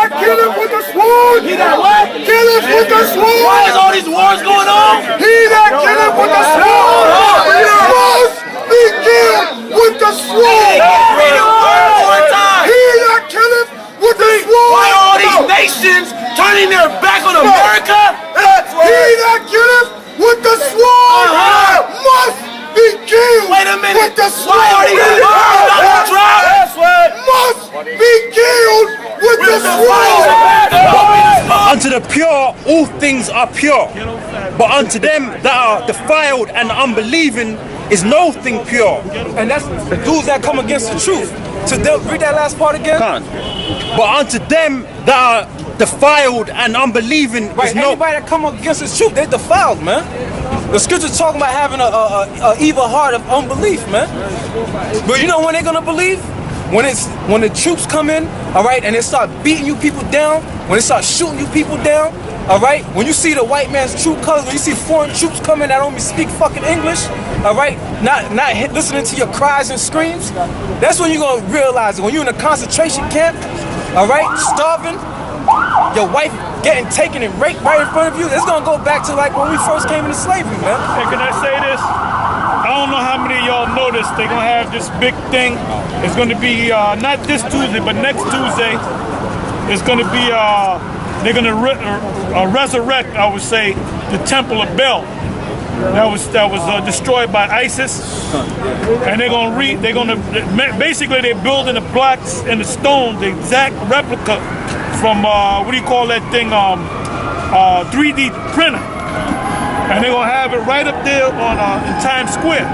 that killeth with the sword. He that what? Killeth with the sword. Why is all these wars going on? He that killeth with the sword must be killed with the sword. Read the word one more time. He that killeth with the sword. Why are all these nations turning their back on America? He that killeth with the sword must be killed. Wait a minute. With the sword. Why are these birds on the drop? Must be killed with the sword. Unto the pure, all things are pure. But unto them that are defiled and unbelieving is no thing pure. And that's the dudes that come against the truth. To them, read that last part again. But unto them that are defiled and unbelieving is no. Anybody that come against the truth, they defiled, man. The scripture's talking about having a evil heart of unbelief, man. But you know when they're gonna believe? When the troops come in, all right, and they start beating you people down, when they start shooting you people down, all right, when you see the white man's true colors, when you see foreign troops come in that don't speak fucking English, all right, not listening to your cries and screams, that's when you're gonna realize it. When you're in a concentration camp, all right, starving, your wife getting taken and raped right in front of you, it's gonna go back to like when we first came into slavery, man. Hey, can I say this? I don't know how many of y'all noticed they're gonna have this big thing. It's gonna be not this Tuesday, but next Tuesday. It's gonna be they're gonna resurrect, I would say, the Temple of Bel. That was destroyed by ISIS, and basically they're building the blocks and the stone, the exact replica from what do you call that thing? 3D printer. And they're gonna have it right up there on in Times Square.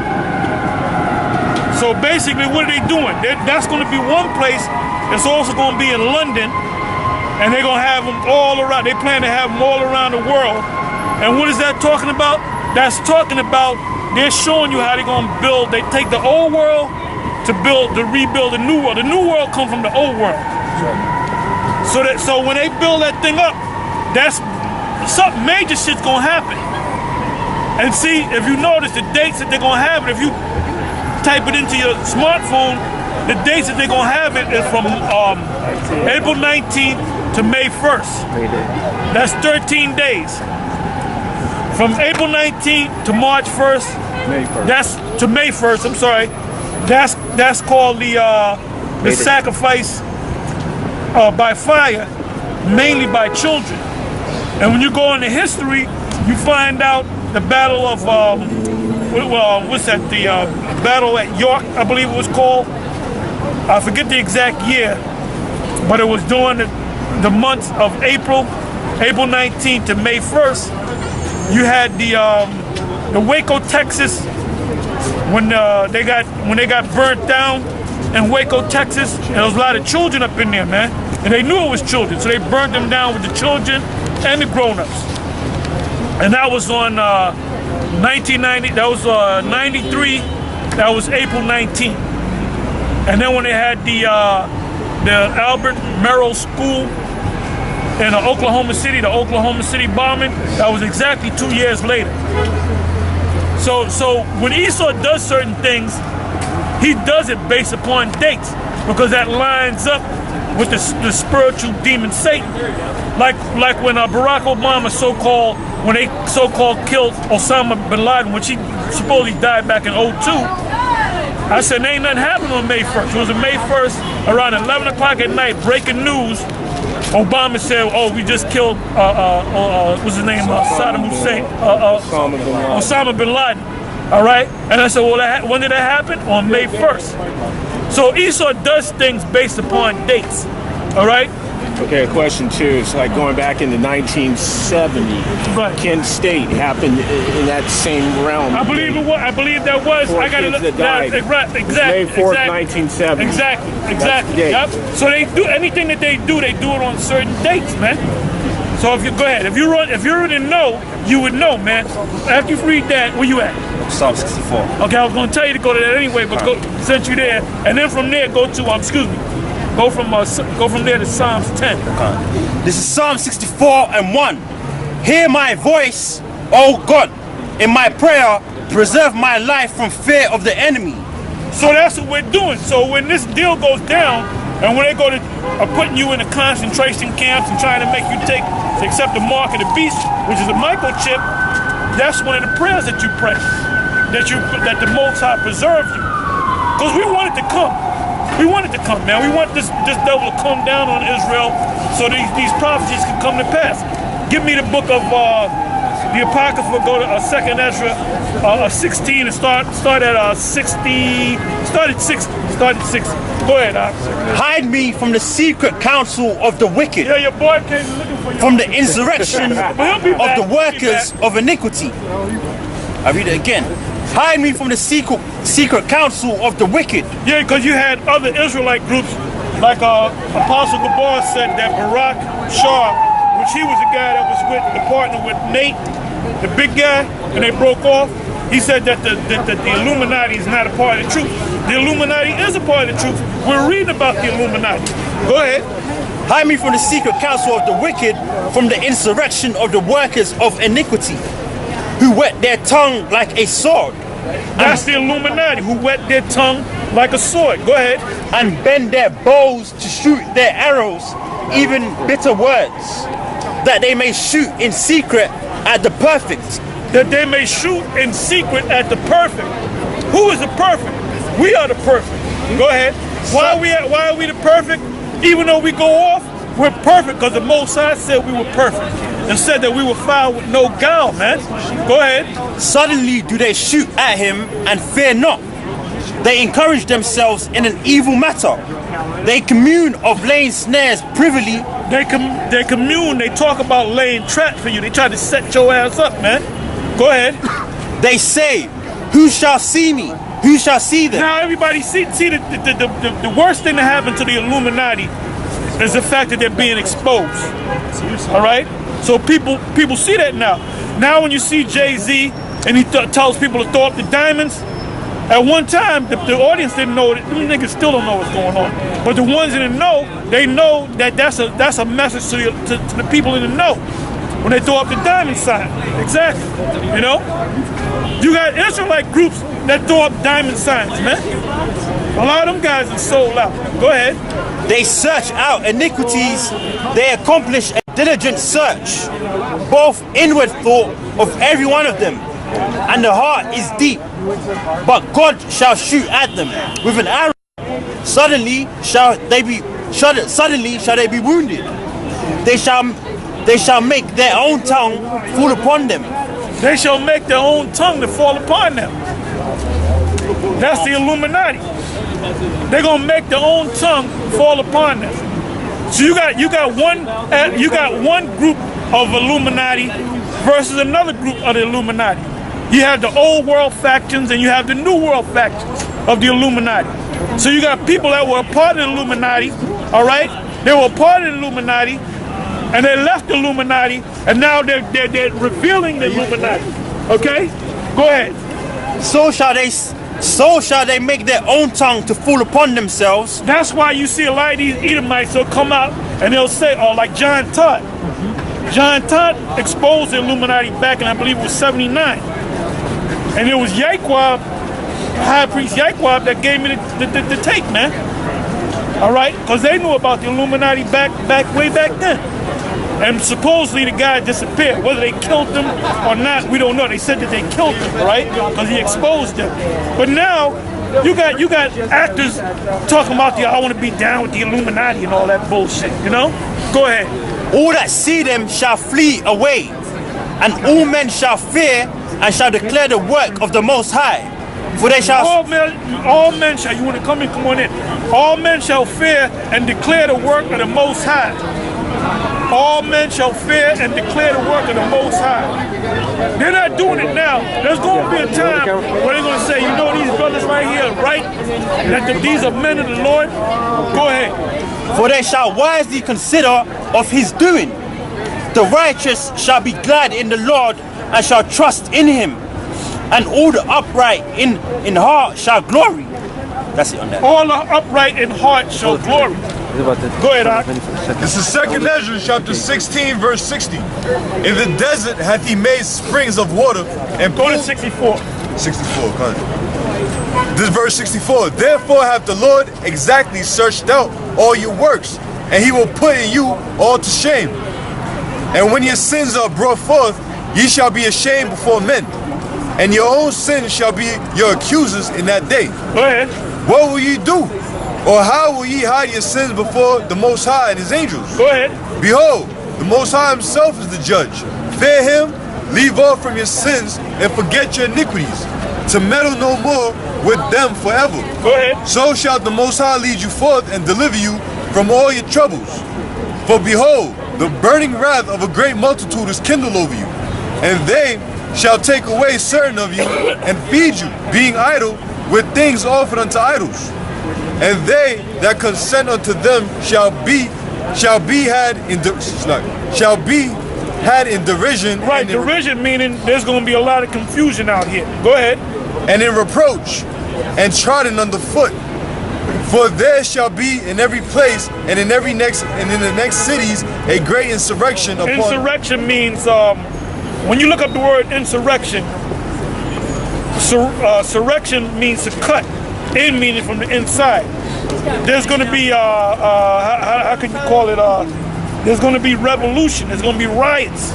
So basically, what are they doing? That's gonna be one place. It's also gonna be in London, and they're gonna have them all around. They plan to have them all around the world. And what is that talking about? That's talking about they're showing you how they're gonna build. They take the old world to rebuild the new world. The new world comes from the old world. So when they build that thing up, that's something major shit's gonna happen. And see, if you notice the dates that they're gonna have it, if you type it into your smartphone, the dates that they're gonna have it is from April 19th to May 1st. That's 13 days. From April 19th to March 1st, that's to May 1st. I'm sorry. That's called the sacrifice by fire, mainly by children. And when you go into history, you find out the battle of what's that? The battle at York, I believe it was called. I forget the exact year, but it was during the months of April 19th to May 1st. You had the Waco, Texas, when they got burnt down in Waco, Texas, and there was a lot of children up in there, man. And they knew it was children, so they burnt them down with the children and the grown-ups. And that was on 1990. That was 93. That was April 19th. And then when they had the Albert Merrill School in Oklahoma City, the Oklahoma City bombing, that was exactly 2 years later. So when Esau does certain things, he does it based upon dates because that lines up with the spiritual demon Satan. Like when Barack Obama when they so-called killed Osama bin Laden, when she supposedly died back in 02, I said, ain't nothing happened on May 1st. It was on May 1st, around 11 o'clock at night, breaking news. Obama said, oh, we just killed, what's his name, Saddam Hussein, Osama bin Laden, all right? And I said, well, when did that happen? On May 1st. So Esau does things based upon dates, all right? Okay, a question too is like going back into 1970. Right. Kent State happened in that same realm. I believe it was. I believe that was. Four I got to kids that died. Exactly. May 4th, 1970. Exactly. Yep. So they do anything that they do it on certain dates, man. So if you go ahead, if you already know, you would know, man. After you read that, where you at? Psalm 64. Okay, I was going to tell you to go to that anyway, but sent you there, and then from there go to Go from there to Psalms 10. This is Psalm 64 and 1. Hear my voice, O God, in my prayer, preserve my life from fear of the enemy. So that's what we're doing. So when this deal goes down, And when they go to putting you in the concentration camps and trying to make you accept the mark of the beast, which is a microchip, that's one of the prayers that you pray, that the Most High preserve you. Because we want it to come. We want it to come, man. We want this devil to come down on Israel so these prophecies can come to pass. Give me the book of the Apocrypha. Go to 2nd Ezra 16 and start at 60. Start at 6. Go ahead, Hide me from the secret counsel of the wicked, yeah, your boy came looking for you. from the insurrection But he'll be of back. the He'll be workers back. of iniquity. I read it again. Hide me from the secret counsel of the wicked. Yeah, because you had other Israelite groups, like Apostle Gabar said that Barak Shah, which he was the guy that was with the partner with Nate, the big guy, and they broke off. He said that the Illuminati is not a part of the truth. The Illuminati is a part of the truth. We're reading about the Illuminati. Go ahead. Hide me from the secret counsel of the wicked, from the insurrection of the workers of iniquity, who whet their tongue like a sword. That's the Illuminati who wet their tongue like a sword. Go ahead. And bend their bows to shoot their arrows, even bitter words, that they may shoot in secret at the perfect. That they may shoot in secret at the perfect. Who is the perfect? We are the perfect. Go ahead. Why are we the perfect? Even though we go off, we're perfect because the Most High said we were perfect and said that we were found with no guile, man. Go ahead. Suddenly do they shoot at him and fear not. They encourage themselves in an evil matter. They commune of laying snares privily. They commune, they talk about laying traps for you. They try to set your ass up, man. Go ahead. They say, who shall see me? Who shall see them? Now everybody see the worst thing that happened to the Illuminati is the fact that they're being exposed. All right? So people see that now. Now when you see Jay-Z and he tells people to throw up the diamonds, at one time the audience didn't know it. Them niggas still don't know what's going on. But the ones in the know, they know that that's a message to the people in the know. When they throw up the diamond sign. Exactly. You know? You got Israelite groups that throw up diamond signs, man. A lot of them guys are sold out. Go ahead. They search out iniquities. They accomplish a diligent search, both inward thought of every one of them, and the heart is deep. But God shall shoot at them with an arrow. Suddenly shall they be wounded. They shall make their own tongue fall upon them. They shall make their own tongue to fall upon them. That's the Illuminati. They're gonna make their own tongue fall upon them. So you got one group of Illuminati versus another group of the Illuminati. You have the old world factions and you have the new world factions of the Illuminati. So you got people that were a part of the Illuminati, all right? They were a part of the Illuminati, and they left the Illuminati, and now they're revealing the Illuminati. Okay? Go ahead. So shall they make their own tongue to fall upon themselves. That's why you see a lot of these Edomites will come out and they'll say, oh, like John Todd. John Todd exposed the Illuminati back in, I believe it was 79. And it was Yaquab, High Priest Yaquab, that gave me the tape, man. All right? Because they knew about the Illuminati way back then. And supposedly the guy disappeared. Whether they killed him or not, we don't know. They said that they killed him, right? Because he exposed them. But now, you got actors talking about I want to be down with the Illuminati and all that bullshit, you know? Go ahead. All that see them shall flee away, and all men shall fear and shall declare the work of the Most High. For they shall... All men shall, you want to come in, come on in. All men shall fear and declare the work of the Most High. All men shall fear and declare the work of the Most High. They're not doing it now. There's going to be a time where they're going to say, you know, these brothers right here are right, that these are men of the Lord. Go ahead. For they shall wisely consider of his doing. The righteous shall be glad in the Lord and shall trust in him. And all the upright in heart shall glory. That's it on that. All the upright in heart shall glory. Go ahead, Ak. This is 2nd Ezra, chapter 16, verse 60. In the desert hath he made springs of water and Go to 64. 64, come on. This verse 64. Therefore hath the Lord exactly searched out all your works, and he will put in you all to shame. And when your sins are brought forth, ye shall be ashamed before men, and your own sins shall be your accusers in that day. Go ahead. What will ye do? Or how will ye hide your sins before the Most High and his angels? Go ahead. Behold, the Most High himself is the judge. Fear him, leave off from your sins, and forget your iniquities, to meddle no more with them forever. Go ahead. So shall the Most High lead you forth and deliver you from all your troubles. For behold, the burning wrath of a great multitude is kindled over you, and they shall take away certain of you and feed you, being idle with things offered unto idols. And they that consent unto them shall be had in derision. Right, derision meaning there's going to be a lot of confusion out here. Go ahead. And in reproach, and trodden underfoot. For there shall be in every place and in the next cities a great insurrection upon. Insurrection means when you look up the word insurrection, surrection means to cut. In meaning from the inside. There's going to be how can you call it? There's going to be revolution. There's going to be riots.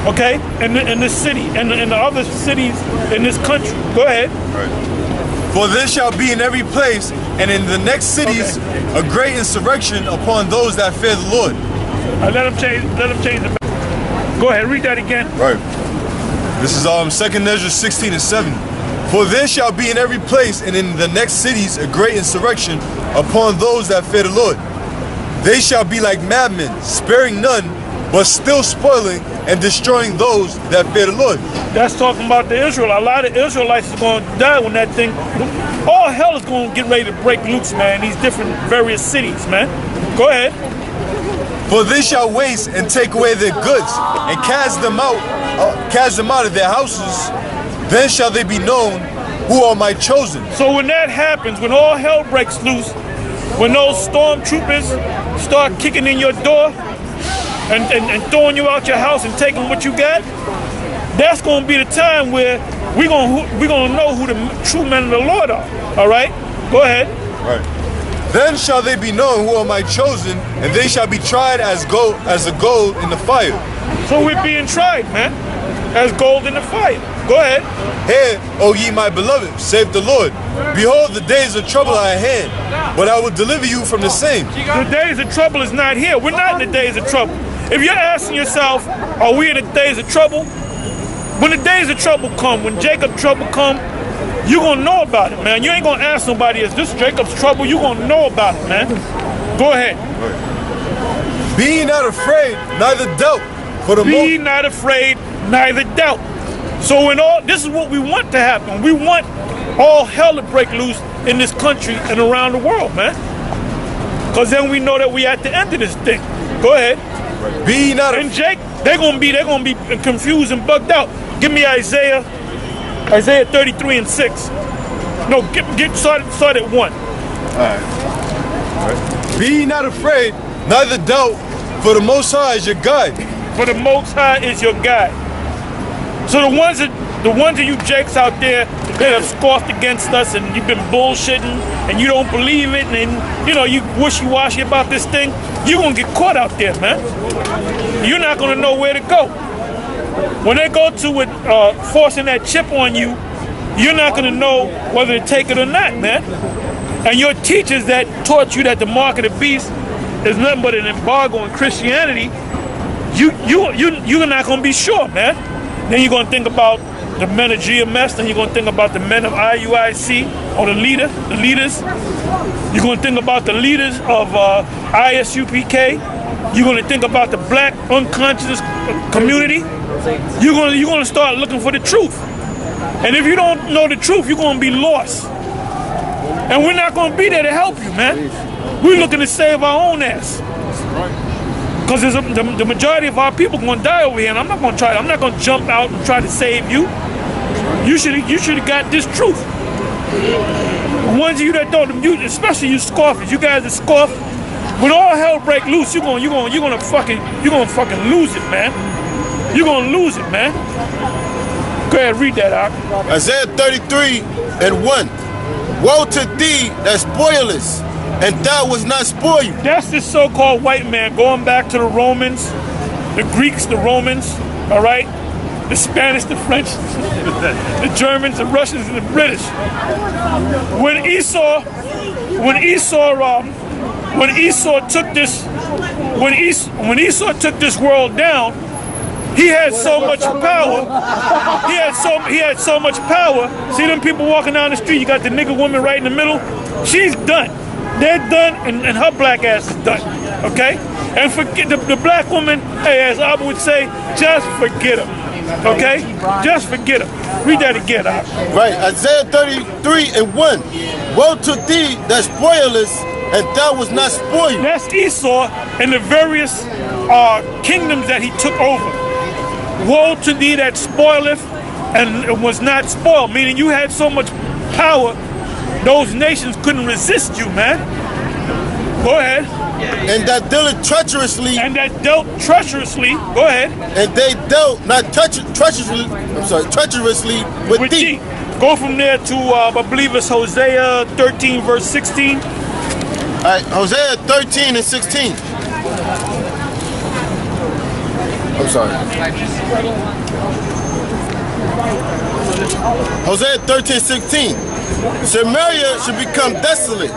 Okay, in this city and in the other cities in this country. Go ahead. Right. For there shall be in every place and in the next cities a great insurrection upon those that fear the Lord. Let them change. Let them change the. Go ahead. Read that again. Right. This is 2 Ezra 16 and 7. For there shall be in every place and in the next cities a great insurrection upon those that fear the Lord. They shall be like madmen, sparing none, but still spoiling and destroying those that fear the Lord. That's talking about the Israel. A lot of Israelites is going to die when that thing. All hell is going to get ready to break loose, man. These different various cities, man. Go ahead. For they shall waste and take away their goods and cast them out of their houses. Then shall they be known who are my chosen. So when that happens, when all hell breaks loose, when those stormtroopers start kicking in your door and throwing you out your house and taking what you got, that's going to be the time where we're gonna know who the true men of the Lord are. All right? Go ahead. Right. Then shall they be known who are my chosen, and they shall be tried as gold in the fire. So we're being tried, man, as gold in the fire. Go ahead. Hear, O ye my beloved, save the Lord. Behold, the days of trouble are at hand, but I will deliver you from the same. The days of trouble is not here. We're not in the days of trouble. If you're asking yourself, are we in the days of trouble? When the days of trouble come, when Jacob's trouble come, you're going to know about it, man. You ain't going to ask somebody, is this Jacob's trouble? You're going to know about it, man. Go ahead. Be ye not afraid, neither doubt. Be ye not afraid, neither doubt. So this is what we want to happen. We want all hell to break loose in this country and around the world, man. Because then we know that we at the end of this thing. Go ahead. Be ye not. And Jake, they're gonna be confused and bugged out. Give me Isaiah 33 and 6. No, get start at 1. All right. Be ye not afraid, neither doubt, for the Most High is your guide. For the Most High is your guide. So the ones of you jakes out there that have scoffed against us and you've been bullshitting and you don't believe it and you wishy-washy about this thing, you're gonna get caught out there, man. You're not gonna know where to go. When they go to it, forcing that chip on you, you're not gonna know whether to take it or not, man. And your teachers that taught you that the mark of the beast is nothing but an embargo in Christianity, you're not gonna be sure, man. Then you're going to think about the men of GMS, then you're going to think about the men of IUIC, or the leaders. You're going to think about the leaders of ISUPK. You're going to think about the black unconscious community. You're going to start looking for the truth. And if you don't know the truth, you're going to be lost. And we're not going to be there to help you, man. We're looking to save our own ass. Because the majority of our people are going to die over here, and I'm not going to jump out and try to save you. You should have got this truth. The ones of you that don't, especially you scoffers, you guys that scoff, when all hell break loose, you're gonna fucking lose it, man. You're gonna lose it, man. Go ahead, read that out. Isaiah 33 and 1. Woe to thee that spoilest, and thou was not spoiled. That's this so-called white man going back to the Romans, the Greeks, the Romans, all right? The Spanish, the French, the Germans, the Russians, and the British. When Esau took this world down, he had so much power. He had so much power. See them people walking down the street. You got the nigga woman right in the middle. She's done. They're done, and her black ass is done. Okay? And forget the black woman. Hey, as Abba would say, just forget her. Okay? Just forget her. Read that again, Abba. Right, Isaiah 33 and 1. Woe to thee that spoilest, and thou was not spoiled. That's Esau and the various kingdoms that he took over. Woe to thee that spoileth and was not spoiled, meaning you had so much power, those nations couldn't resist you, man. Go ahead. And that dealt treacherously. And that dealt treacherously. Go ahead. And they dealt not treacherously with thee. Go from there to, I believe it's Hosea 13, verse 16. All right, Hosea 13 and 16. I'm sorry. Hosea 13, 16. Samaria should become desolate.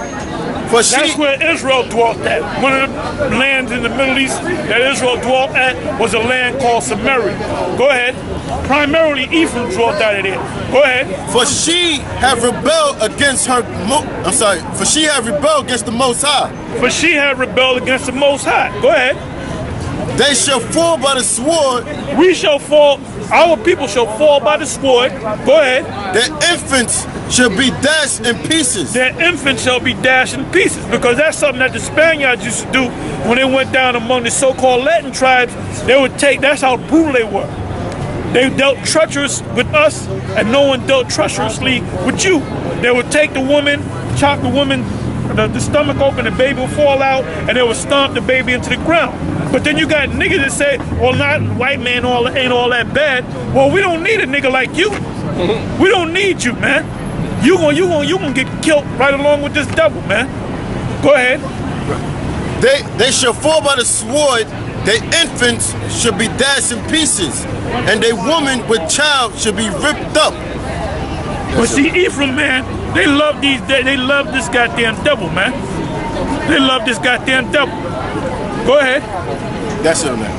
For That's where Israel dwelt at. One of the lands in the Middle East that Israel dwelt at was a land called Samaria. Go ahead. Primarily Ephraim dwelt out of there. Go ahead. For she have rebelled against her. For she have rebelled against the Most High. For she have rebelled against the Most High. Go ahead. They shall fall by the sword. We shall fall. Our people shall fall by the sword. Go ahead. Their infants shall be dashed in pieces. Their infants shall be dashed in pieces, because that's something that the Spaniards used to do when they went down among the so-called Latin tribes. They would take. That's how brutal they were. They dealt treacherous with us, and no one dealt treacherously with you. They would take the woman, chop the woman, the stomach open, the baby would fall out, and they would stomp the baby into the ground. But then you got niggas that say, well, not white man ain't all that bad. Well, we don't need a nigga like you. We don't need you, man. You gonna get killed right along with this devil, man. Go ahead. They shall fall by the sword. Their infants should be dashed in pieces, and their woman with child should be ripped up. But see, Ephraim, man, they love this goddamn devil, man. They love this goddamn devil. Go ahead. That's it, man.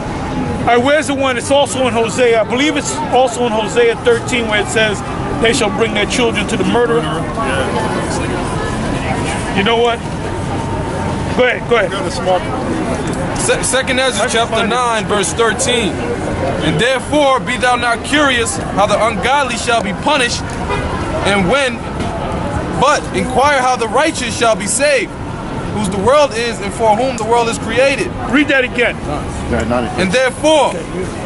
All right, where's the one? It's also in Hosea. I believe it's also in Hosea 13 where it says, they shall bring their children to the murderer. You know what? Go ahead. Second Ezra chapter 9, verse 13. And therefore be thou not curious how the ungodly shall be punished, and when, but inquire how the righteous shall be saved, whose the world is and for whom the world is created. Read that again. And therefore,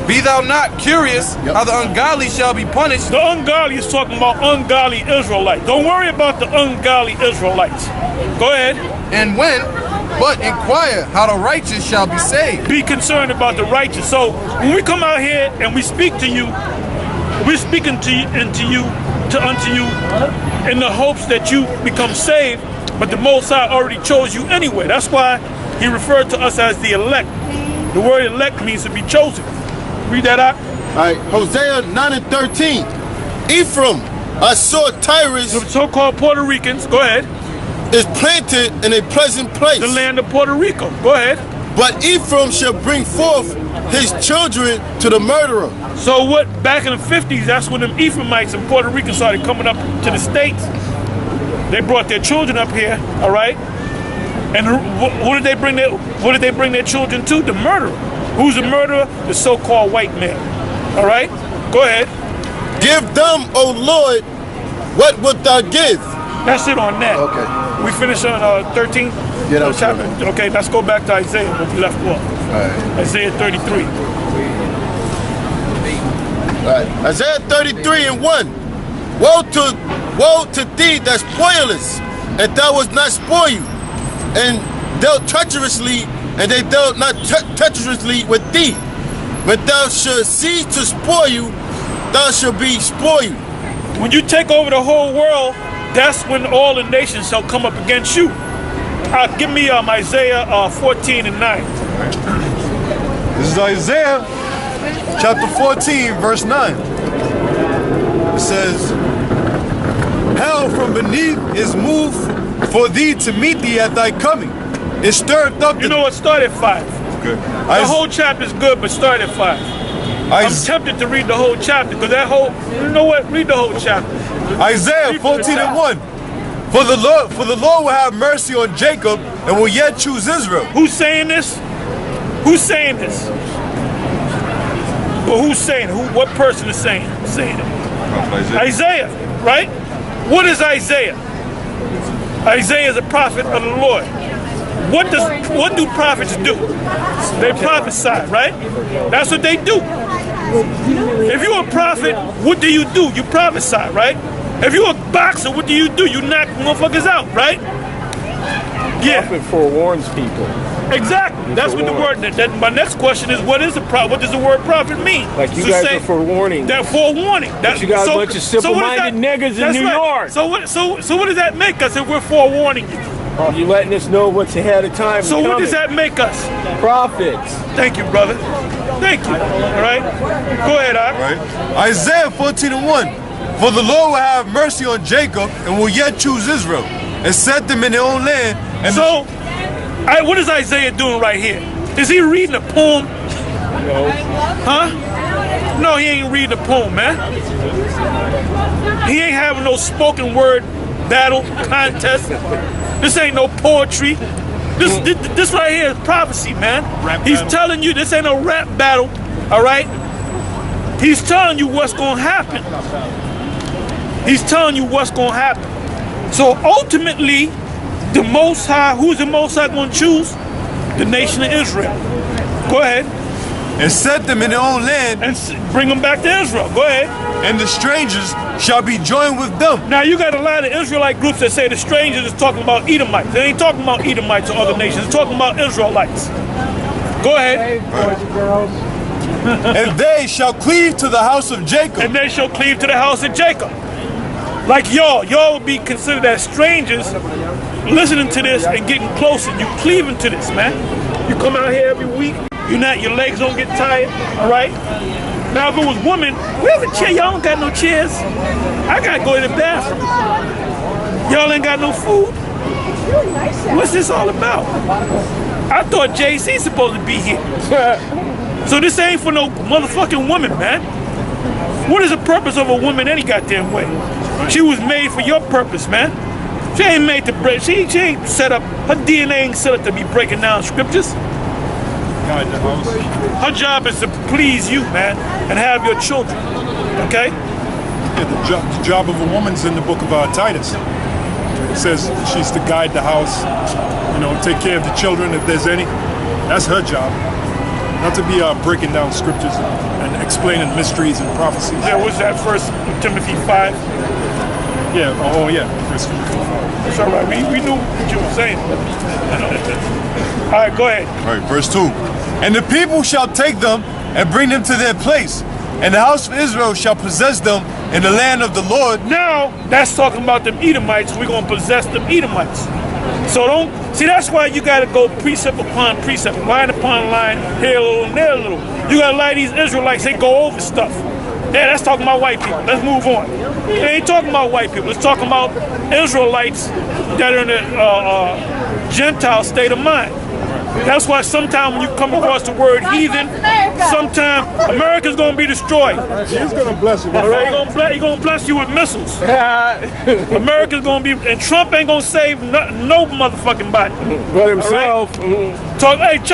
be thou not curious how the ungodly shall be punished. The ungodly is talking about ungodly Israelites. Don't worry about the ungodly Israelites. Go ahead. And when, but inquire how the righteous shall be saved. Be concerned about the righteous. So when we come out here and we speak to you, we're speaking unto you in the hopes that you become saved. But the Most High already chose you anyway. That's why he referred to us as the elect. The word elect means to be chosen. Read that out. All right, Hosea 9 and 13. Ephraim, I saw Tyrus. The so-called Puerto Ricans, go ahead. Is planted in a pleasant place. The land of Puerto Rico, go ahead. But Ephraim shall bring forth his children to the murderer. So what, back in the 50s, that's when them Ephraimites and Puerto Ricans started coming up to the States. They brought their children up here, all right? And what did they bring their children to? The murderer. Who's the murderer? The so-called white man. All right? Go ahead. Give them, O Lord, what wilt thou give? That's it on that. Okay. We finished on 13? Yeah, that was chapter. Okay, let's go back to Isaiah where we left off. All right. Isaiah 33. All right. Isaiah 33 and 1. Woe to thee that spoilest, and thou was not spoiled, and dealt treacherously, and they dealt not treacherously with thee. When thou shalt cease to spoil, thou shalt be spoiled. When you take over the whole world, that's when all the nations shall come up against you. Give me Isaiah 14 and 9. This is Isaiah chapter 14, verse 9. It says, hell from beneath is moved for thee to meet thee at thy coming. It stirred up. You know what? Start at 5. Okay. The whole chapter is good, but start at 5. I'm tempted to read the whole chapter because that whole. You know what? Read the whole chapter. Isaiah 14 and 1. For the Lord will have mercy on Jacob and will yet choose Israel. Who's saying this? Who's saying this? Well, who's saying it? What person is saying it? Isaiah, right? What is Isaiah? Isaiah is a prophet of the Lord. What do prophets do? They prophesy, right? That's what they do. If you're a prophet, what do? You prophesy, right? If you're a boxer, what do? You knock motherfuckers out, right? Yeah. Prophet forewarns people. Exactly. That's what the word. My next question is, what is a prophet? What does the word prophet mean? Like you guys are forewarning. That forewarning. But you got a bunch of simple-minded niggas in New York. So what does that make us if we're forewarning you? You letting us know what's ahead of time. So what does that make us? Prophets. Thank you, brother. Thank you. All right. Go ahead, Al. Right. Isaiah 14 and 1. For the Lord will have mercy on Jacob and will yet choose Israel and set them in their own land. And so, what is Isaiah doing right here? Is he reading a poem? No. Huh? No, he ain't reading a poem, man. He ain't having no spoken word battle contest. This ain't no poetry. This right here is prophecy, man. He's telling you this ain't no rap battle, all right? He's telling you what's gonna happen. He's telling you what's gonna happen. So ultimately, the Most High, who's the Most High gonna choose? The nation of Israel. Go ahead. And set them in their own land. And bring them back to Israel. Go ahead. And the strangers shall be joined with them. Now you got a lot of Israelite groups that say the strangers is talking about Edomites. They ain't talking about Edomites or other nations. It's talking about Israelites. Go ahead. And they shall cleave to the house of Jacob. And they shall cleave to the house of Jacob. Like y'all would be considered as strangers listening to this and getting closer. You cleaving to this, man. You come out here every week. Your legs don't get tired, all right? Now, if it was women, we have a chair. Y'all don't got no chairs. I gotta go to the bathroom. Y'all ain't got no food. What's this all about? I thought JC's supposed to be here. So this ain't for no motherfucking woman, man. What is the purpose of a woman any goddamn way? She was made for your purpose, man. She ain't made to break. She ain't set up. Her DNA ain't set up to be breaking down scriptures. Her job is to please you, man, and have your children. Okay? Yeah, the job of a woman's in the book of Titus. It says she's to guide the house, take care of the children if there's any. That's her job. Not to be breaking down scriptures and explaining mysteries and prophecies. Yeah, what's that? 1 Timothy 5? Yeah, yeah. 1 Timothy 5. It's all right. We knew what you were saying. All right, go ahead. All right, verse 2. And the people shall take them and bring them to their place, and the house of Israel shall possess them in the land of the Lord. Now, that's talking about them Edomites. We're going to possess them Edomites. So that's why you got to go precept upon precept, line upon line, here a little and there a little. You got to lie these Israelites, they go over stuff. Yeah, that's talking about white people. Let's move on. It ain't talking about white people. It's talking about Israelites that are in a Gentile state of mind. That's why sometimes when you come across the word heathen, sometimes America's going to be destroyed. He's going to bless you. All right, he's going to bless you with missiles. America's going to be, and Trump ain't going to save no motherfucking body. But himself. Right?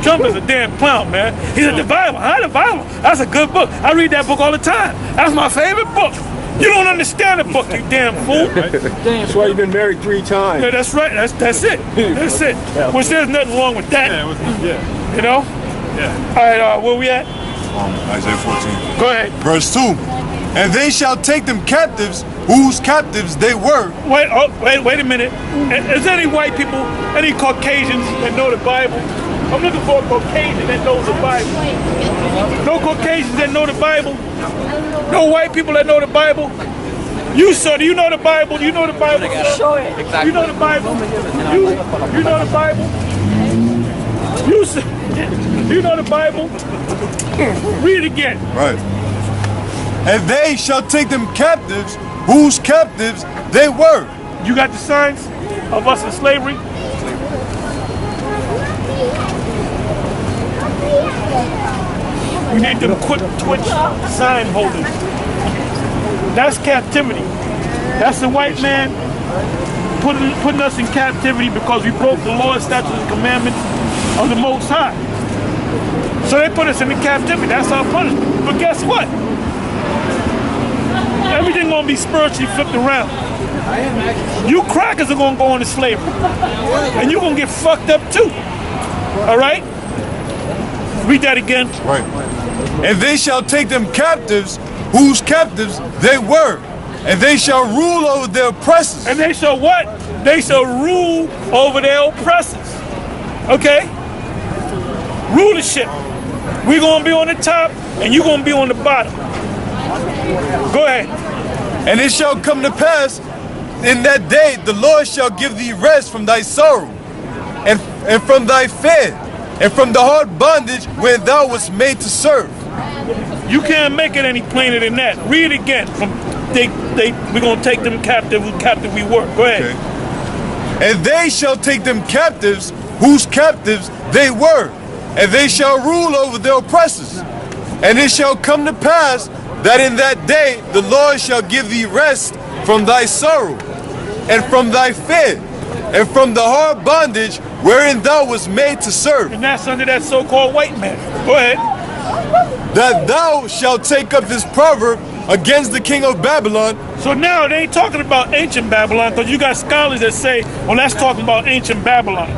Trump is a damn clown, man. He said the Bible. The Bible? That's a good book. I read that book all the time. That's my favorite book. You don't understand the book, you damn fool. That's why you've been married 3 times. Yeah, that's right. That's it. That's it. Which there's nothing wrong with that. Yeah. You know? Yeah. All right, where we at? Isaiah 14. Go ahead. Verse 2. And they shall take them captives, whose captives they were. Wait a minute. Is there any white people, any Caucasians that know the Bible? I'm looking for a Caucasian that knows the Bible. No Caucasians that know the Bible? No white people that know the Bible? You, sir, do you know the Bible? Do you know the Bible? Show it. Exactly. You know the Bible? You know the Bible? You, sir, do you know the Bible? Read it again. Right. And they shall take them captives, whose captives they were. You got the signs of us in slavery? We need them quick twitch sign holders. That's captivity. That's the white man putting us in captivity because we broke the law, statutes, and commandments of the Most High. So they put us in the captivity. That's our punishment. But guess what? Everything gonna be spiritually flipped around. You crackers are gonna go into slavery. And you're gonna get fucked up too. All right? Read that again. Right. And they shall take them captives, whose captives they were. And they shall rule over their oppressors. And they shall what? They shall rule over their oppressors. Okay? Rulership. We're gonna be on the top and you're gonna be on the bottom. Go ahead. And it shall come to pass in that day the Lord shall give thee rest from thy sorrow, and from thy fear, and from the hard bondage where thou wast made to serve. You can't make it any plainer than that. Read it again. We're gonna take them captive who captive we were. Go ahead. Okay. And they shall take them captives, whose captives they were, and they shall rule over their oppressors. And it shall come to pass that in that day the Lord shall give thee rest from thy sorrow, and from thy fear, and from the hard bondage wherein thou wast made to serve. And that's under that so-called white man. Go ahead. That thou shalt take up this proverb against the king of Babylon. So now they ain't talking about ancient Babylon, because you got scholars that say, well, that's talking about ancient Babylon.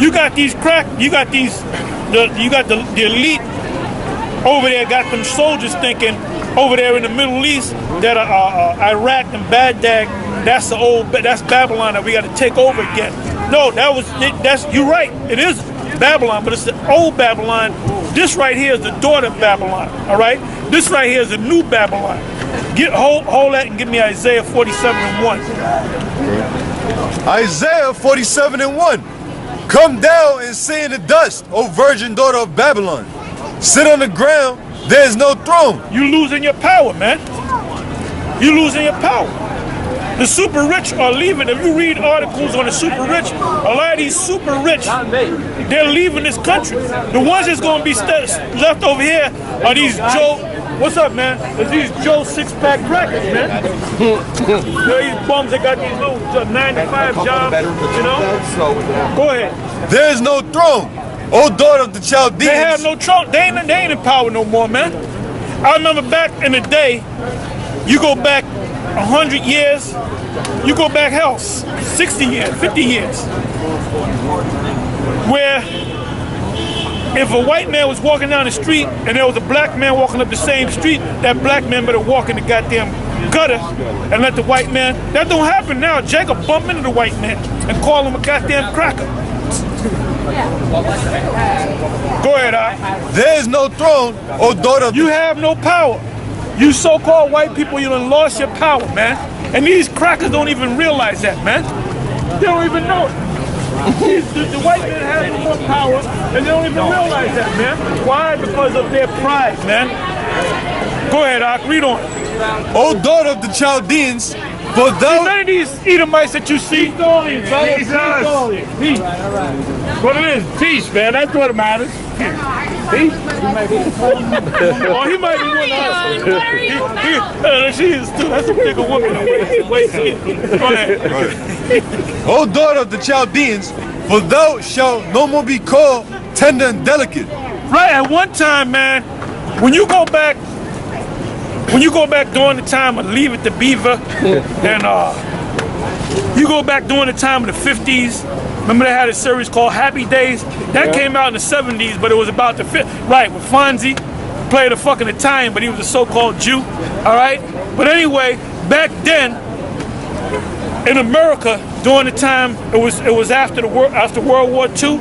You got these the elite over there got them soldiers thinking over there in the Middle East that Iraq and Baghdad, that's Babylon that we got to take over again. No, you're right. It is Babylon, but it's the old Babylon. This right here is the daughter of Babylon. All right. This right here is the new Babylon. Hold that and give me Isaiah 47:1. Isaiah 47:1. Come down and sit in the dust, O virgin daughter of Babylon. Sit on the ground, there is no throne. You losing your power, man. You losing your power. The super rich are leaving. If you read articles on the super rich, a lot of these super rich, they're leaving this country. The ones that's going to be left over here are these Joe. What's up, man? It's these Joe six-pack crackers, man. These bums that got these little 9-to-5 jobs, you know? Go ahead. There is no throne, O daughter of the Chaldeans. They have no throne. They ain't in power no more, man. I remember back in the day, you go back 100 years, you go back, hell, 60 years, 50 years, where if a white man was walking down the street and there was a black man walking up the same street, that black man better walk in the goddamn gutter and let the white man. That don't happen now. Jacob bump into the white man and call him a goddamn cracker. Go ahead, There is no throne, O daughter of You have no power. You so-called white people, you done lost your power, man. And these crackers don't even realize that, man. They don't even know it. The white men have no more power, and they don't even realize that, man. Why? Because of their pride, man. Go ahead, Ak, read on. O daughter of the Chaldeans, for thou... None of these Edomites that you see... Peace. What it is, peace, man. That's what matters. Peace. Oh, he might be one of us. She is too. That's a bigger woman. Go ahead. O daughter of the Chaldeans, for thou shalt no more be called tender and delicate. Right, at one time, man, when you go back during the time of Leave It to Beaver, and you go back during the time of the 50s, remember they had a series called Happy Days? That came out in the 70s, but it was about the right, with Fonzie, played a fucking Italian, but he was a so-called Jew, all right? But anyway, back then, in America, during the time, it was after World War II,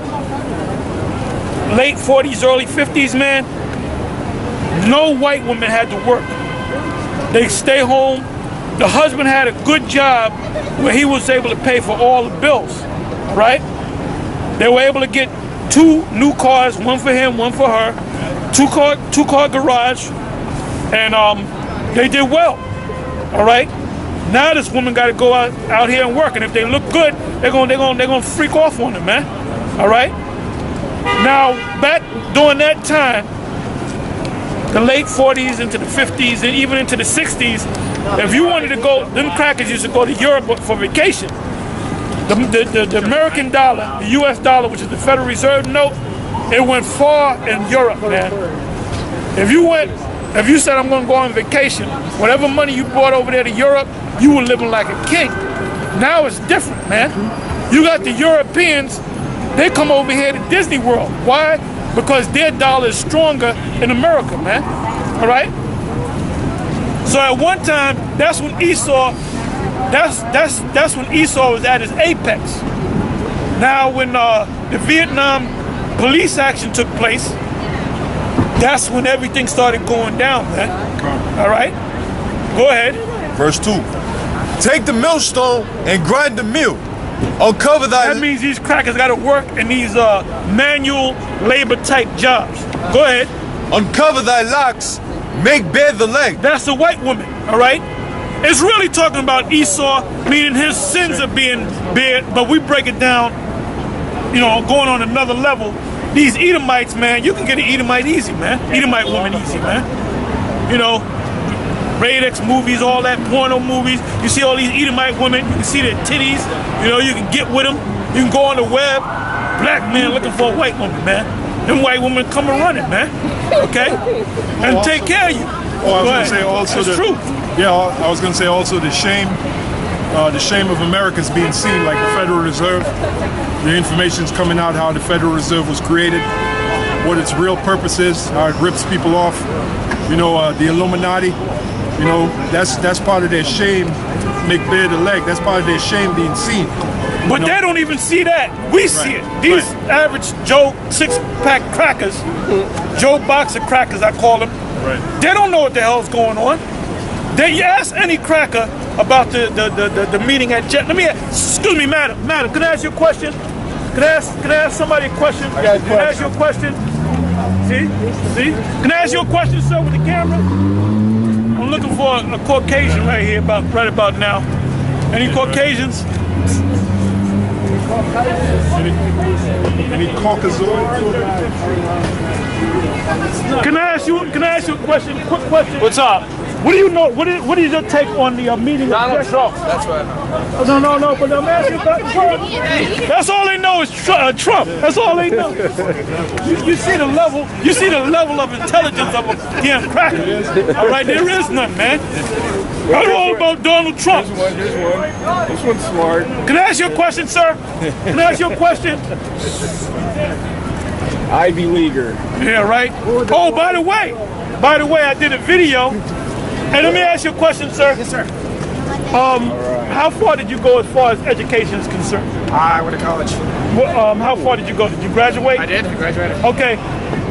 late 40s, early 50s, man, no white woman had to work. They stay home, the husband had a good job where he was able to pay for all the bills, right? They were able to get 2 new cars, one for him, one for her, two car garage, and they did well. All right. Now this woman got to go out here and work, and if they look good, they're gonna freak off on them, man. All right. Now back during that time, the late 40s into the 50s and even into the 60s, if you wanted to go, them crackers used to go to Europe for vacation. The American dollar, the U.S. dollar, which is the Federal Reserve note, it went far in Europe, man. If you said I'm going to go on vacation, whatever money you brought over there to Europe, you were living like a king. Now it's different, man. You got the Europeans, they come over here to Disney World. Why? Because their dollar is stronger in America, man. All right? So at one time, that's when Esau was at his apex. Now when the Vietnam police action took place, that's when everything started going down, man. All right? Go ahead. Verse 2. Take the millstone and grind the mill. Uncover thy... That means these crackers got to work in these manual labor type jobs. Go ahead. Uncover thy locks, make bare the leg. That's a white woman, all right? It's really talking about Esau, meaning his sins are being bared, but we break it down, going on another level. These Edomites, man, you can get an Edomite easy, man. Edomite woman easy, man. Rated X movies, all that porno movies. You see all these Edomite women, you can see their titties, you can get with them. You can go on the web, black man looking for a white woman, man. Them white women come and running, man. Okay? And also, take care of you. Oh, I was going to say also that's true. Yeah, I was going to say also the shame of America is being seen, like the Federal Reserve. The information's coming out how the Federal Reserve was created, what its real purpose is, how it rips people off. The Illuminati. That's part of their shame. Make bare the leg. That's part of their shame being seen. But they don't even see that. We see it. These average Joe 6-pack crackers, Joe boxer crackers, I call them. Right. They don't know what the hell's going on. You ask any cracker about the meeting at Jet. Excuse me, madam, can I ask you a question? Can I ask somebody a question? Can I ask you a question? See? Can I ask you a question, sir, with the camera? I'm looking for a Caucasian right here, right about now. Any Caucasians? Any Caucasoid? Can I ask you a question? Quick question. What's up? What do you know? What is your take on the meeting? Donald Trump. That's right. Oh, no. But I'm asking about Trump. That's all they know is Trump. That's all they know. You see the level. You see the level of intelligence of a damn cracker. All right, there is none, man. I don't know about Donald Trump. This one's smart. Can I ask you a question, sir? Can I ask you a question? Ivy Leaguer. Yeah, right. Oh, by the way, I did a video. Hey, let me ask you a question, sir. Yes, sir. How far did you go as far as education is concerned? I went to college. How far did you go? Did you graduate? I did. I graduated. Okay.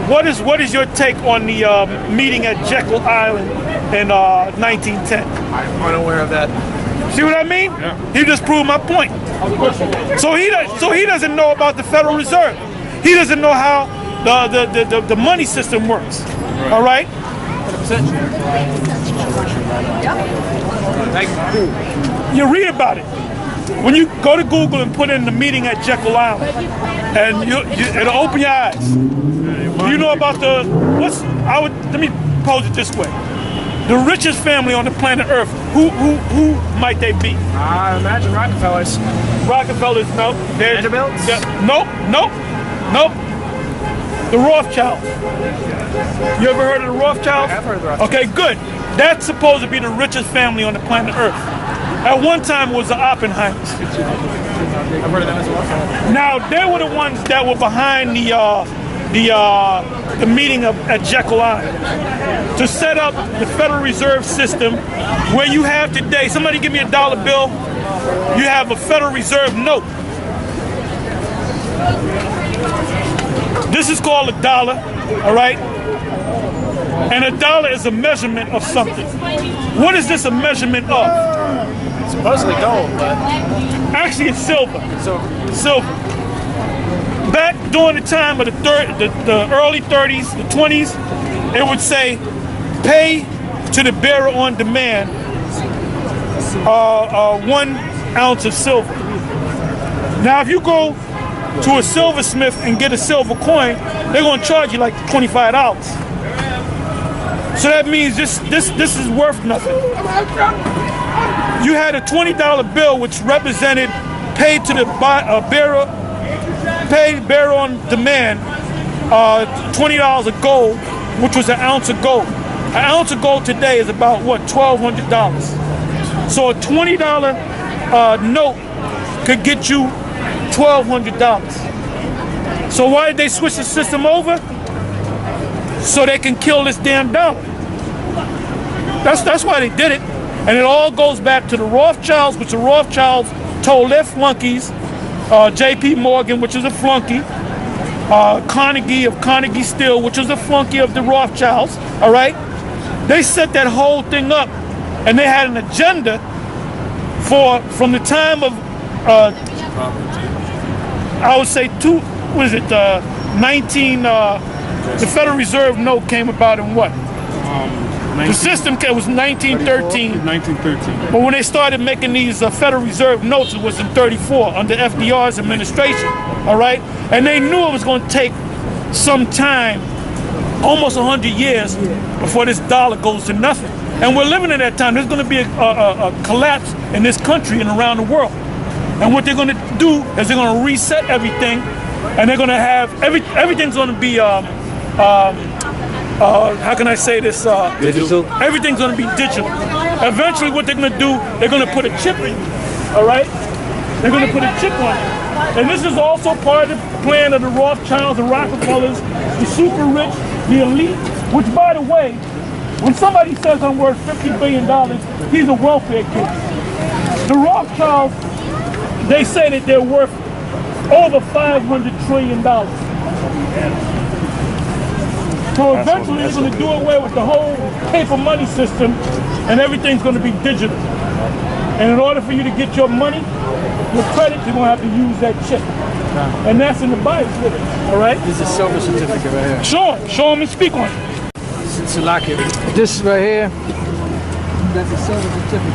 What is your take on the meeting at Jekyll Island in 1910? I'm unaware of that. See what I mean? Yeah. He just proved my point. So he doesn't know about the Federal Reserve. He doesn't know how the money system works. Right. All right? 100%. You read about it. When you go to Google and put in the meeting at Jekyll Island, and it'll open your eyes. Do you know about let me pose it this way. The richest family on the planet Earth, who might they be? I imagine Rockefellers. Rockefellers, no. Vanderbilts? Nope. The Rothschilds. You ever heard of the Rothschilds? I have heard of the Rothschilds. Okay, good. That's supposed to be the richest family on the planet Earth. At one time, it was the Oppenheimers. I've heard of them as well. Now, they were the ones that were behind the meeting at Jekyll Island to set up the Federal Reserve System where you have today, somebody give me a dollar bill, you have a Federal Reserve note. This is called a dollar, all right? And a dollar is a measurement of something. What is this a measurement of? Supposedly gold, but Actually, it's silver. Silver. Back during the time of the early 30s, the 20s, it would say, pay to the bearer on demand 1 ounce of silver. Now, if you go to a silversmith and get a silver coin, they're going to charge you like $25. So that means this is worth nothing. You had a $20 bill which represented paid to the bearer on demand $20 of gold, which was an ounce of gold. An ounce of gold today is about what, $1,200. So a $20 note could get you $1,200. So why did they switch the system over? So they can kill this damn dollar. That's why they did it. And it all goes back to the Rothschilds, which the Rothschilds told their flunkies, J.P. Morgan, which is a flunky, Carnegie of Carnegie Steel, which was a flunky of the Rothschilds, all right? They set that whole thing up, and they had an agenda from the time of, I would say, the Federal Reserve note came about in what? The system was 1913. 1913. But when they started making these Federal Reserve notes, it was in 34 under FDR's administration, all right? And they knew it was going to take some time, almost 100 years, before this dollar goes to nothing. And we're living in that time. There's going to be a collapse in this country and around the world. And what they're going to do is they're going to reset everything, and they're going to have, everything's going to be, how can I say this? Digital? Everything's going to be digital. Eventually what they're going to do, they're going to put a chip in, all right? They're going to put a chip on it. And this is also part of the plan of the Rothschilds, the Rockefellers, the super rich, the elite, which, by the way, when somebody says I'm worth $50 billion, he's a welfare kid. The Rothschilds, they say that they're worth over $500 trillion. So eventually they're going to do away with the whole paper money system, and everything's going to be digital. And in order for you to get your money, your credit, you're going to have to use that chip. And that's in the Bible, all right? this is a silver certificate right here. Show him and speak on it. Salaki. This right here, that's a silver certificate.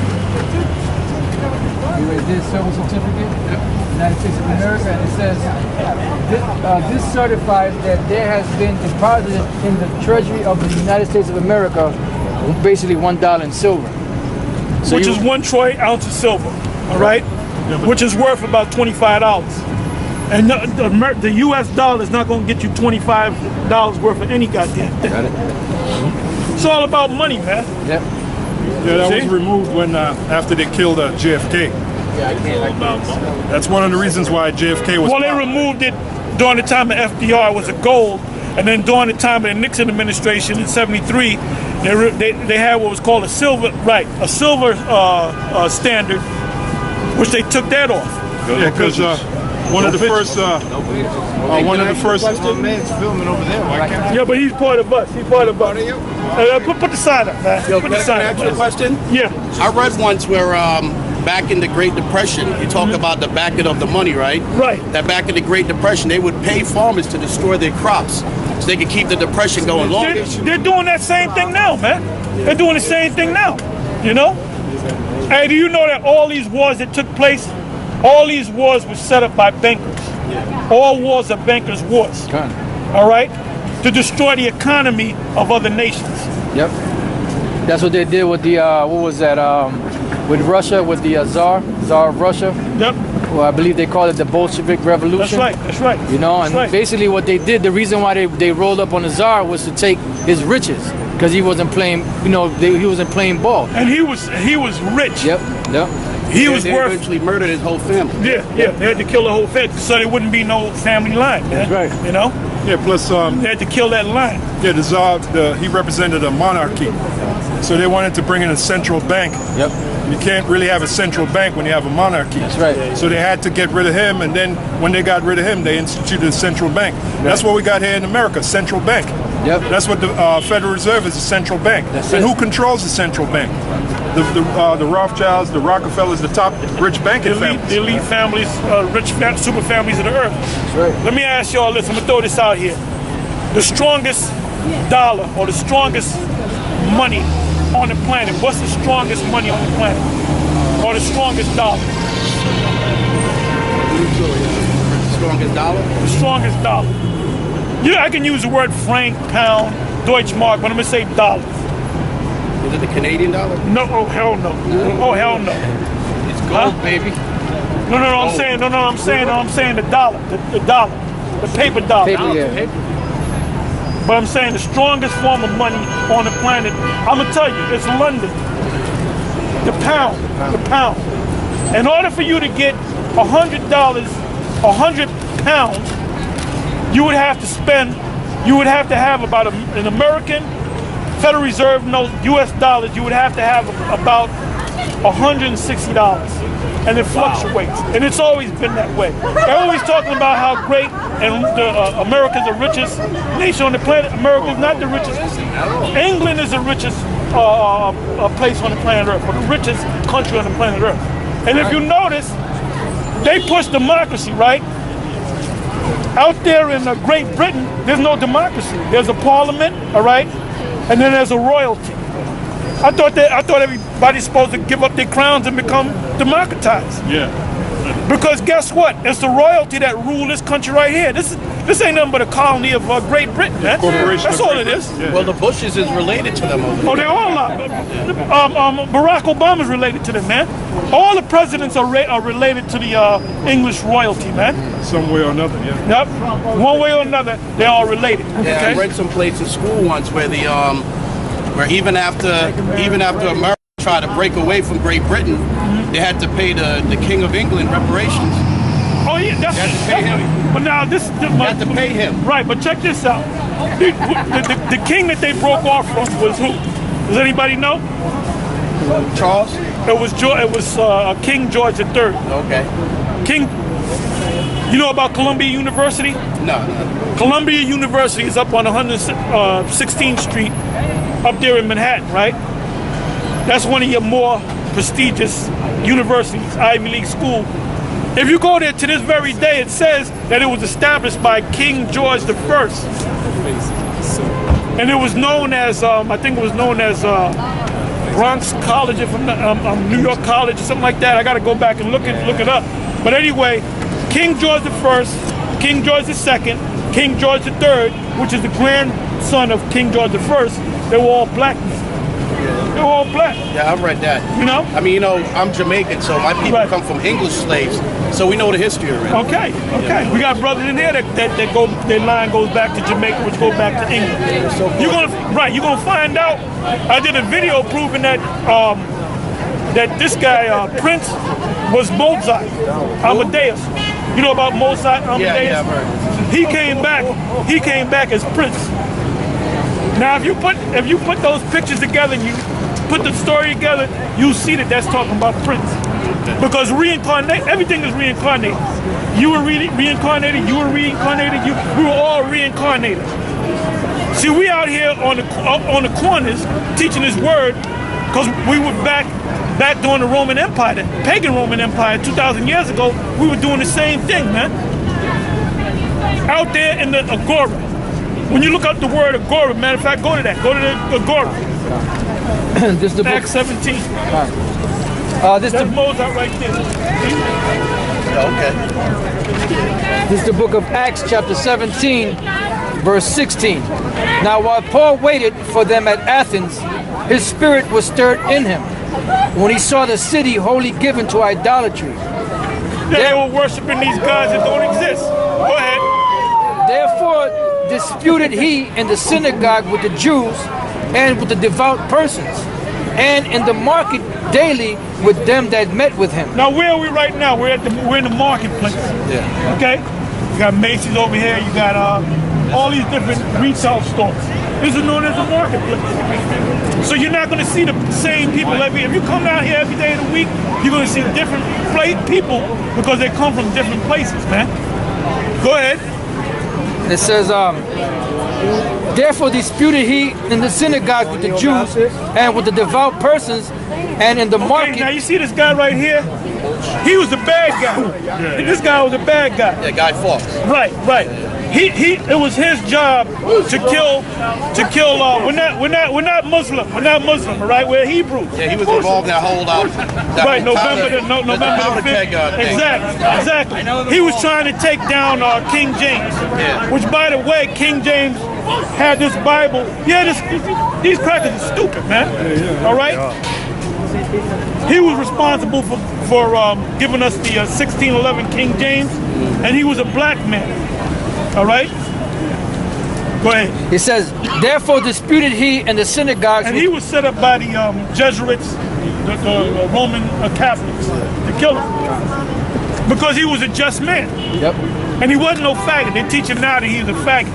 You read this silver certificate? United States of America, and it says, this certifies that there has been deposited in the Treasury of the United States of America basically $1 in silver. So which is 1 troy ounce of silver, all right? Which is worth about $25. And the U.S. dollar is not going to get you $25 worth of any goddamn thing. Got it. It's all about money, man. Yep. Yeah, that was removed when after they killed JFK. That's one of the reasons why JFK was. Well, they removed it during the time of FDR. It was a gold, and then during the time of the Nixon administration in '73, they had what was called a silver, a silver standard, which they took that off. Yeah, because one of the first. man's filming over there. Why can't Yeah, but he's part of us. He's part of us. Put the sign up, man. Yo, Put can the I sign ask up. you a question? Yeah. I read once where back in the Great Depression, you talk about the backing of the money, right? Right. That back in the Great Depression, they would pay farmers to destroy their crops so they could keep the depression going longer. They're doing that same thing now, man. They're doing the same thing now, you know? Hey, do you know that all these wars that took place, all these wars were set up by bankers? All wars are bankers' wars, all right? To destroy the economy of other nations. Yep. That's what they did with the, what was that, with Russia, with the Tsar of Russia. Yep. Well, I believe they called it the Bolshevik Revolution. That's right. You know, and right. basically what they did, the reason why they rolled up on the Tsar was to take his riches, because he wasn't playing, you know, he wasn't playing ball. And he was rich. Yep. He was they worth. eventually murdered his whole family. Yeah. They had to kill the whole family so there wouldn't be no family line, man. That's right. You know, Yeah, plus they had to kill that line. yeah, the Tsar, he represented a monarchy, so they wanted to bring in a central bank. Yep. You can't really have a central bank when you have a monarchy. That's right. So they had to get rid of him, and then when they got rid of him, they instituted a central bank. That's what we got here in America, central bank. Yep. That's what the Federal Reserve is, a central bank. And who controls the central bank? The Rothschilds, the Rockefellers, the top rich banking families. The elite families, super families of the earth. That's right. Let me ask y'all this. I'm gonna throw this out here. The strongest dollar or the strongest money on the planet. What's the strongest money on the planet? Or the strongest dollar? Strongest dollar? The strongest dollar. Yeah, I can use the word franc, pound, Deutschmark, but I'm gonna say dollar. Is it the Canadian dollar? No, oh hell no. Oh hell no. It's gold, baby. No, I'm saying the dollar. The dollar. The paper dollar. Paper, yeah. But I'm saying the strongest form of money on the planet, I'm gonna tell you, it's London. The pound. The pound. In order for you to get $100, 100 pounds, you would have to have about an American Federal Reserve note, US dollars, you would have to have about $160. And it fluctuates. And it's always been that way. They're always talking about how great and America's the richest nation on the planet. America's not the richest. England is the richest place on the planet Earth, or the richest country on the planet Earth. And if you notice, they push democracy, right? Out there in Great Britain, there's no democracy. There's a parliament, all right? And then there's a royalty. I thought everybody's supposed to give up their crowns and become democratized. Yeah. Because guess what? It's the royalty that rule this country right here. This ain't nothing but a colony of Great Britain, man. That's all it is. Yeah. Well, the Bushes is related to them over there. Oh, they all are. Barack Obama's related to them, man. All the presidents are related to the English royalty, man. Some way or another, yeah. Yep. One way or another, they're all related. Yeah, Okay? I read some place in school once where where even after America tried to break away from Great Britain, they had to pay the King of England reparations. Oh yeah, that's. You had to pay him. But now this. You had to pay him. Right, but check this out. The king that they broke off from was who? Does anybody know? Charles? It was King George III. Okay. King. You know about Columbia University? No. Columbia University is up on 116th Street, up there in Manhattan, right? That's one of your more prestigious universities, Ivy League school. If you go there to this very day, it says that it was established by King George I. And it was known as, I think it was known as Bronx College, if I'm not, New York College or something like that. I got to go back and look it up. But anyway, King George I, King George II, King George III, which is the grandson of King George I, they were all black men. They were all black. Yeah, I've read that. You know? I mean, I'm Jamaican, so my people come from English slaves, so we know the history already. Okay. Yeah. We got brothers in there that go, their line goes back to Jamaica, which goes back to England. You're gonna find out. I did a video proving that that this guy Prince was Mozart, Amadeus. You know about Mozart, Amadeus? Yeah, I've heard. He came back as Prince. Now, if you put those pictures together and you put the story together, you see that that's talking about Prince. Because everything is reincarnated. You were reincarnated. You were reincarnated. We were all reincarnated. See, we out here on the corners teaching His word because we were back during the Roman Empire, the pagan Roman Empire, 2,000 years ago. We were doing the same thing, man. Out there in the Agora. When you look up the word Agora, matter of fact, go to the Agora. This is the book. Acts 17. This That's Mozart right there. Okay. This is the book of Acts, chapter 17, verse 16. Now, while Paul waited for them at Athens, his spirit was stirred in him when he saw the city wholly given to idolatry. They were worshiping these gods that don't exist. Go ahead. Therefore disputed he in the synagogue with the Jews and with the devout persons, and in the market daily with them that met with him. Now where are we right now? We're in the marketplace. Yeah. Okay? You got Macy's over here, you got all these different retail stores. This is known as a marketplace. So you're not gonna see the same people if you come down here every day of the week, you're gonna see different people because they come from different places, man. Go ahead. It says, Therefore disputed he in the synagogue with the Jews and with the devout persons and in the market. Now you see this guy right here? He was a bad guy. This guy was a bad guy. Yeah, Guy Fawkes. Right. It was his job to kill. We're not Muslim. We're not Muslim, all right? We're Hebrews. Yeah, he was involved in that whole Right, November the powder 5th. keg thing. Exactly. He was trying to take down King James. Yeah. Which, by the way, King James had this Bible. Yeah, these crackers are stupid, man. All right. He was responsible for giving us the 1611 King James, and he was a black man. All right. Go ahead. It says, therefore disputed he in the synagogues. And he was set up by the Jesuits, the Roman Catholics, to kill him because he was a just man. Yep. And he wasn't no faggot. They teach him now that he's a faggot.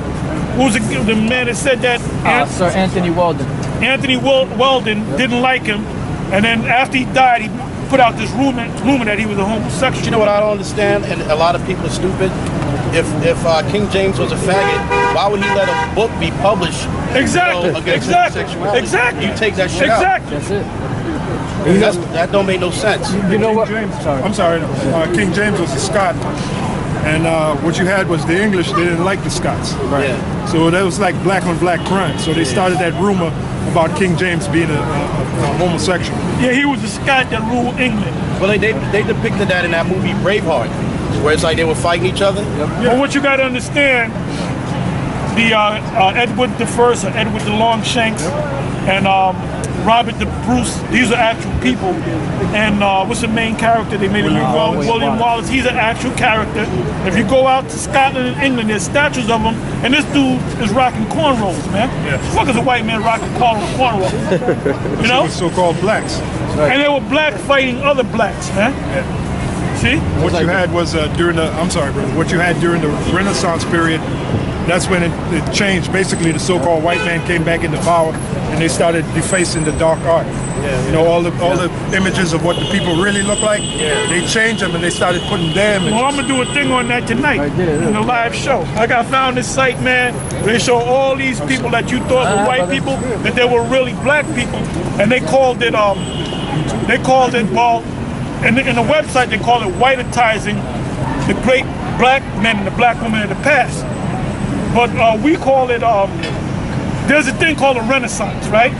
Who was the man that said that? Sir Anthony Weldon. Anthony Weldon didn't like him, and then after he died, he put out this rumor that he was a homosexual. You know what I don't understand, and a lot of people are stupid. If King James was a faggot, why would he let a book be published? Exactly. Against homosexuality? Exactly. You take that shit out. That's it. That don't make no sense. You know what? I'm sorry. King James was a Scot, and what you had was the English. They didn't like the Scots. Right. Yeah. So that was like black on black crime. So they started that rumor about King James being a homosexual. Yeah, he was a Scot that ruled England. Well, they depicted that in that movie Braveheart, where it's like they were fighting each other. But what you got to understand, the Edward the First, or Edward the Longshanks, and Robert the Bruce, these are actual people. And what's the main character? They made William Wallace. He's an actual character. If you go out to Scotland and England, there's statues of him, and this dude is rocking cornrows, man. Fuck is a white man rocking cornrows? You know? So-called blacks. And they were black fighting other blacks, man. See? What you had was during the, I'm sorry, brother, what you had during the Renaissance period, that's when it changed. Basically, the so-called white man came back into power, and they started defacing the dark art. You know, all the images of what the people really look like, they changed them, and they started putting their images. Well, I'm going to do a thing on that tonight in a live show. Like I found this site, man, they show all these people that you thought were white people, that they were really black people, and they called it, well, in the website, they call it whiteizing the great black men and the black women of the past. But we call it, there's a thing called a Renaissance, right?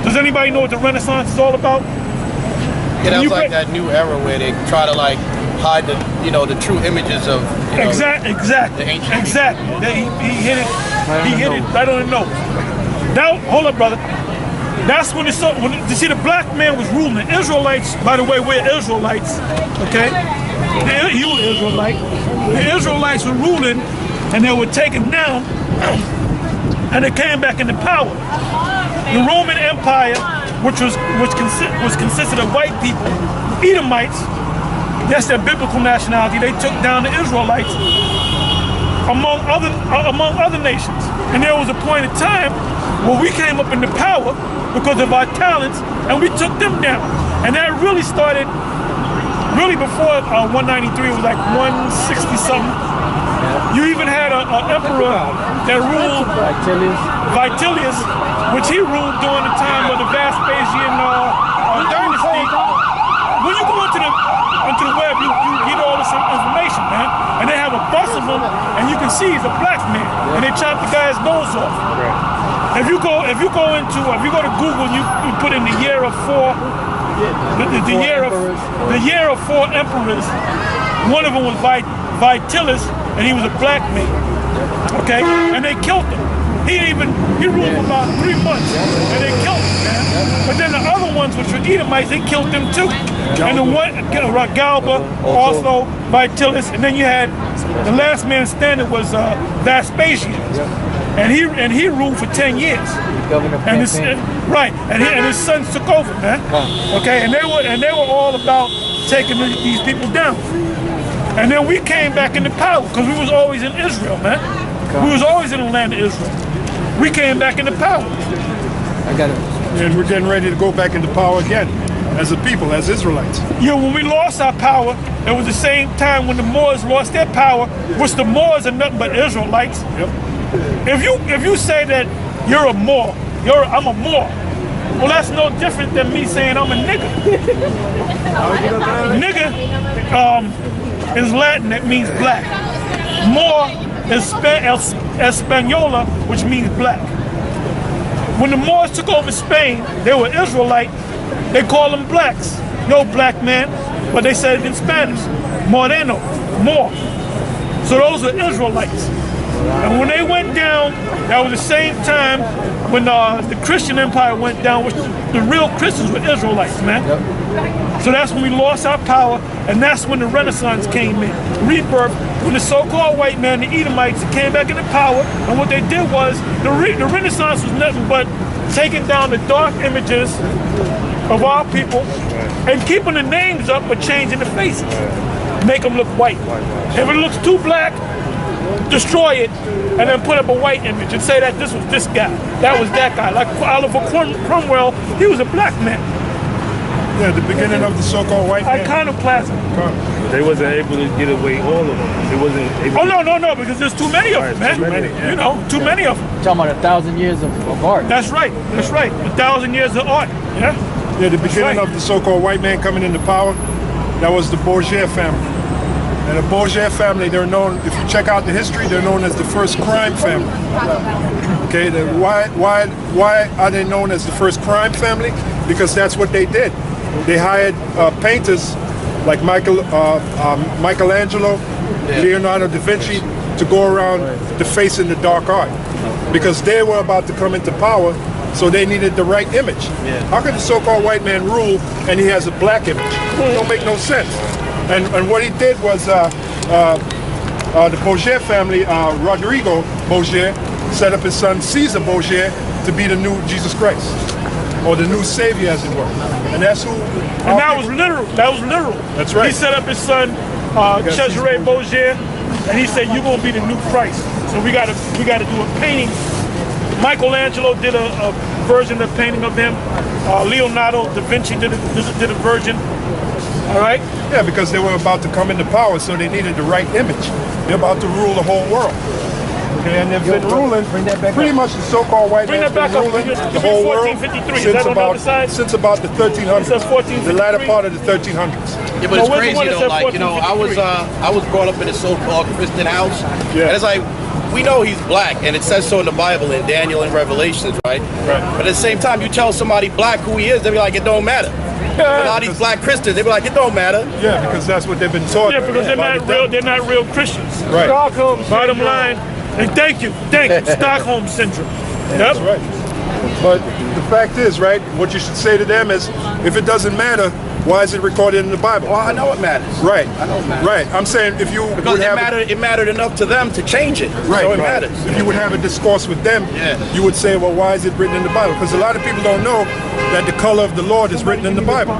Does anybody know what the Renaissance is all about? Yeah, that was like that new era where they try to like hide the true images of the ancient Exactly. He hit it right on the nose. Now, hold up, brother. That's when you see the black man was ruling. The Israelites, by the way, we're Israelites, okay? You were Israelite. The Israelites were ruling, and they were taken down, and they came back into power. The Roman Empire, which consisted of white people, Edomites, that's their biblical nationality, they took down the Israelites among other nations. And there was a point in time where we came up into power because of our talents, and we took them down. And that really started, before 193, it was like 160 something. You even had an emperor that ruled, Vitellius, which he ruled during the time of the Vespasian dynasty. When you go onto the web, you get all this information, man. And they have a bust of him, and you can see he's a black man, and they chop the guy's nose off. If you go to Google, and you put in the year of four, the year of four emperors. One of them was Vitellius, and he was a black man. Okay, and they killed him. He ruled for about 3 months, and they killed him, man. But then the other ones, which were Edomites, they killed them too. And the one, Galba, also Vitellius, and then you had the last man standing was Vespasian, and he ruled for 10 years. And his sons took over, man. Okay, and they were all about taking these people down. And then we came back into power because we was always in Israel, man. We was always in the land of Israel. We came back into power. I got it. And we're getting ready to go back into power again, as a people, as Israelites. Yeah, when we lost our power, it was the same time when the Moors lost their power, which the Moors are nothing but Israelites. Yep. if you say that you're a Moor, I'm a Moor. Well, that's no different than me saying I'm a nigga. Nigga is Latin, that means black. Moor is Española, which means black. When the Moors took over Spain, they were Israelite. They called them blacks. Yo, black man, but they said it in Spanish. Moreno, Moor. So those are Israelites. And when they went down, that was the same time when the Christian Empire went down, which the real Christians were Israelites, man. Yep. So that's when we lost our power, and that's when the Renaissance came in. Rebirth, when the so-called white man, the Edomites, came back into power, and what they did was, the Renaissance was nothing but taking down the dark images of our people and keeping the names up but changing the faces. Make them look white. If it looks too black, destroy it, and then put up a white image and say that this was this guy, that was that guy. Like Oliver Cromwell, he was a black man. Yeah, the beginning of the so-called white man. Iconoclasm. They wasn't able to get away all of them. They wasn't able no, because there's too many of them, man. Too many, yeah. You know, too many of them. Talking about 1,000 years of art. That's right. 1,000 years of art. Yeah. Yeah, the beginning of the so-called white man coming into power, that was the Bourget family. And the Bourget family, they're known, if you check out the history, they're known as the first crime family. Okay, why are they known as the first crime family? Because that's what they did. They hired painters like Michelangelo, Leonardo da Vinci, to go around defacing the dark art. Because they were about to come into power, so they needed the right image. How could the so-called white man rule and he has a black image? It don't make no sense. And what he did was the Bourget family, Rodrigo Bourget, set up his son Caesar Bourget to be the new Jesus Christ, or the new savior, as it were. And that's who. And that was literal. That's right. He set up his son Cesare Bourget, and he said, "You're gonna be the new Christ." So we gotta do a painting. Michelangelo did a version of painting of him. Leonardo da Vinci did a version. All right? Yeah, because they were about to come into power, so they needed the right image. They're about to rule the whole world. Okay, and they've been ruling pretty much the so-called white man's been ruling the whole world since about the 1300s, the latter part of the 1300s. Yeah, but it's crazy though. Like, you know, I was brought up in a so-called Christian house, and it's like, we know he's black, and it says so in the Bible, in Daniel and Revelations, right? But at the same time, you tell somebody black who he is, they be like, it don't matter. A lot of these black Christians, they be like, it don't matter. Yeah, because that's what they've been taught. Yeah, because they're not real Christians. Right. Stockholm, bottom line, and thank you, Stockholm syndrome. Yep. That's right. But the fact is, right, what you should say to them is, if it doesn't matter, why is it recorded in the Bible? Well, I know it matters. Right. I know it matters. Right. I'm saying if you because it mattered enough to them to change it. Right. So it matters. If you would have a discourse with them, you would say, well, why is it written in the Bible? Because a lot of people don't know that the color of the Lord is written in the Bible.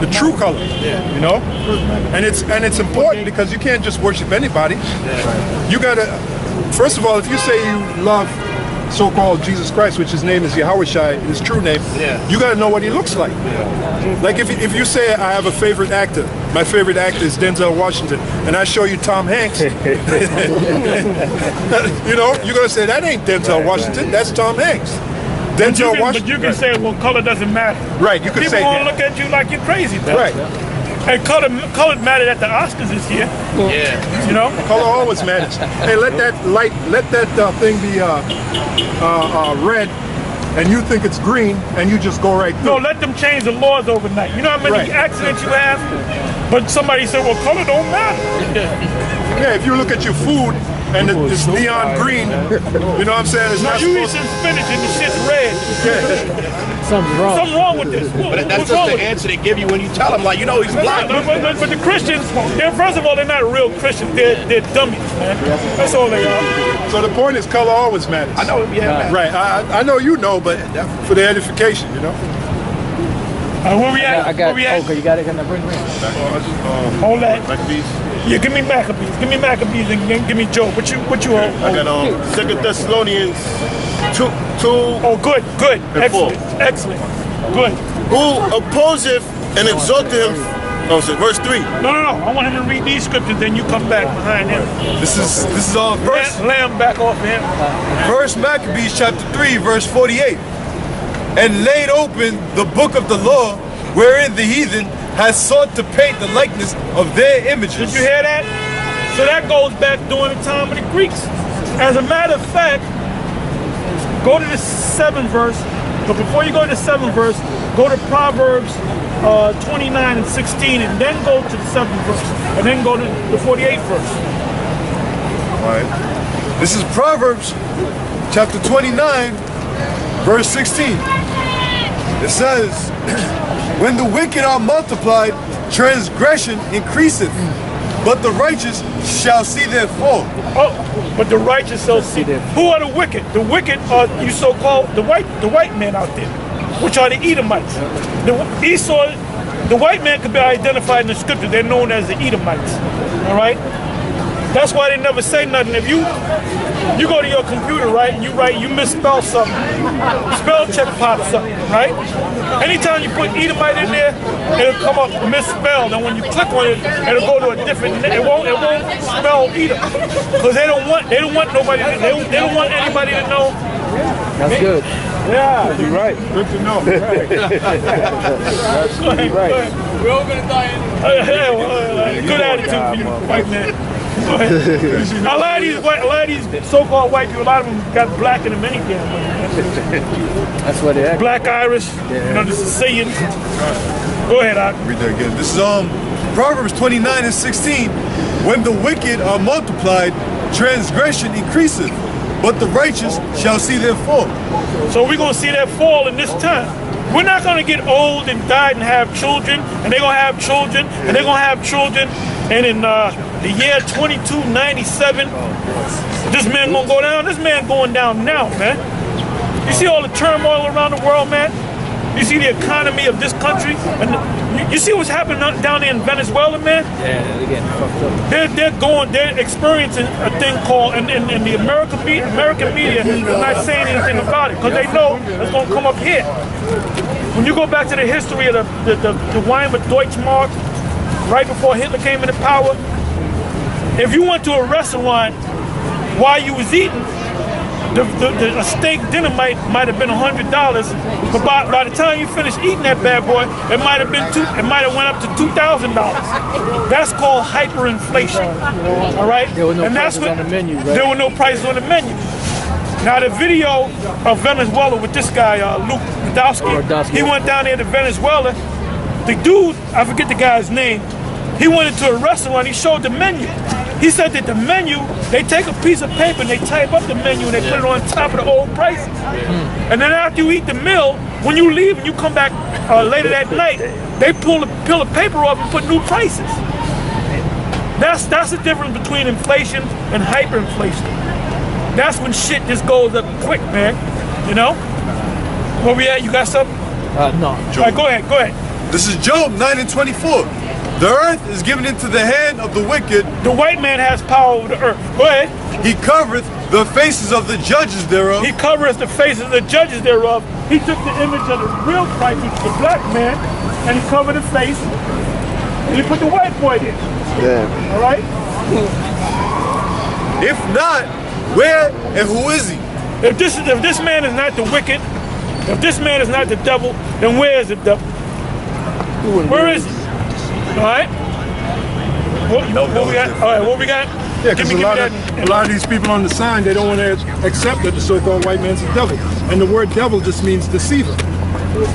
The true color. Yeah. You know? And it's important because you can't just worship anybody. You gotta, first of all, if you say you love so-called Jesus Christ, which his name is Yahushua, his true name, you got to know what he looks like. Like if you say I have a favorite actor, my favorite actor is Denzel Washington, and I show you Tom Hanks, you know, you're going to say that ain't Denzel Washington, that's Tom Hanks. Denzel Washington. But you can say, well, color doesn't matter. Right, you can People say won't look at you like you're crazy. Though. Right. And color mattered at the Oscars this year. Yeah. You know? Color always matters. Hey, let that thing be red, and you think it's green, and you just go right through. No, let them change the laws overnight. You know how many accidents you have? But somebody said, well, color don't matter. Yeah, if you look at your food, and it's neon green, you know what I'm saying? It's not you eat some spinach and the shit's red. Something's wrong. Something's wrong with this. But that's just the answer they give you when you tell them, like, you know, he's black. But the Christians, first of all, they're not real Christians. They're dummies, man. That's all they are. So the point is, color always matters. I know, Right, I know you know, but for the edification, you know? Where we at? I got okay, you got it. Can I bring Hold that. Yeah, give me Maccabees. Give me Maccabees and give me Job. What you hold? I got 2 Thessalonians 2. Oh, good. Excellent. Good. Who opposeth and exalteth him Oh, so verse 3. No. I want him to read these scriptures, then you come back behind him. This is all first. Lamb back off him. First Maccabees chapter 3, verse 48. And laid open the book of the law, wherein the heathen has sought to paint the likeness of their images. Did you hear that? So that goes back during the time of the Greeks. As a matter of fact, go to the 7th verse. But before you go to the 7th verse, go to Proverbs 29 and 16, and then go to the 7th verse, and then go to the 48th verse. All right. This is Proverbs chapter 29, verse 16. It says, when the wicked are multiplied, transgression increaseth, but the righteous shall see their fall. Oh, but the righteous shall see them. Who are the wicked? The wicked are you so-called the white men out there, which are the Edomites. The white man could be identified in the scripture. They're known as the Edomites. All right. That's why they never say nothing. If you go to your computer, right, and you misspell something, spell check pops up, right? Anytime you put Edomite in there, it'll come up misspelled, and when you click on it, it'll go to a different. It won't spell Edom, because they don't want nobody. They don't want anybody to know. That's good. Yeah, You're right. Good to know. Right. Go ahead. We're all gonna die. Good attitude for you, white man. A lot of these so-called white people, a lot of them got black in them anyway. That's what they are. Black Irish, the Sicilians. Go ahead, Ak. Read that again. This is Proverbs 29 and 16. When the wicked are multiplied, transgression increaseth, but the righteous shall see their fall. So we're going to see that fall in this time. We're not going to get old and die and have children, and they're going to have children, and they're going to have children, and in the year 2297, this man going to go down. This man going down now, man. You see all the turmoil around the world, man? You see the economy of this country? And you see what's happening down there in Venezuela, man? Yeah, they're getting fucked up. They're experiencing a thing called, and the American media is not saying anything about it, because they know it's going to come up here. When you go back to the history of the Weimar Deutschmark, right before Hitler came into power, if you went to a restaurant while you was eating, a steak dinner might have been $100, but by the time you finished eating that bad boy, it might have went up to $2,000. That's called hyperinflation. All right, There were no prices on the menu, right? There were no prices on the menu. Now the video of Venezuela with this guy Luke Podolsky, he went down there to Venezuela. The dude, I forget the guy's name, he went into a restaurant. He showed the menu. He said that the menu, they take a piece of paper and they type up the menu and they put it on top of the old prices. And then after you eat the meal, when you leave and you come back later that night, they peel the paper off and put new prices. That's the difference between inflation and hyperinflation. That's when shit just goes up quick, man. You know? Where we at? You got something? No. All right, go ahead. This is Job 9 and 24. The earth is given into the hand of the wicked. The white man has power over the earth. Go ahead. He covereth the faces of the judges thereof. He covereth the faces of the judges thereof. He took the image of the real Christ, which is the black man, and he covered the face, and he put the white boy there. Yeah. All right? If not, where and who is he? If this man is not the wicked, if this man is not the devil, then where is the devil? Where is he? All right. What we got? All right. What we got? Yeah, because a lot of these people on the sign, they don't want to accept that the so-called white man's a devil, and the word devil just means deceiver,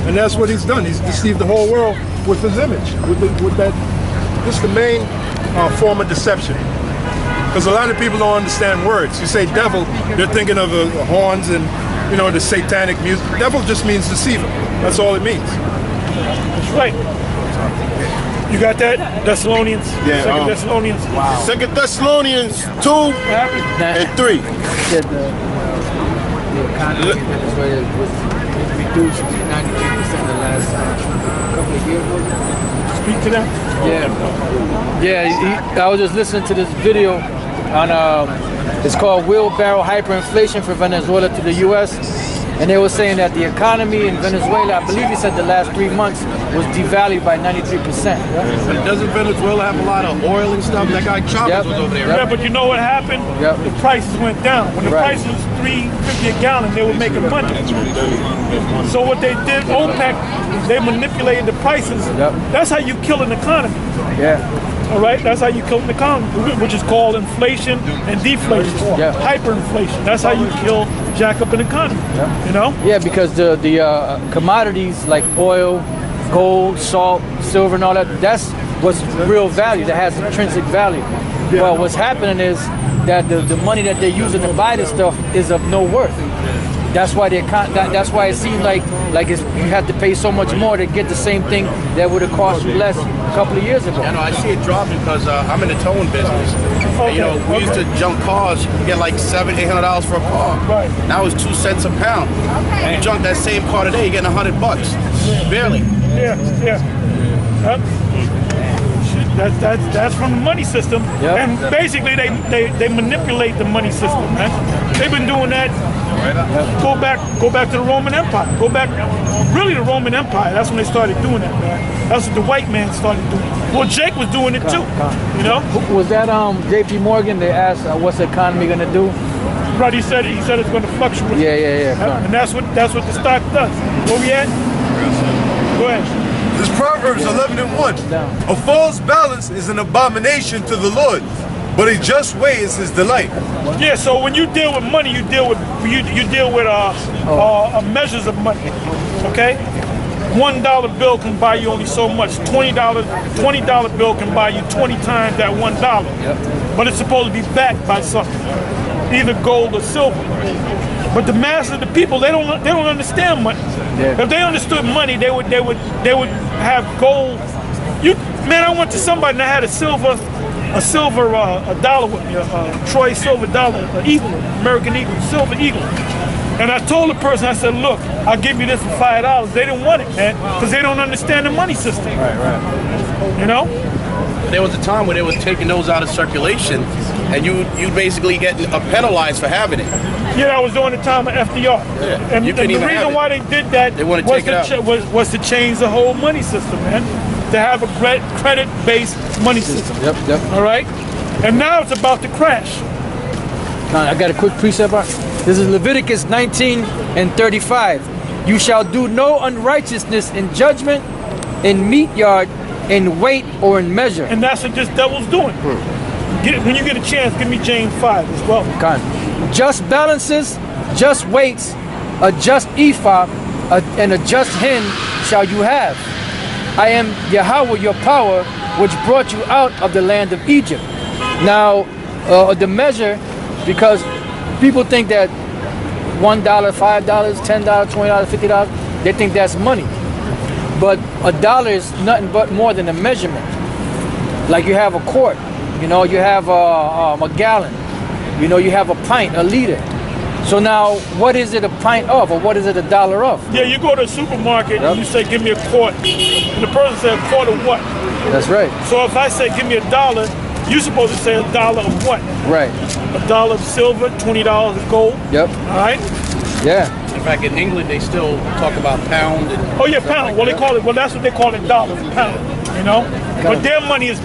and that's what he's done. He's deceived the whole world with his image, with that. This is the main form of deception. Because a lot of people don't understand words. You say devil, they're thinking of horns and the satanic music. Devil just means deceiver. That's all it means. That's right. You got that? Thessalonians? Yeah. Second Thessalonians? Wow. 2 Thessalonians 2 and 3. Said the economy in Venezuela was reduced to 93% in the last couple of years. Speak to that? Yeah. I was just listening to this video on, it's called Wheelbarrow Hyperinflation for Venezuela to the U.S. And they were saying that the economy in Venezuela, I believe he said the last 3 months was devalued by 93%. But doesn't Venezuela have a lot of oil and stuff? That guy Chavez was over there. Yeah, but you know what happened? The prices went down. When the price was $3.50 a gallon, they were making money. So what they did, OPEC, they manipulated the prices. That's how you kill an economy. All right, that's how you kill an economy, which is called inflation and deflation, hyperinflation. That's how you kill, jack up an economy. You know? Yeah, because the commodities like oil, gold, salt, silver, and all that's what's real value. That has intrinsic value. Well, what's happening is that the money that they're using to buy this stuff is of no worth. That's why that's why it seems like you have to pay so much more to get the same thing that would have cost you less a couple of years ago. I know, I see it dropping because I'm in the towing business. And, you know, we used to junk cars, you get like $700-800 for a car. Right. Now it's 2 cents a pound. You junk that same car today, you're getting $100. Barely. That's from the money system, and basically they manipulate the money system, man. They've been doing that. Go back to the Roman Empire. Go back, really, the Roman Empire. That's when they started doing that, man. That's what the white man started doing. Well, Jake was doing it too. You know? Was that J.P. Morgan? They asked, "What's the economy gonna do?" Right. He said it's going to fluctuate. Yeah. And that's what the stock does. Where we at? Go ahead. This Proverbs 11:1. A false balance is an abomination to the Lord, but a just way is his delight. Yeah, so when you deal with money, you deal with measures of money. Okay? $1 bill can buy you only so much. $20 bill can buy you 20 times that $1. But it's supposed to be backed by something, either gold or silver. But the mass of the people, they don't understand money. If they understood money, they would have gold. Man, I went to somebody and I had a silver dollar with me, a Troy silver dollar, an eagle, American eagle, silver eagle. And I told the person, I said, look, I'll give you this for $5. They didn't want it, man, because they don't understand the money system. Right. You know? There was a time when they was taking those out of circulation, and you basically get penalized for having it. Yeah, that was during the time of FDR. Yeah. And the reason why they did that was to change the whole money system, man. To have a credit-based money system. Yep. All right? And now it's about to crash. I got a quick precept. This is Leviticus 19:35. You shall do no unrighteousness in judgment, in meat yard, in weight, or in measure. And that's what this devil's doing. When you get a chance, give me James 5 as well. Just balances, just weights, a just ephah, and a just hin shall you have. I am Yahweh, your power, which brought you out of the land of Egypt. Now, the measure, because people think that $1, $5, $10, $20, $50, they think that's money. But $1 is nothing but more than a measurement. Like you have a quart, you know, you have a gallon, you know, you have a pint, a liter. So now, what is it a pint of, or what is it $1 of? Yeah, you go to a supermarket and you say, give me a quart. And the person says, a quart of what? That's right. So if I say, give me $1, you're supposed to say $1 of what? Right. $1 of silver, $20 of gold. Yep. All right? Yeah. In fact, in England, they still talk about pound. And oh yeah, pound. Well, they call it. Well, that's what they call it, dollars, pound. You know. But their money is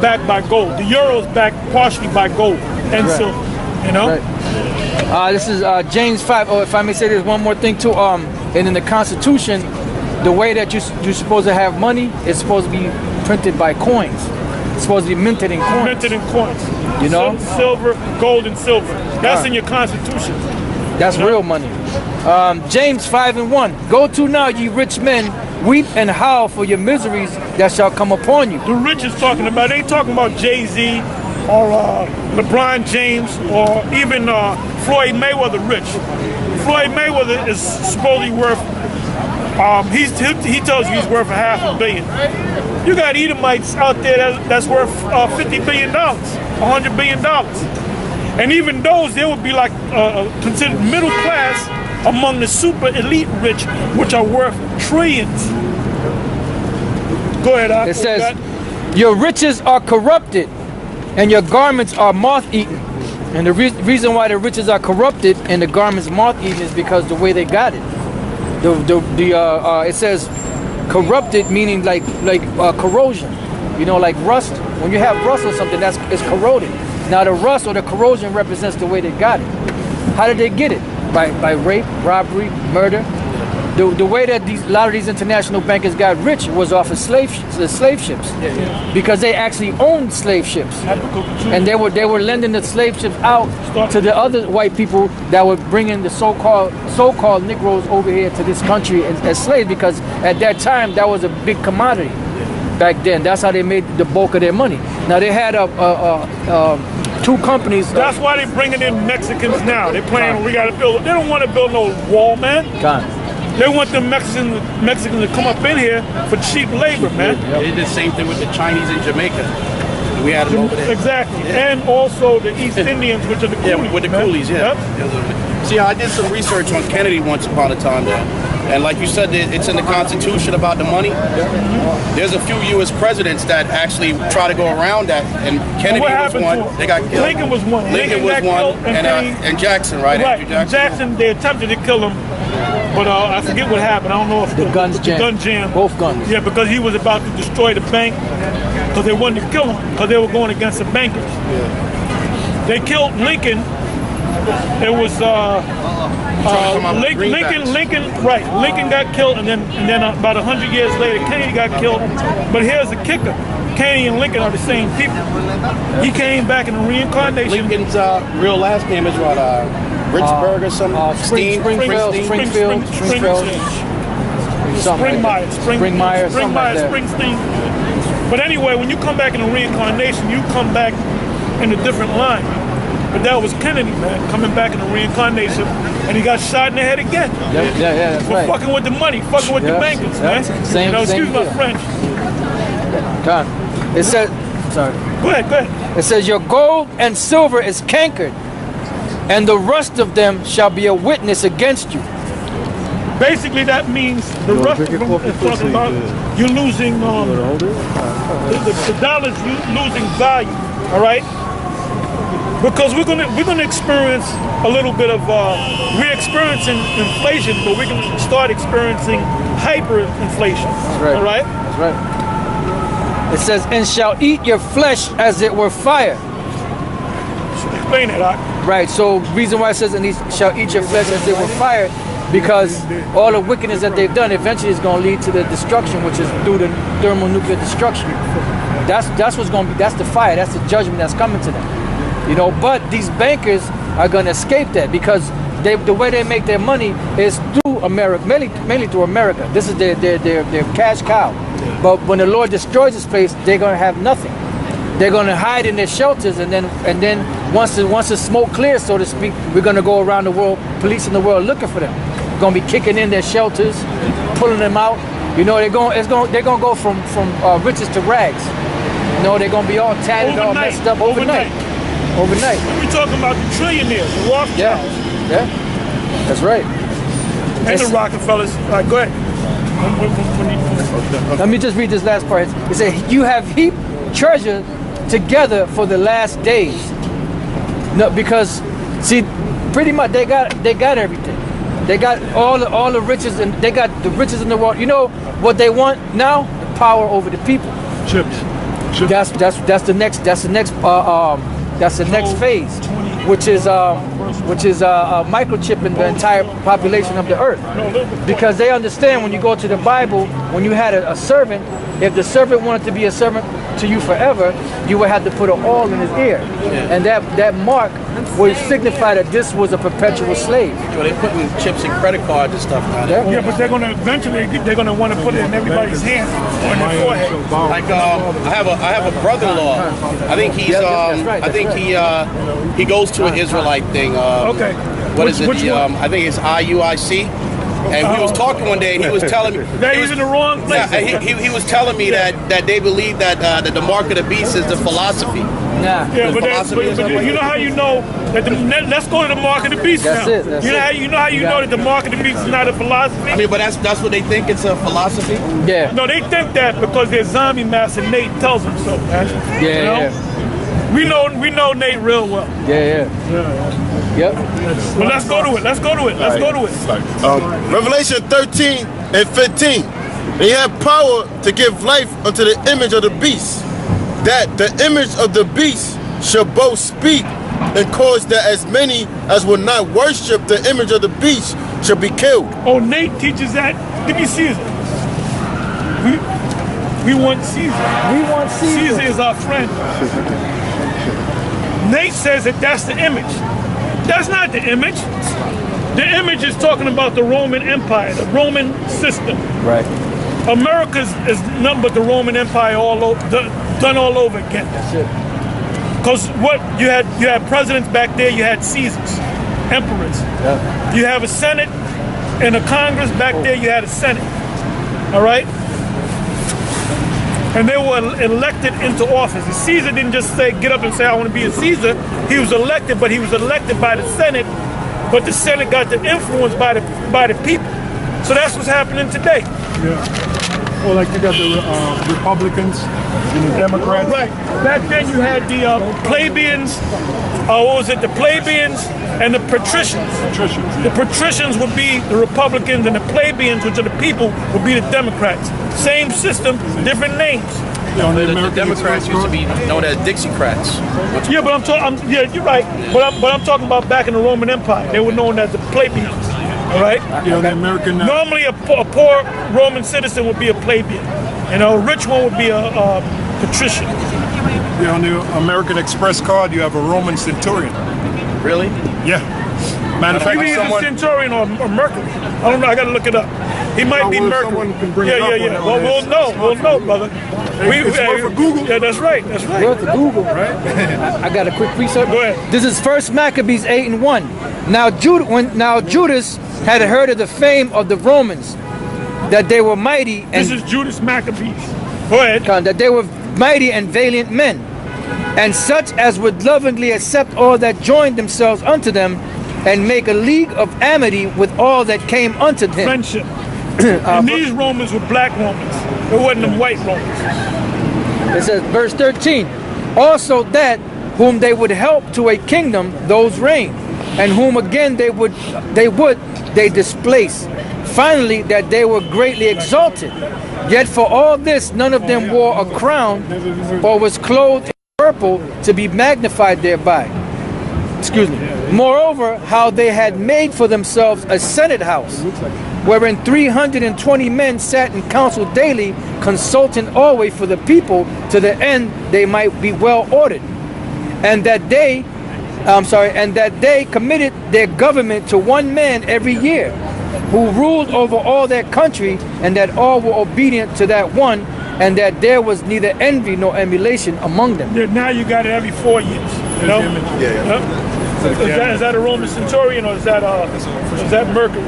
backed by gold. The euro is backed partially by gold and silver. You know. Right. This is James 5. Oh, if I may say, there's one more thing too. And in the Constitution, the way that you're supposed to have money is supposed to be printed by coins. It's supposed to be minted in coins. Minted in coins. You know. Silver, gold, and silver. That's in your Constitution. That's real money. James 5:1. Go to now, ye rich men, weep and howl for your miseries that shall come upon you. The rich is talking about, they ain't talking about Jay-Z or LeBron James or even Floyd Mayweather rich. Floyd Mayweather is supposedly worth, he tells you he's worth $500 million. You got Edomites out there that's worth $50 billion, $100 billion. And even those, they would be like considered middle class among the super elite rich, which are worth trillions. Go ahead, Ak. It says, your riches are corrupted, and your garments are moth-eaten. And the reason why the riches are corrupted and the garments moth-eaten is because the way they got it. It says corrupted, meaning like corrosion. You know, like rust. When you have rust or something, it's corroded. Now the rust or the corrosion represents the way they got it. How did they get it? By rape, robbery, murder. The way that a lot of these international bankers got rich was off of slave ships, because they actually owned slave ships, and they were lending the slave ships out to the other white people that were bringing the so-called Negroes over here to this country as slaves, because at that time that was a big commodity. Back then, that's how they made the bulk of their money. Now they had two companies. That's why they're bringing in Mexicans now. They're playing. We got to build. They don't want to build no wall, man. They want the Mexicans to come up in here for cheap labor, man. They did the same thing with the Chinese in Jamaica. We had them over there. Exactly. And also the East Indians, which are the coolies. Yeah, with the coolies, yeah. See, I did some research on Kennedy once upon a time there. And like you said, it's in the Constitution about the money. There's a few U.S. presidents that actually try to go around that, and Kennedy was one. They got killed. Lincoln was one. Lincoln was one, and Jackson, right? Right. Jackson, they attempted to kill him, but I forget what happened. I don't know if the gun jammed. Both guns. Yeah, because he was about to destroy the bank, because they wanted to kill him, because they were going against the bankers. Yeah. They killed Lincoln. It was Lincoln got killed, and then about 100 years later, Kennedy got killed. But here's the kicker: Kennedy and Lincoln are the same people. He came back in a reincarnation. Lincoln's real last name is what? Richburg or something? Springfield. Springsteen. But anyway, when you come back in a reincarnation, you come back in a different line. But that was Kennedy, man, coming back in a reincarnation, and he got shot in the head again. Yeah, for fucking with the money, fucking with the bankers, man. Excuse my French. God, it says, sorry. Go ahead. It says, your gold and silver is cankered, and the rust of them shall be a witness against you. Basically, that means the rust of them is talking about you're losing, the dollar's losing value, all right? Because we're gonna experience a little bit of we're experiencing inflation, but we're gonna start experiencing hyperinflation. That's right. All right. That's right. It says, "And shall eat your flesh as it were fire." Explain it, Doc. Right. So reason why it says, "And he shall eat your flesh as it were fire," because all the wickedness that they've done eventually is going to lead to the destruction, which is through the thermonuclear destruction. That's what's going to be. That's the fire. That's the judgment that's coming to them. You know, but these bankers are going to escape that, because the way they make their money is through America, mainly through America. This is their cash cow. But when the Lord destroys this place, they're going to have nothing. They're going to hide in their shelters, and then once the smoke clears, so to speak, we're going to go around the world, policing the world, looking for them. We're going to be kicking in their shelters, pulling them out. You know, they're going to go from riches to rags. You know, they're going to be all tatted, all messed up overnight. We're talking about the trillionaires, the Rothschilds. Yeah, that's right. And the Rockefellers. All right, go ahead. Let me just read this last part. It says, "You have heaped treasure together for the last days." No, because see, pretty much they got everything. They got all the riches, and they got the riches in the world. You know what they want now? The power over the people. Chips. That's the next phase, which is microchipping the entire population of the earth, because they understand when you go to the Bible, when you had a servant, if the servant wanted to be a servant to you forever, you would have to put an awl in his ear, and that mark would signify that this was a perpetual slave. So they're putting chips in credit cards and stuff now. Yeah, but they're gonna eventually want to put it in everybody's hand on their forehead. Like I have a brother-in-law. I think he's he goes to an Israelite thing. Okay. What is it? I think it's IUIC. And he was talking one day, and he was telling me that he was in the wrong place. Yeah, he was telling me that they believe that the mark of the beast is the philosophy. Nah. Yeah, but you know how you know that let's go to the mark of the beast now. That's you know how you know that the mark of the beast is not a philosophy? I mean, but that's what they think, it's a philosophy? Yeah. No, they think that because their zombie master Nate tells them so, man. Yeah, We know Nate real well. Yeah. Yep. But let's go to it. Let's go to it. Let's go to it. Revelation 13 and 15. They have power to give life unto the image of the beast, that the image of the beast shall both speak and cause that as many as will not worship the image of the beast shall be killed. Oh, Nate teaches that. Give me Caesar. We want Caesar. We want Caesar. Caesar is our friend. Nate says that that's the image. That's not the image. The image is talking about the Roman Empire, the Roman system. Right. America is nothing but the Roman Empire done all over again. That's it. Because what you had presidents back there, you had Caesars, emperors. Yep. You have a Senate and a Congress back there. You had a Senate. All right. And they were elected into office. And Caesar didn't just get up and say, I want to be a Caesar. He was elected, but he was elected by the Senate. But the Senate got the influence by the people. So that's what's happening today. Yeah. Well, like you got the Republicans and the Democrats. Right. Back then you had the plebeians. What was it? The plebeians and the patricians. The patricians would be the Republicans, and the plebeians, which are the people, would be the Democrats. Same system, different names. Yeah, The Democrats used to be known as Dixiecrats. Yeah, but I'm talking. Yeah, you're right. But I'm talking about back in the Roman Empire. They were known as the plebeians. All right. Yeah, the American. Normally, a poor Roman citizen would be a plebeian. A rich one would be a patrician. Yeah, on the American Express card, you have a Roman centurion. Really? Yeah. Matter of fact, Maybe he's a centurion or Mercury. I don't know. I got to look it up. He might be Mercury. Someone can bring it up Yeah. on Well, we'll know. We'll know, brother. It's worth a Google. Yeah, that's right. That's right. Worth a Google. Right. I got a quick precept. Go ahead. This is 1 Maccabees 8:1. Now Judas had heard of the fame of the Romans, that they were mighty and This is Judas Maccabees. Go ahead. that they were mighty and valiant men, and such as would lovingly accept all that joined themselves unto them, and make a league of amity with all that came unto him. Friendship. And these Romans were black Romans. It wasn't them white Romans. It says, verse 13, also that whom they would help to a kingdom, those reign, and whom again they displace. Finally, that they were greatly exalted. Yet for all this, none of them wore a crown or was clothed in purple to be magnified thereby. Excuse me. Moreover, how they had made for themselves a senate house, wherein 320 men sat in council daily, consulting always for the people, to the end they might be well ordered, and that they committed their government to one man every year, who ruled over all their country, and that all were obedient to that one, and that there was neither envy nor emulation among them. Yeah, now you got it every 4 years. You know? Is that a Roman centurion, or is that Mercury?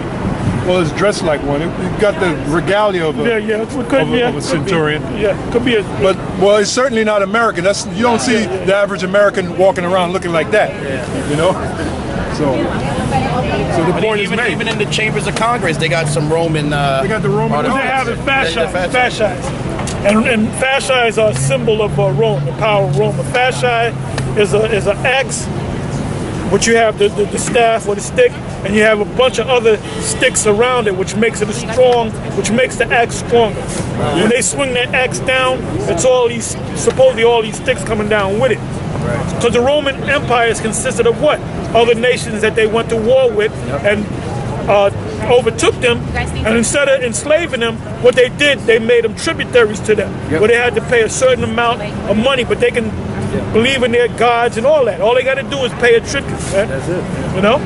Well, it's dressed like one. It got the regalia of a centurion. Yeah, could be a. But it's certainly not American. You don't see the average American walking around looking like that. You know. So the point is made. Even in the chambers of Congress, they got some Roman. They got the Roman. They have it fasci. And fasci are a symbol of Rome, the power of Rome. A fasci is an axe, which you have the staff or the stick, and you have a bunch of other sticks around it, which makes it which makes the axe stronger. When they swing that axe down, it's supposedly all these sticks coming down with it. Because the Roman Empire is consisted of what? Other nations that they went to war with and overtook them, and instead of enslaving them, what they did, they made them tributaries to them, where they had to pay a certain amount of money, but they can believe in their gods and all that. All they got to do is pay a tribute. Right? That's it. You know?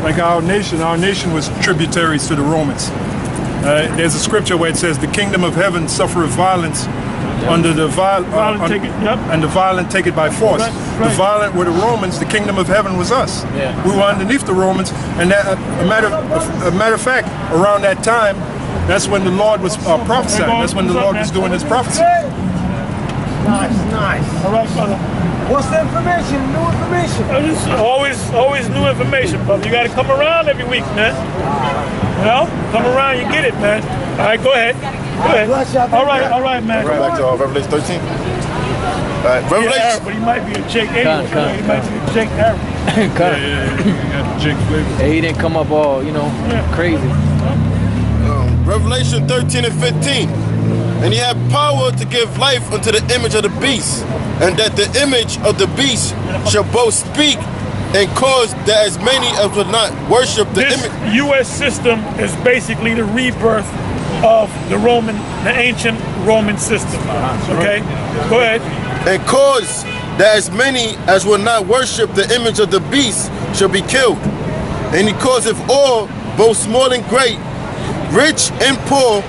Like our nation was tributaries to the Romans. There's a scripture where it says, "The kingdom of heaven suffereth violence, and the violent take it by force." Right. The violent were the Romans. The kingdom of heaven was us. We were underneath the Romans, and a matter of fact, around that time, that's when the Lord was prophesying. That's when the Lord was doing His prophecy. Nice. All right, brother. What's the information? New information. It's always new information, brother. You got to come around every week, man. You know, come around, you get it, man. All right, go ahead. Go ahead. All right, man. Back to Revelation 13. Revelation. But he might be a Jake anyway. He might be a Jake Arab. Jake flavor. Hey, he didn't come up all, crazy. Revelation 13 and 15. And he had power to give life unto the image of the beast, and that the image of the beast shall both speak and cause that as many as would not worship the This image. U.S. system is basically the rebirth of the ancient Roman system. Okay? Go ahead. And cause that as many as will not worship the image of the beast shall be killed. And he causeth all, both small and great, rich and poor,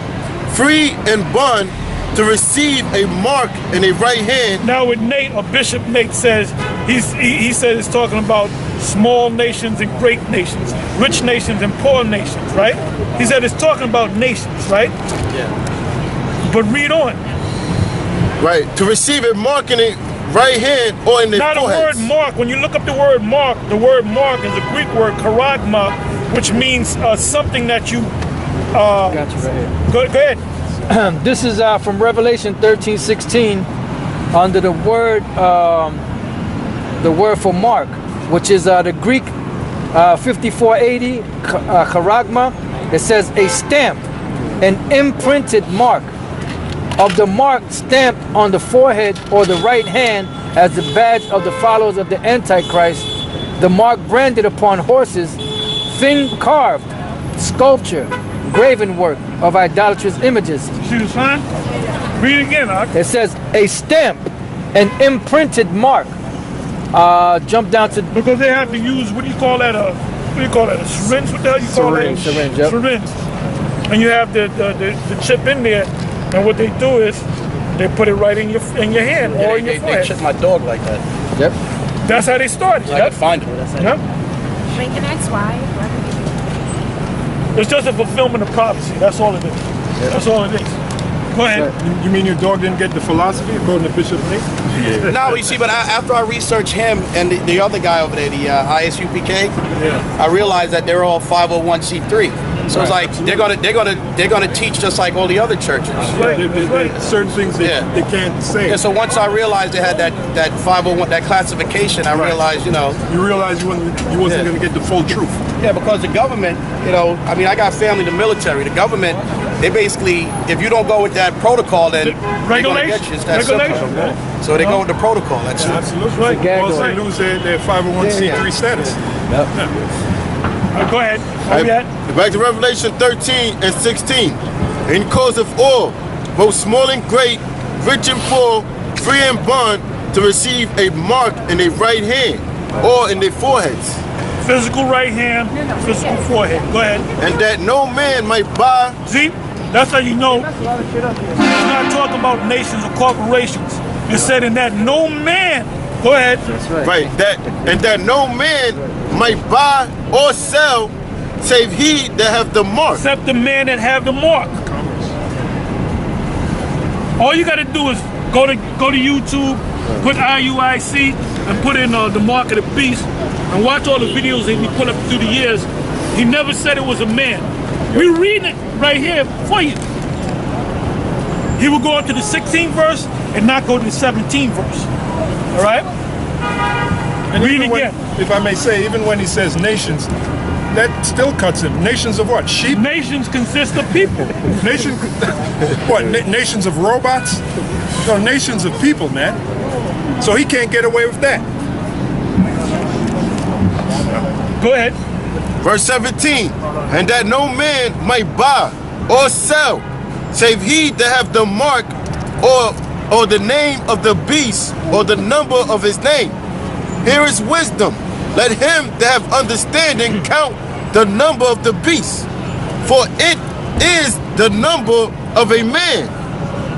free and bond, to receive a mark in a right hand. Now with Nate, or Bishop Nate says, he said it's talking about small nations and great nations, rich nations and poor nations, right? He said it's talking about nations, right? Yeah. But read on. Right, to receive a mark in a right hand or in the Now the forehead. word mark, when you look up the word mark is a Greek word, charagma, which means something that you... Got you right here. Go ahead. This is from Revelation 13:16, under the word for mark, which is the Greek 5480 charagma. It says a stamp, an imprinted mark. Of the mark stamped on the forehead or the right hand as the badge of the followers of the Antichrist, the mark branded upon horses, thing carved, sculpture, graven work of idolatrous images. See the sign? Read it again, Ak. It says a stamp, an imprinted mark. Jump down to... Because they have to use, what do you call that, a syringe? What the hell you call that? Syringe, yep. Syringe. And you have the chip in there, and what they do is they put it right in your hand or in your forehead. They chip my dog like that. Yep. That's how they started. I could find him. Yep. Make an ex-wife. It's just a fulfillment of prophecy. That's all it is. That's all it is. Go ahead. You mean your dog didn't get the philosophy according to Bishop Nate? Yeah. No, you see, but after I researched him and the other guy over there, the ISUPK, I realized that they're all 501c3. So it's like they're gonna teach just like all the other churches. Certain things they can't say. Yeah, so once I realized they had that 501, that classification, I realized, You realized you wasn't going to get the full truth. Yeah, because the government, I mean, I got family in the military. The government, they basically, if you don't go with that protocol, then they're going to get you. It's that simple. So they go with the protocol. That's it. Absolutely. Also, they lose their 501c3 status. Yep. Go ahead. Back to Revelation 13 and 16. And he causeth all, both small and great, rich and poor, free and bond, to receive a mark in their right hand or in their foreheads. Physical right hand, physical forehead. Go ahead. And that no man might buy. See, that's how you know it's not talking about nations or corporations. It said in that no man. Go ahead. That's right. Right. That no man might buy or sell, save he that have the mark. Except the man that have the mark. All you got to do is go to YouTube, put IUIC, and put in the mark of the beast, and watch all the videos that he put up through the years. He never said it was a man. We're reading it right here for you. He will go up to the 16th verse and not go to the 17th verse. All right? And read it again. If I may say, even when he says nations, that still cuts him. Nations of what? Sheep? Nations consist of people. Nations of robots? No, nations of people, man. So he can't get away with that. Go ahead. Verse 17. And that no man might buy or sell, save he that have the mark or the name of the beast or the number of his name. Here is wisdom. Let him that have understanding count the number of the beast, for it is the number of a man,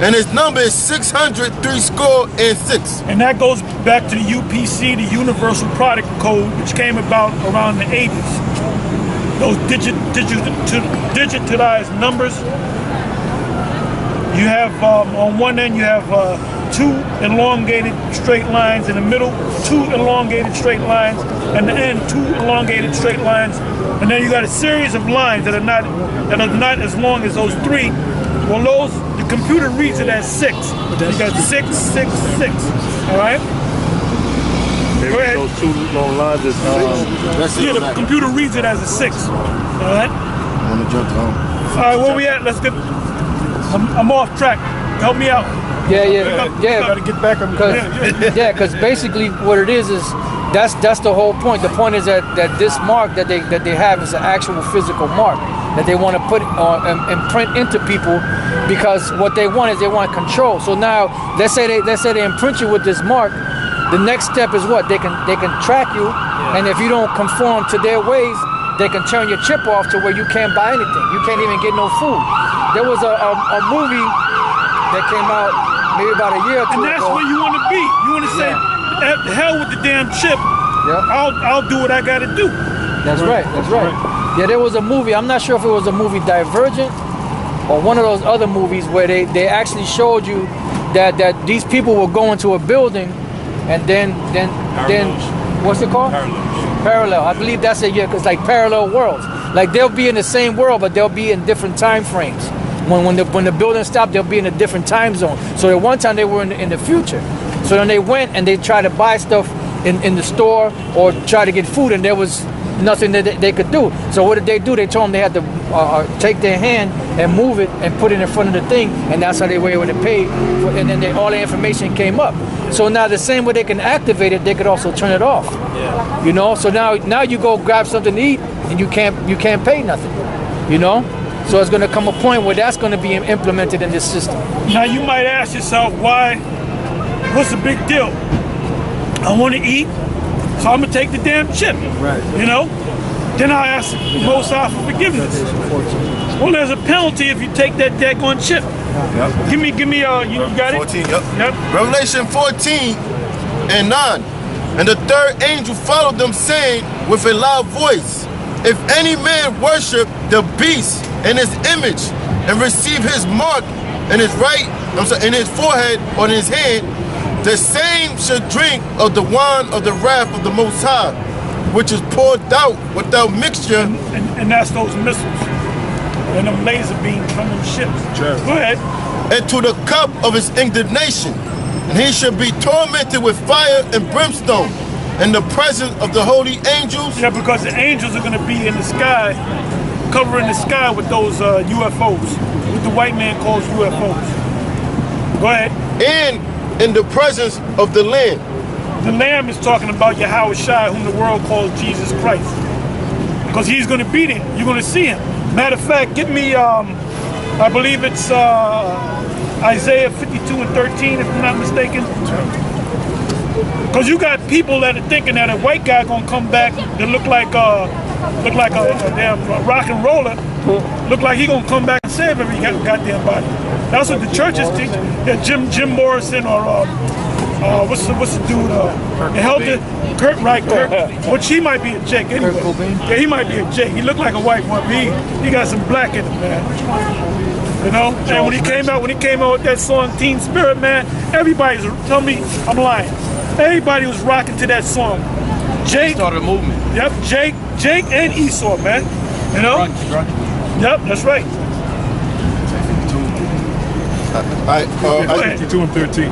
and his number is 666. And that goes back to the UPC, the Universal Product Code, which came about around the 80s. Those digitized numbers. You have on one end you have 2 elongated straight lines in the middle, 2 elongated straight lines, and the end 2 elongated straight lines, and then you got a series of lines that are not as long as those 3. Well, the computer reads it as 6. You got 6, 6, 6. All right. Maybe Go ahead. those two long lines is Yeah, the computer reads it as a 6. All right. I want to jump home. All right, where we at? Let's get. I'm off track. Help me out. Yeah. Gotta get back on the Because basically what it is that's the whole point. The point is that this mark that they have is an actual physical mark that they want to put on and print into people, because what they want is they want control. So now let's say they imprint you with this mark. The next step is what? They can track you, and if you don't conform to their ways, they can turn your chip off to where you can't buy anything. You can't even get no food. There was a movie that came out maybe about a year or two And that's ago. where you want to be. You want to say, "The hell with the damn chip. I'll do what I got to do." That's right. Yeah, there was a movie. I'm not sure if it was a movie Divergent or one of those other movies where they actually showed you that these people will go into a building and then what's it called? Parallel. I believe that's it. Yeah, because like parallel worlds. Like they'll be in the same world, but they'll be in different time frames. When the building stopped, they'll be in a different time zone. So at one time they were in the future. So then they went and they tried to buy stuff in the store or try to get food, and there was nothing that they could do. So what did they do? They told them they had to take their hand and move it and put it in front of the thing, and that's how they were able to pay. And then all the information came up. So now the same way they can activate it, they could also turn it off. Yeah. You know. So now you go grab something to eat, and you can't pay nothing. You know. So it's going to come a point where that's going to be implemented in this system. Now you might ask yourself, what's the big deal? I want to eat, so I'm going to take the damn chip. Right. You know? Then I ask the Most High for forgiveness. Well, there's a penalty if you take that daggone chip. Yep. Give me, you got it? 14, yep. Revelation 14:9. And the third angel followed them, saying with a loud voice, if any man worship the beast in his image and receive his mark in his in his forehead or in his hand, the same should drink of the wine of the wrath of the Most High, which is poured out without mixture. And that's those missiles and them laser beams from them ships. Sure. Go ahead. And to the cup of his indignation, and he should be tormented with fire and brimstone in the presence of the holy angels. Yeah, because the angels are going to be in the sky, covering the sky with those UFOs, what the white man calls UFOs. Go ahead. And in the presence of the Lamb. The Lamb is talking about Yahweh Shai, whom the world calls Jesus Christ. Because he's going to be there. You're going to see him. Matter of fact, give me, I believe it's Isaiah 52:13, if I'm not mistaken. Because you got people that are thinking that a white guy gonna come back that look like a damn rock and roller, look like he gonna come back and save every goddamn body. That's what the churches teach. That Jim Morrison or what's the dude? Kurt, which he might be a Jake anyway. Yeah, he might be a Jake. He looked like a white one, but he got some black in him, man. You know. And when he came out with that song Teen Spirit, man, everybody's tell me I'm lying. Everybody was rocking to that song. Jake started a movement. Yep, Jake and Esau, man. You know? Yep, that's right. Isaiah 52:13.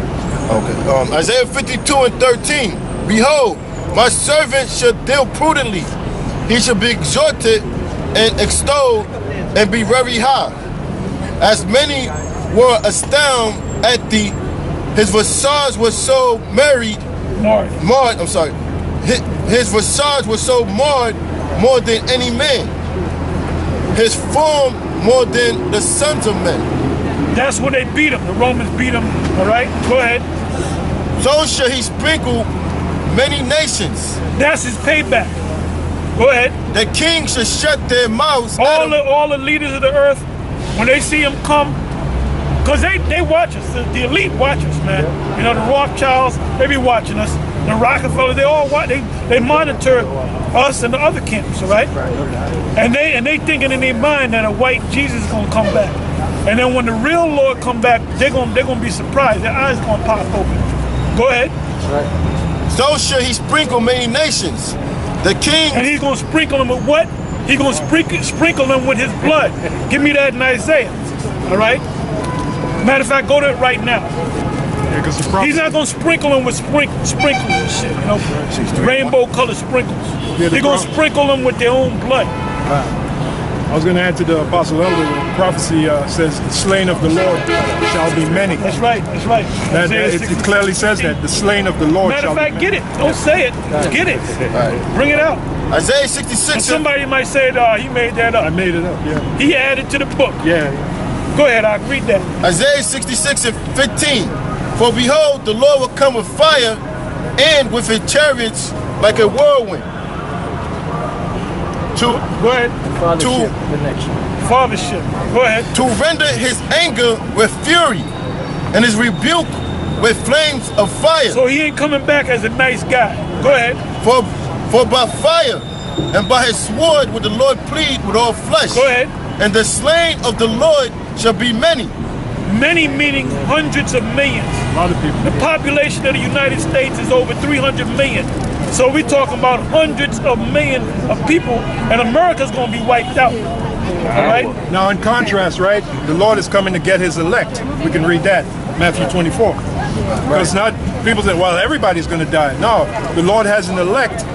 Okay. Isaiah 52:13. Behold, my servant shall deal prudently. He shall be exalted and extolled and be very high. As many were astounded at his visage was so marred. I'm sorry. His visage was so marred more than any man. His form more than the sons of men. That's where they beat him. The Romans beat him. All right, go ahead. So shall he sprinkle many nations. That's his payback. Go ahead. The king shall shut their mouths. All the leaders of the earth, when they see him come, because they watch us, the elite watch us, man. You know, the Rothschilds, they be watching us. The Rockefellers, they all watch. They monitor us and the other camps, all right? And they thinking in their mind that a white Jesus is gonna come back. And then when the real Lord come back, they're gonna be surprised. Their eyes gonna pop open. Go ahead. So shall he sprinkle many nations. The king. And he's gonna sprinkle them with what? He's gonna sprinkle them with his blood. Give me that in Isaiah. All right. Matter of fact, go to it right now. 'cause the He's not gonna sprinkle them with sprinkles and shit, you know, rainbow colored sprinkles. Yeah, They're gonna sprinkle them with their own blood. I was going to add to the Apostle Elder, the prophecy says, the slain of the Lord shall be many. That's right, that's right. It clearly says that, the slain of the Lord Matter shall of fact, be many. get it. Don't say it. Get it. Bring it out. Isaiah 66. And somebody might say, he made that up. I made it up, yeah. He added to the book. Yeah. Go ahead, I'll read that. Isaiah 66 and 15. For behold, the Lord will come with fire and with his chariots like a whirlwind. Go ahead. Fathership, the next. Fathership. Go ahead. To render his anger with fury and his rebuke with flames of fire. So he ain't coming back as a nice guy. Go ahead. For by fire and by his sword will the Lord plead with all flesh. Go ahead. And the slain of the Lord shall be many. Many meaning hundreds of millions. A lot of people. The population of the United States is over 300 million. So we're talking about hundreds of millions of people, and America's going to be wiped out. All right? Now, in contrast, right, the Lord is coming to get his elect. We can read that, Matthew 24. Because not people say, well, everybody's going to die. No, the Lord has an elect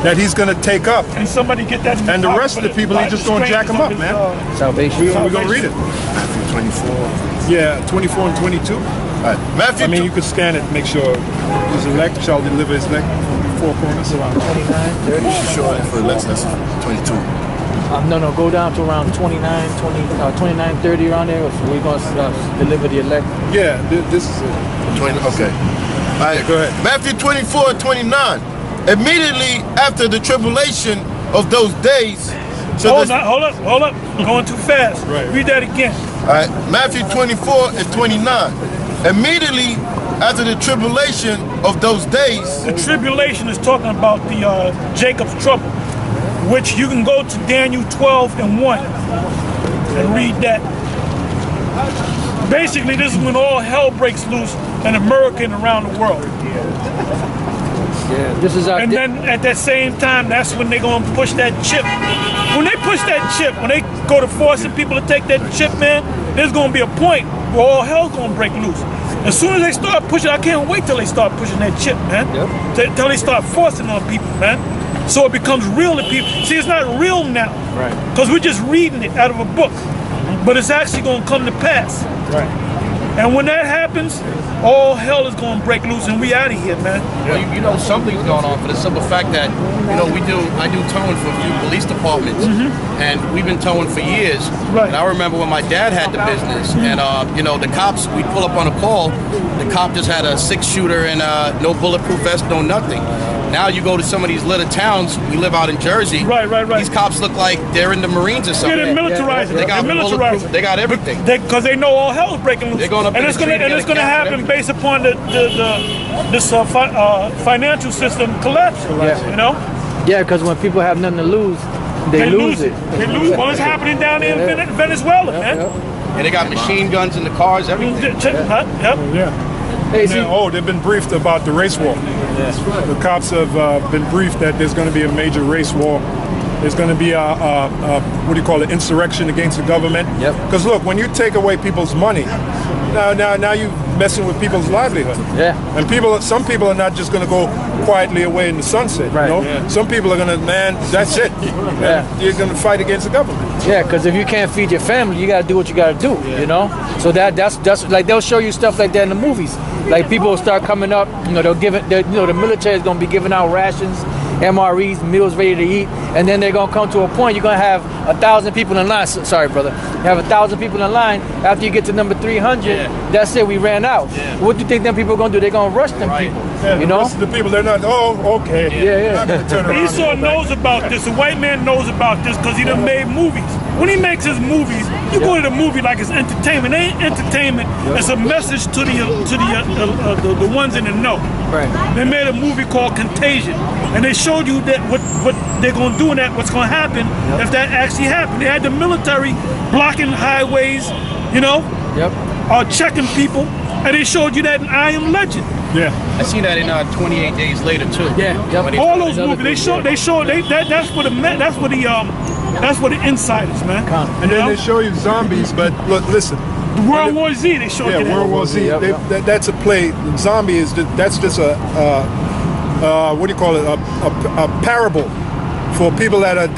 that he's going to take up. And somebody get that. And the rest of the people, he's just going to jack them up, man. Salvation. We're going to read it. Matthew 24. Yeah, 24 and 22. Matthew. I mean, you could scan it, make sure his elect shall deliver his elect from the four corners. Around 29, 30. Sure, for elect, that's 22. No, go down to around 29, 30 around there. We're going to deliver the elect. Yeah, this is it. 20, okay. All right, go ahead. Matthew 24 and 29. Immediately after the tribulation of those days. Hold up. Going too fast. Right. Read that again. All right, Matthew 24 and 29. Immediately after the tribulation of those days. The tribulation is talking about the Jacob's trouble, which you can go to Daniel 12 and 1 and read that. Basically, this is when all hell breaks loose in America and around the world. Yeah, this is our. And then at that same time, that's when they're gonna push that chip. When they push that chip, when they go to forcing people to take that chip, man, there's gonna be a point where all hell's gonna break loose. As soon as they start pushing, I can't wait till they start pushing that chip, man. Yep. Till they start forcing on people, man. So it becomes real to people. See, it's not real now, Right. Because we're just reading it out of a book, but it's actually gonna come to pass. Right. And when that happens, all hell is gonna break loose, and we out of here, man. Well, you know something's going on for the simple fact that I do towing for a few police departments, and we've been towing for years. Right. And I remember when my dad had the business, and the cops, we pull up on a call, the cop just had a 6-shooter and no bulletproof vest, no nothing. Now you go to some of these little towns. We live out in Jersey. Right. These cops look like they're in the Marines or something. Yeah, they're militarizing. They got bulletproof. They got everything. Because they know all hell is breaking loose. They're going up and in it's the going street to to get a cap and happen based upon this financial system collapsing. You know? Yeah, because when people have nothing to lose, they lose it. They lose. Well, it's happening down there in Venezuela, man. And they got machine guns in the cars, everything. Yeah. Hey, see, They've been briefed about the race war. The cops have been briefed that there's going to be a major race war. There's going to be a insurrection against the government. Yep. Because look, when you take away people's money, now you're messing with people's livelihood. Yeah. And some people are not just going to go quietly away in the sunset. Right. You know? Yeah. Some people are going to, that's it. Yeah. You're going to fight against the government. Yeah, because if you can't feed your family, you got to do what you got to do, you know? So that's like they'll show you stuff like that in the movies. Like people will start coming up, they'll give it, the military is going to be giving out rations, MREs, meals ready to eat, and then they're going to come to a point you're going to have 1,000 people in line. Sorry, brother. You have 1,000 people in line. After you get to number 300, that's it, we ran out. Yeah. What do you think them people are going to do? They're going to rush them people, Yeah, you know? The people, they're not, okay. Yeah. Not gonna turn around. Esau knows about this. The white man knows about this because he done made movies. When he makes his movies, you go to the movie like it's entertainment. It ain't entertainment. It's a message to the ones in the know. Right. They made a movie called Contagion, and they showed you that what they're gonna do in that, what's gonna happen if that actually happened. They had the military blocking highways, checking people, and they showed you that in I Am Legend. Yeah. I seen that in 28 Days Later too. All those movies, that's for the insiders, man. And then they show you zombies, but look, listen. World War Z, they showed you that. World War Z. That's a play. Zombie is that's just a what do you call it? A parable for people that are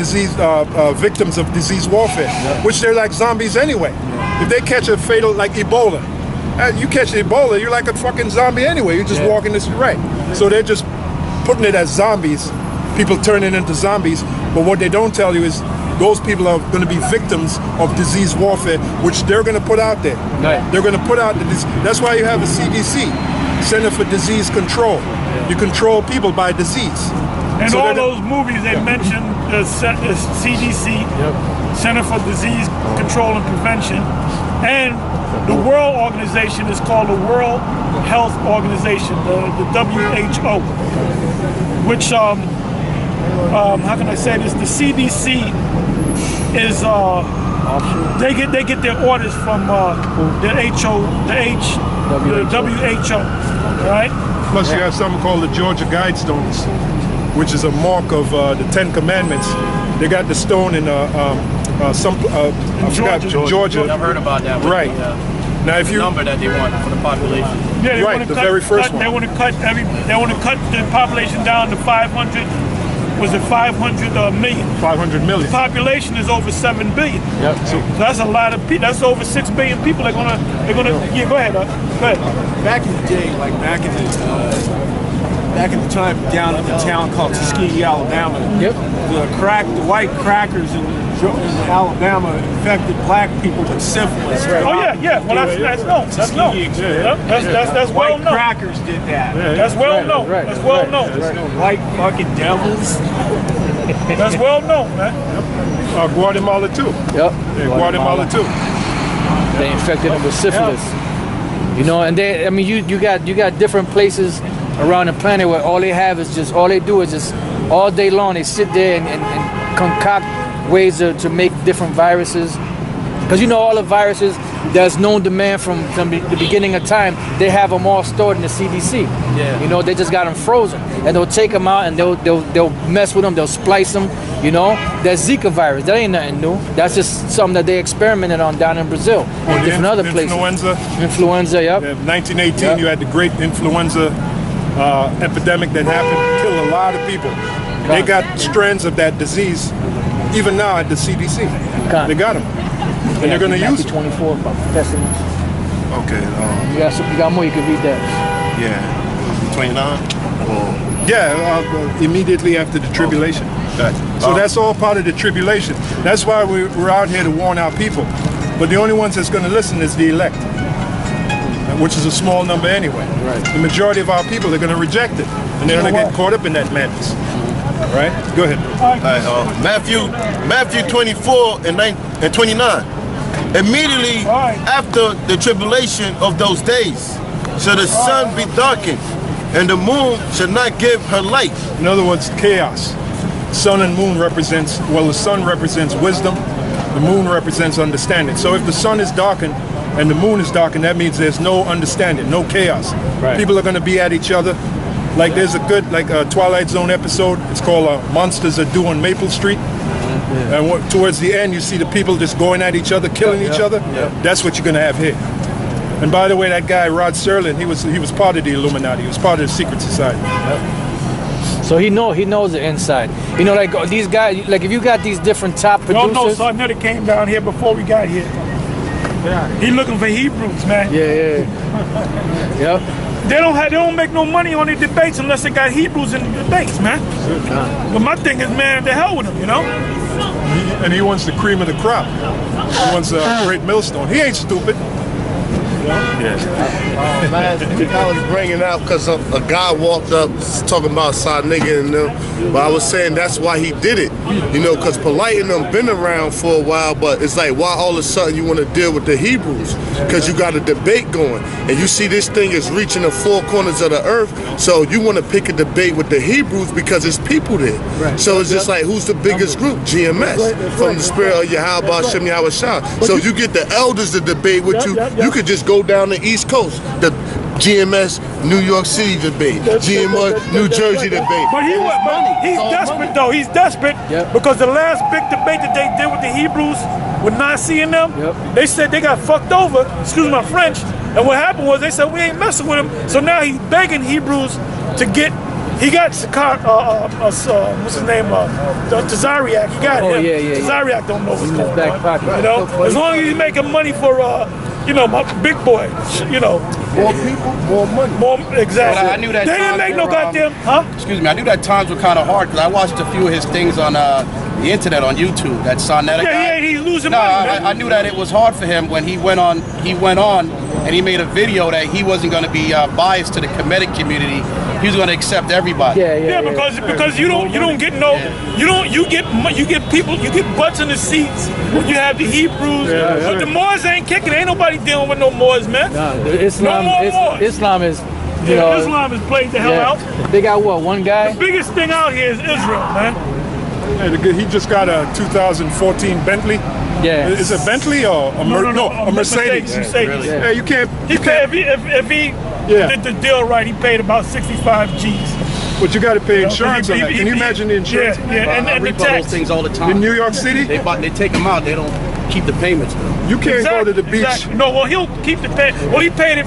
victims of disease warfare, which they're like zombies anyway. If they catch a fatal like Ebola, you catch Ebola, you're like a fucking zombie anyway. You're just walking this right. So they're just putting it as zombies. People turning into zombies, but what they don't tell you is those people are going to be victims of disease warfare, which they're going to put out there. They're going to put out that's why you have the CDC, Center for Disease Control. You control people by disease. And so all those movies they mentioned the CDC, Center for Disease Control and Prevention, and the World Organization is called the World Health Organization, the WHO, which how can I say this? The CDC is they get their orders from the WHO, right? Plus you have something called the Georgia Guidestones, which is a mark of the 10 Commandments. They got the stone in Georgia. I've heard about that. Right. Now, if the number that they want for the population. Yeah, they right, the very first one. They want to cut the population down to 500. Was it 500 million? 500 million. The population is over 7 billion. So that's a lot of people. That's over 6 billion people. They're gonna. Yeah, go ahead. Go ahead. Back in the day, like back in the time, down in a town called Tuskegee, Alabama. The white crackers in Alabama infected black people with syphilis. Right? Oh yeah. Well, that's known. That's known. That's well known. White crackers did that. That's well known. That's well known. White fucking devils. That's well known, man. Guatemala too. Guatemala too. They infected them with syphilis. You know, and you got different places around the planet where all they do is just all day long they sit there and concoct ways to make different viruses. Because all the viruses, there's known demand from the beginning of time. They have them all stored in the CDC. They just got them frozen, and they'll take them out and they'll mess with them. They'll splice them. That Zika virus, that ain't nothing new. That's just something that they experimented on down in Brazil and different other places. Influenza, yep. 1918, you had the great influenza epidemic that happened, killed a lot of people. They got strands of that disease, even now at the CDC. They got them. And they're going to use it. 24 about pestilence. Okay. You got more, you can read that. Yeah. 29? Yeah, immediately after the tribulation. So that's all part of the tribulation. That's why we're out here to warn our people. But the only ones that's going to listen is the elect, which is a small number anyway. The majority of our people are going to reject it, and they're going to get caught up in that madness. Right? Go ahead. Matthew 24 and 29. Immediately after the tribulation of those days, shall the sun be darkened, and the moon shall not give her light. In other words, chaos. Sun and moon represents, the sun represents wisdom, the moon represents understanding. So if the sun is darkened and the moon is darkened, that means there's no understanding, no chaos. People are going to be at each other. Like there's a good, Twilight Zone episode, it's called Monsters Are Due on Maple Street. And towards the end, you see the people just going at each other, killing each other. That's what you're going to have here. And by the way, that guy, Rod Serling, he was part of the Illuminati. He was part of the secret society. So he knows the inside. Like these guys, like if you got these different top producers. Y'all know Sarnetta came down here before we got here. He looking for Hebrews, man. Yep. They don't make no money on the debates unless they got Hebrews in the debates, man. But my thing is, man, the hell with him, And he wants the cream of the crop. He wants a great millstone. He ain't stupid. I was bringing out because a guy walked up talking about side nigga and them, but I was saying that's why he did it, you know, because Polite and them been around for a while, but it's like why all of a sudden you want to deal with the Hebrews? Because you got a debate going, and you see this thing is reaching the four corners of the earth, so you want to pick a debate with the Hebrews because it's people there. Right. So it's just like who's the biggest group? GMS from the spirit of Yahweh Shem Yahweh Shah. So you get the elders to debate with you. You could just go down the East Coast. The GMS New York City debate, GMS New Jersey debate. But he's desperate though. He's desperate because the last big debate that they did with the Hebrews, with Nasi and them, they said they got fucked over. Excuse my French. And what happened was they said we ain't messing with him. So now he's begging Hebrews to get. He got what's his name? Tazariak. He got him. Tazariak don't know what's going on. You know, as long as he's making money for you know, my big boy. You know, more people, more money. More exactly. Well, I knew that they didn't make no goddamn. Excuse me. I knew that times were kind of hard because I watched a few of his things on the internet on YouTube. That Sonetta guy. He's losing money. Man. I knew that it was hard for him when he went on. He went on and he made a video that he wasn't going to be biased to the Kemetic community. He was going to accept everybody. Because you don't get no you get people, you get butts in the seats when you have the Hebrews, but the Moors ain't kicking. Ain't nobody dealing with no Moors, man. Islam is you know, Islam is played the hell out. They got what, one guy? The biggest thing out here is Israel, man. He just got a 2014 Bentley. Yeah. Is it Bentley or a Mercedes? Mercedes. Yeah, you can't. If he did the deal right, he paid about 65 G's. But you got to pay insurance on that. Can you imagine the insurance? And the tax. Those things all the time. In New York City? They take them out. They don't keep the payments though. You can't go to the beach. Exactly. No, well, he'll keep the pay. Well, he paid it.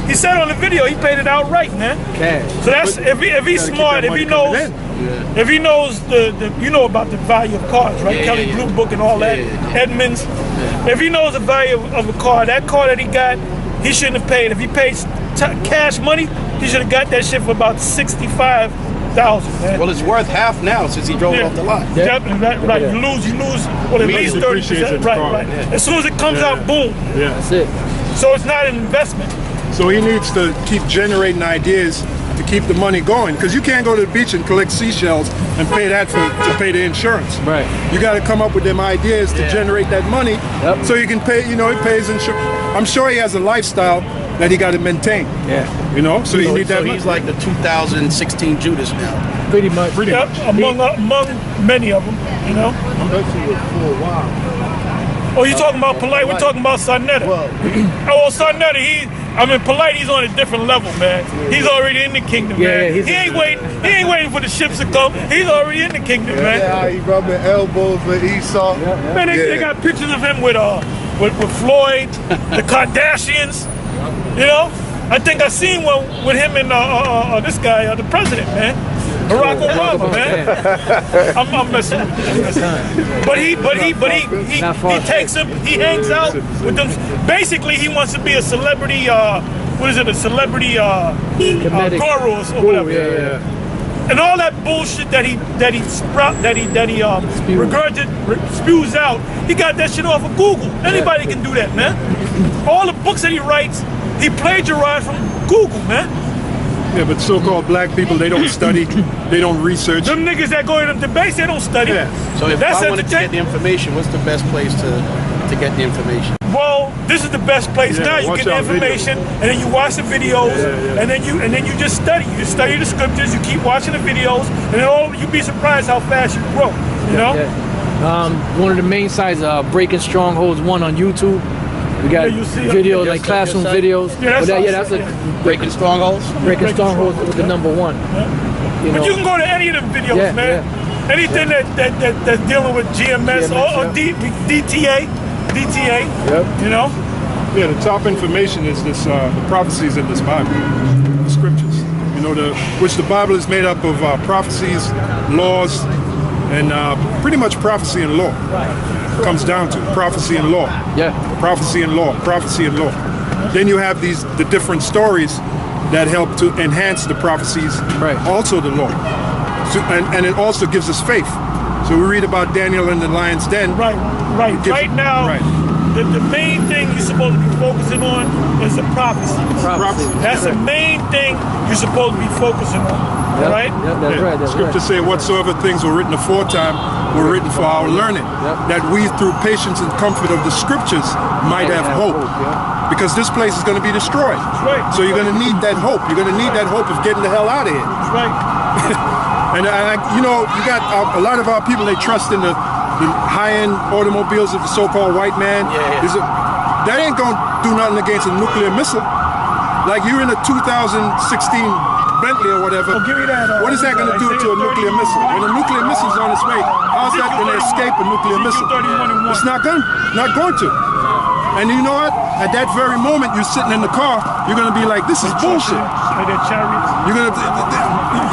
He said on the video he paid it outright, man. Cash. So that's if he's smart, if he knows. If he knows the you know about the value of cars, right? Kelly Blue Book and all that, Edmonds. If he knows the value of a car, that car that he got, he shouldn't have paid. If he paid cash money, he should have got that shit for about $65,000. Well, it's worth half now since he drove it off the lot. Right. You lose. Well, at least 30%. Right. As soon as it comes out, boom. Yeah. That's it. So it's not an investment. So he needs to keep generating ideas to keep the money going, because you can't go to the beach and collect seashells and pay that to pay the insurance. Right. You got to come up with them ideas to generate that money, so you can pay. You know, he pays insurance. I'm sure he has a lifestyle that he got to maintain. Yeah. You know, so you need that. So he's like the 2016 Judas now. Pretty much. Among many of them, you know. Oh, you talking about Polite? We're talking about Sonetta. Sonetta, Polite, he's on a different level, man. He's already in the kingdom, man. He ain't waiting for the ships to come. He's already in the kingdom, man. Yeah, he rubbing elbows with Esau. Man, they got pictures of him with Floyd, the Kardashians. You know, I think I seen one with him and this guy, the president, man. Barack Obama, man. I'm messing with you. But he takes him, he hangs out with them. Basically, he wants to be a celebrity, a celebrity guru or whatever. And all that bullshit that he spews out, he got that shit off of Google. Anybody can do that, man. All the books that he writes, he plagiarized from Google, man. Yeah, but so-called black people, they don't study, they don't research. Them niggas that go to them debates, they don't study. Yeah. So if I wanted to get the information, what's the best place to get the information? Well, this is the best place now. You get the information, and then you watch the videos, and then you just study. You study the scriptures. You keep watching the videos, and then you'd be surprised how fast you grow. You know. One of the main sites, Breaking Strongholds 1 on YouTube. We got videos like classroom videos. That's a Breaking Strongholds. Breaking Strongholds with the number 1. But you can go to any of them videos, man. Anything that's dealing with GMS or DTA. You know. Yeah, the top information is this: the prophecies in this Bible, the scriptures. You know, which the Bible is made up of prophecies, laws, and pretty much prophecy and law. Comes down to prophecy and law. Prophecy and law. Then you have the different stories that help to enhance the prophecies. Also the law. So, and it also gives us faith. So we read about Daniel in the lion's den. Right now, the main thing you're supposed to be focusing on is the prophecy. That's the main thing you're supposed to be focusing on. Yep. Right? Yep, that's right. That's Scripture say whatsoever things were written aforetime were written for our learning, that we through patience and comfort of the scriptures might have hope. Because this place is going to be destroyed. Right. So you're going to need that hope. You're going to need that hope of getting the hell out of here. That's right. And you know, you got a lot of our people, they trust in the high-end automobiles of the so-called white man. That ain't going to do nothing against a nuclear missile. Like you're in a 2016 Bentley or whatever. Oh, give me that. What is that going to do to a nuclear missile? When a nuclear missile's on its way, how's that going to escape a nuclear missile? It's not going to. And you know what? At that very moment, you're sitting in the car, you're going to be like, this is bullshit. You're going to,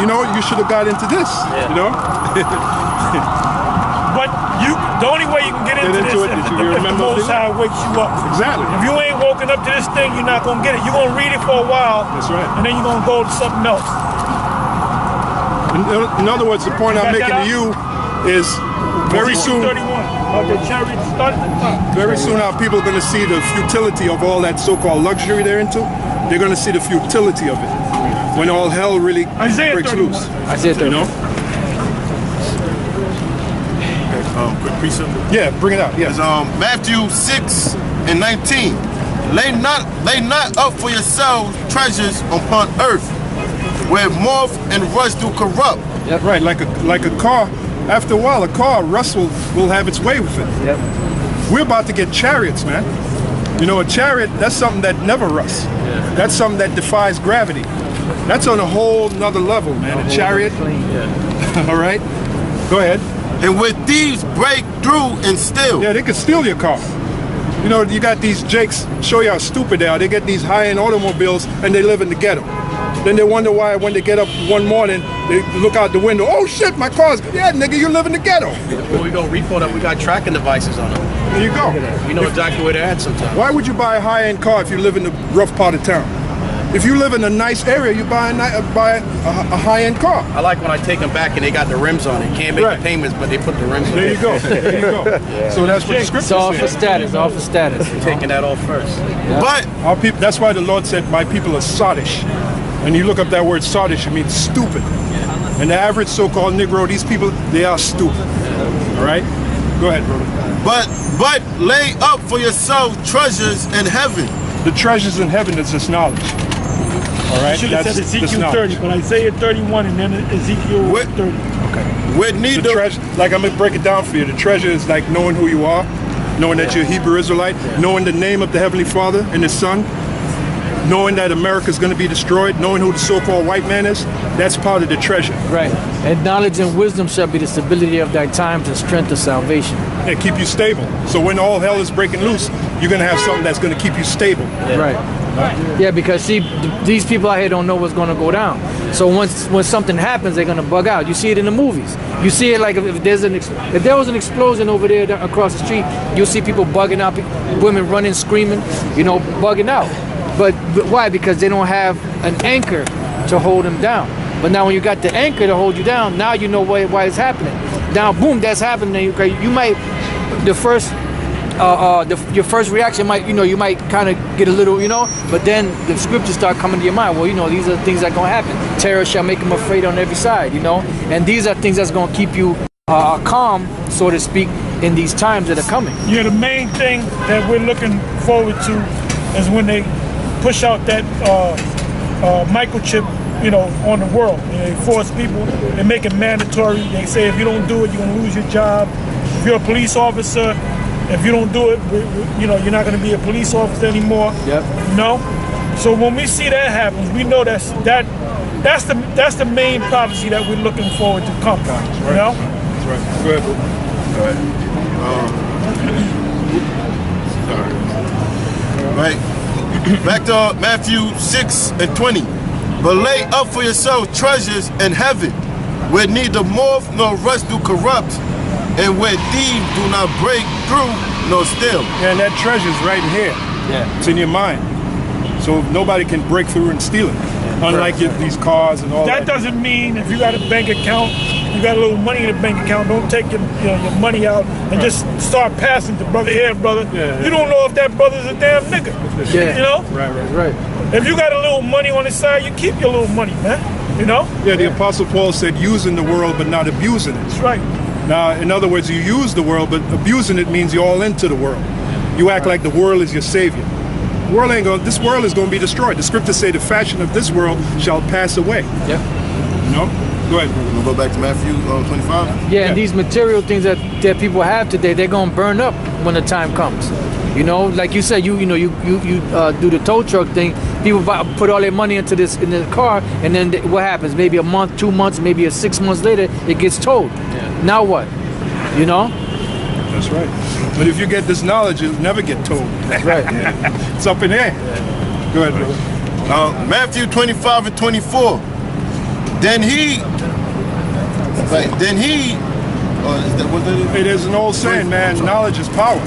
you know, you should have got into this, you know? But the only way you can get into this is if the Most High wakes you up. Exactly. If you ain't woken up to this thing, you're not going to get it. You're going to read it for a while. That's right. And then you're going to go to something else. In other words, the point I'm making to you is very soon, very soon our people are going to see the futility of all that so-called luxury they're into. They're going to see the futility of it when all hell really breaks loose. Isaiah 31. You know? Quick precept. Yeah, bring it out. Yeah. It's Matthew 6:19. Lay not up for yourselves treasures upon earth, where moth and rust do corrupt. Yep. Right, like a car. After a while, a car, rust will have its way with it. Yep. We're about to get chariots, man. You know, a chariot, that's something that never rusts. Yeah. That's something that defies gravity. That's on a whole nother level, man. A chariot. All right? Go ahead. And with thieves break through and steal. Yeah, they could steal your car. You know, you got these jakes, show you how stupid they are. They get these high-end automobiles and they live in the ghetto. Then they wonder why when they get up one morning, they look out the window, oh shit, my car's, yeah, nigga, you live in the ghetto. When we go repo them, we got tracking devices on them. There you go. We know exactly where they're at sometimes. Why would you buy a high-end car if you live in the rough part of town? If you live in a nice area, you buy a high-end car. I like when I take them back and they got the rims on it. Can't make the payments, but they put the rims on it. There you go. There you go. Yeah. So that's what the scripture says. It's all for status. All for status. We're taking that off first. Yeah. But our people. That's why the Lord said, "My people are sottish." And you look up that word sottish, it means stupid. And the average so-called Negro, these people, they are stupid. All right? Go ahead, brother. But lay up for yourself treasures in heaven. The treasures in heaven is this knowledge. All right? You should have said Ezekiel 30, but Isaiah 31 and then Ezekiel 30. Okay. With need the treasure, like I'm gonna break it down for you. The treasure is like knowing who you are, knowing that you're a Hebrew Israelite, knowing the name of the Heavenly Father and His Son, knowing that America is going to be destroyed, knowing who the so-called white man is. That's part of the treasure. Right. And knowledge and wisdom shall be the stability of thy times and strength of salvation. And keep you stable. So when all hell is breaking loose, you're going to have something that's going to keep you stable. Yeah. Right. Yeah, because see, these people out here don't know what's going to go down. So when something happens, they're going to bug out. You see it in the movies. You see it like if there was an explosion over there across the street, you'll see people bugging out, women running, screaming, bugging out. But why? Because they don't have an anchor to hold them down. But now when you got the anchor to hold you down, now you know why it's happening. Now, boom, that's happening. You might, your first reaction might, you might kind of get a little, but then the scriptures start coming to your mind. Well, these are the things that are going to happen. Terror shall make them afraid on every side, And these are things that's going to keep you calm, so to speak, in these times that are coming. Yeah, the main thing that we're looking forward to is when they push out that microchip, on the world. They force people, they make it mandatory. They say if you don't do it, you're gonna lose your job. If you're a police officer, if you don't do it, you're not gonna be a police officer anymore. Yep. So when we see that happen, we know that's the main prophecy that we're looking forward to come. That's right. That's right. Go ahead. Right. Back to Matthew 6:20. But lay up for yourselves treasures in heaven, where neither moth nor rust do corrupt, and where thieves do not break through nor steal. Yeah, and that treasure's right in here. Yeah. It's in your mind. So nobody can break through and steal it. Unlike these cars and all that. That doesn't mean if you got a bank account you got a little money in the bank account, don't take your money out and just start passing to brother here, brother. You don't know if that brother's a damn nigga. You know? Right. If you got a little money on the side, you keep your little money, man. You know? Yeah, the Apostle Paul said using the world but not abusing it. That's right. Now, in other words, you use the world, but abusing it means you're all into the world. You act like the world is your savior. This world is going to be destroyed. The scriptures say the fashion of this world shall pass away. Yep. You know? Go ahead. We'll go back to Matthew 25. Yeah, and these material things that people have today, they're gonna burn up when the time comes. You know, like you said, you do the tow truck thing. People put all their money into this in the car, and then what happens? Maybe a month, 2 months, maybe 6 months later, it gets towed. Yeah. Now what? You know? That's right. But if you get this knowledge, you'll never get told. That's right. It's up in there. Go ahead, brother. Matthew 25 and 24. Then he. Hey, there's an old saying, man, knowledge is power.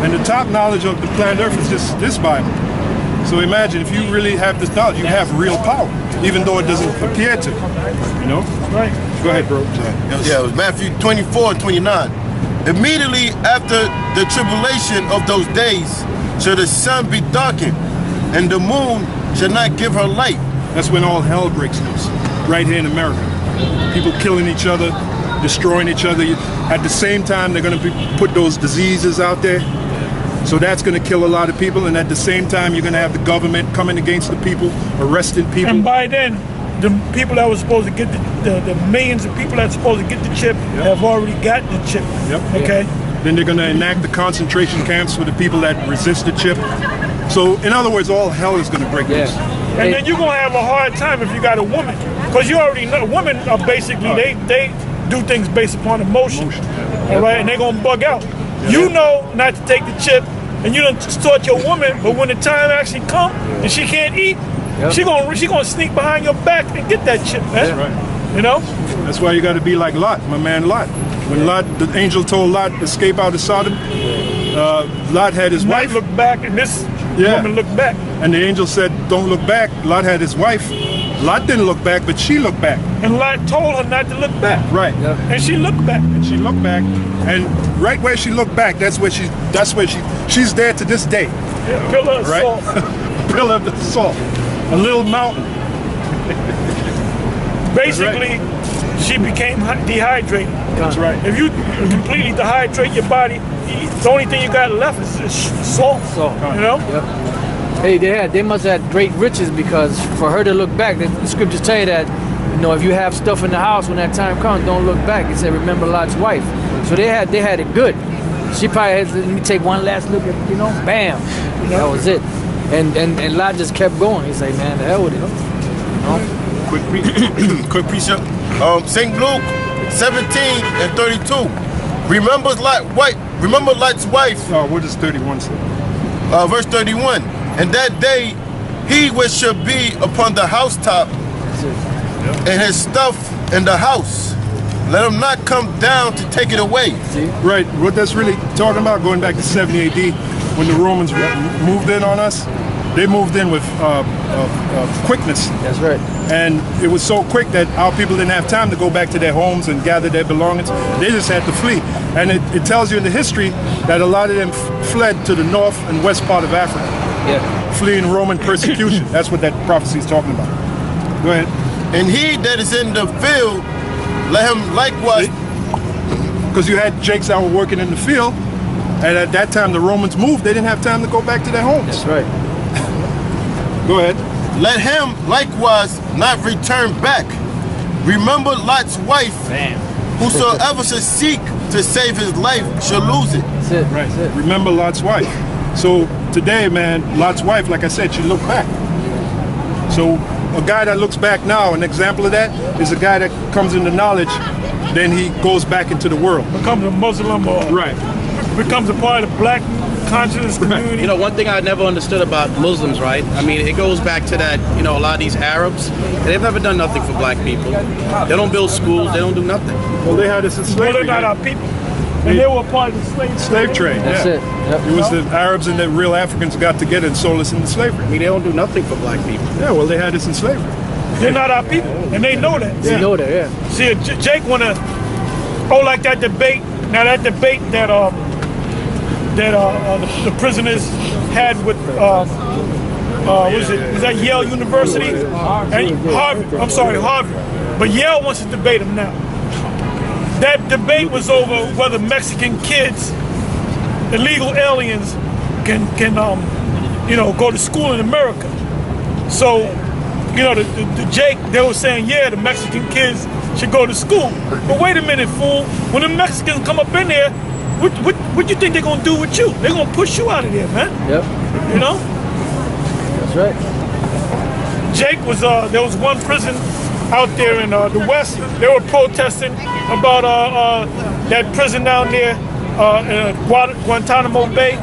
And the top knowledge of the planet Earth is just this Bible. So imagine if you really have this knowledge, you have real power, even though it doesn't appear to. You know? Right. Go ahead, bro. Yeah, it was Matthew 24 and 29. Immediately after the tribulation of those days shall the sun be darkened, and the moon shall not give her light. That's when all hell breaks loose, right here in America. People killing each other, destroying each other. At the same time, they're going to put those diseases out there. So that's going to kill a lot of people. And at the same time, you're going to have the government coming against the people, arresting people. And by then, the people that were supposed to get the millions of people that's supposed to get the chip have already got the chip. Okay. Then they're going to enact the concentration camps for the people that resist the chip. So in other words, all hell is going to break loose. And then you're going to have a hard time if you got a woman. Because you already know, women are basically, they do things based upon emotion. All right, and they're going to bug out. You know not to take the chip, and you done taught your woman, but when the time actually comes and she can't eat, she gonna sneak behind your back and get that chip, man. That's right. You know? That's why you got to be like Lot, my man Lot. When Lot, the angel told Lot to escape out of Sodom, Lot had his wife. Look back, and this woman looked back. And the angel said, don't look back. Lot had his wife. Lot didn't look back, but she looked back. And Lot told her not to look back. Right. And she looked back. And right where she looked back, she's there to this day. Pillar of salt. Pillar of salt. A little mountain. Basically, she became dehydrated. That's right. If you completely dehydrate your body, the only thing you got left is salt. You know? Hey, they must have had great riches, because for her to look back, the scriptures tell you that, you know, if you have stuff in the house when that time comes, don't look back. It said, remember Lot's wife. So they had it good. She probably had to, let me take one last look at, you know, bam. That was it. And Lot just kept going. He's like, man, the hell with it. Quick precept. St. Luke 17 and 32. Remember Lot's wife. What does 31 say? Verse 31. And that day he which shall be upon the housetop and his stuff in the house, let him not come down to take it away. Right. What that's really talking about, going back to 70 AD, when the Romans moved in on us, they moved in with quickness. That's right. And it was so quick that our people didn't have time to go back to their homes and gather their belongings. They just had to flee. And it tells you in the history that a lot of them fled to the north and west part of Africa. Fleeing Roman persecution. That's what that prophecy is talking about. Go ahead. And he that is in the field, let him likewise. Because you had Jakes that were working in the field, and at that time the Romans moved. They didn't have time to go back to their homes. That's right. Go ahead. Let him likewise not return back. Remember Lot's wife. Whosoever should seek to save his life shall lose it. That's it. Right. That's it. Remember Lot's wife. So today, man, Lot's wife, like I said, she looked back. So a guy that looks back now, an example of that is a guy that comes into knowledge, then he goes back into the world. Becomes a Muslim or becomes a part of the black conscious community. You know, one thing I never understood about Muslims, right? I mean, it goes back to that, you know, a lot of these Arabs, they've never done nothing for black people. They don't build schools, they don't do nothing. Well, they had us in slavery. Well, they're not our people. And they were part of the slave trade. That's it. Yep. It was the Arabs and the real Africans got together and sold us into slavery. I mean, they don't do nothing for black people. Yeah, well, they had us in slavery. They're not our people, and they know that. They know that, yeah. See, Jake wanna, like that debate. Now that debate that the prisoners had with was that Yale University? Harvard. I'm sorry, Harvard. But Yale wants to debate them now. That debate was over whether Mexican kids, illegal aliens, can go to school in America. So, the Jake, they were saying, yeah, the Mexican kids should go to school. But wait a minute, fool. When the Mexicans come up in there, what you think they're gonna do with you? They're gonna push you out of there, man. Yep. That's right. Jake was there was one prison out there in the West. They were protesting about that prison down there in Guantanamo Bay.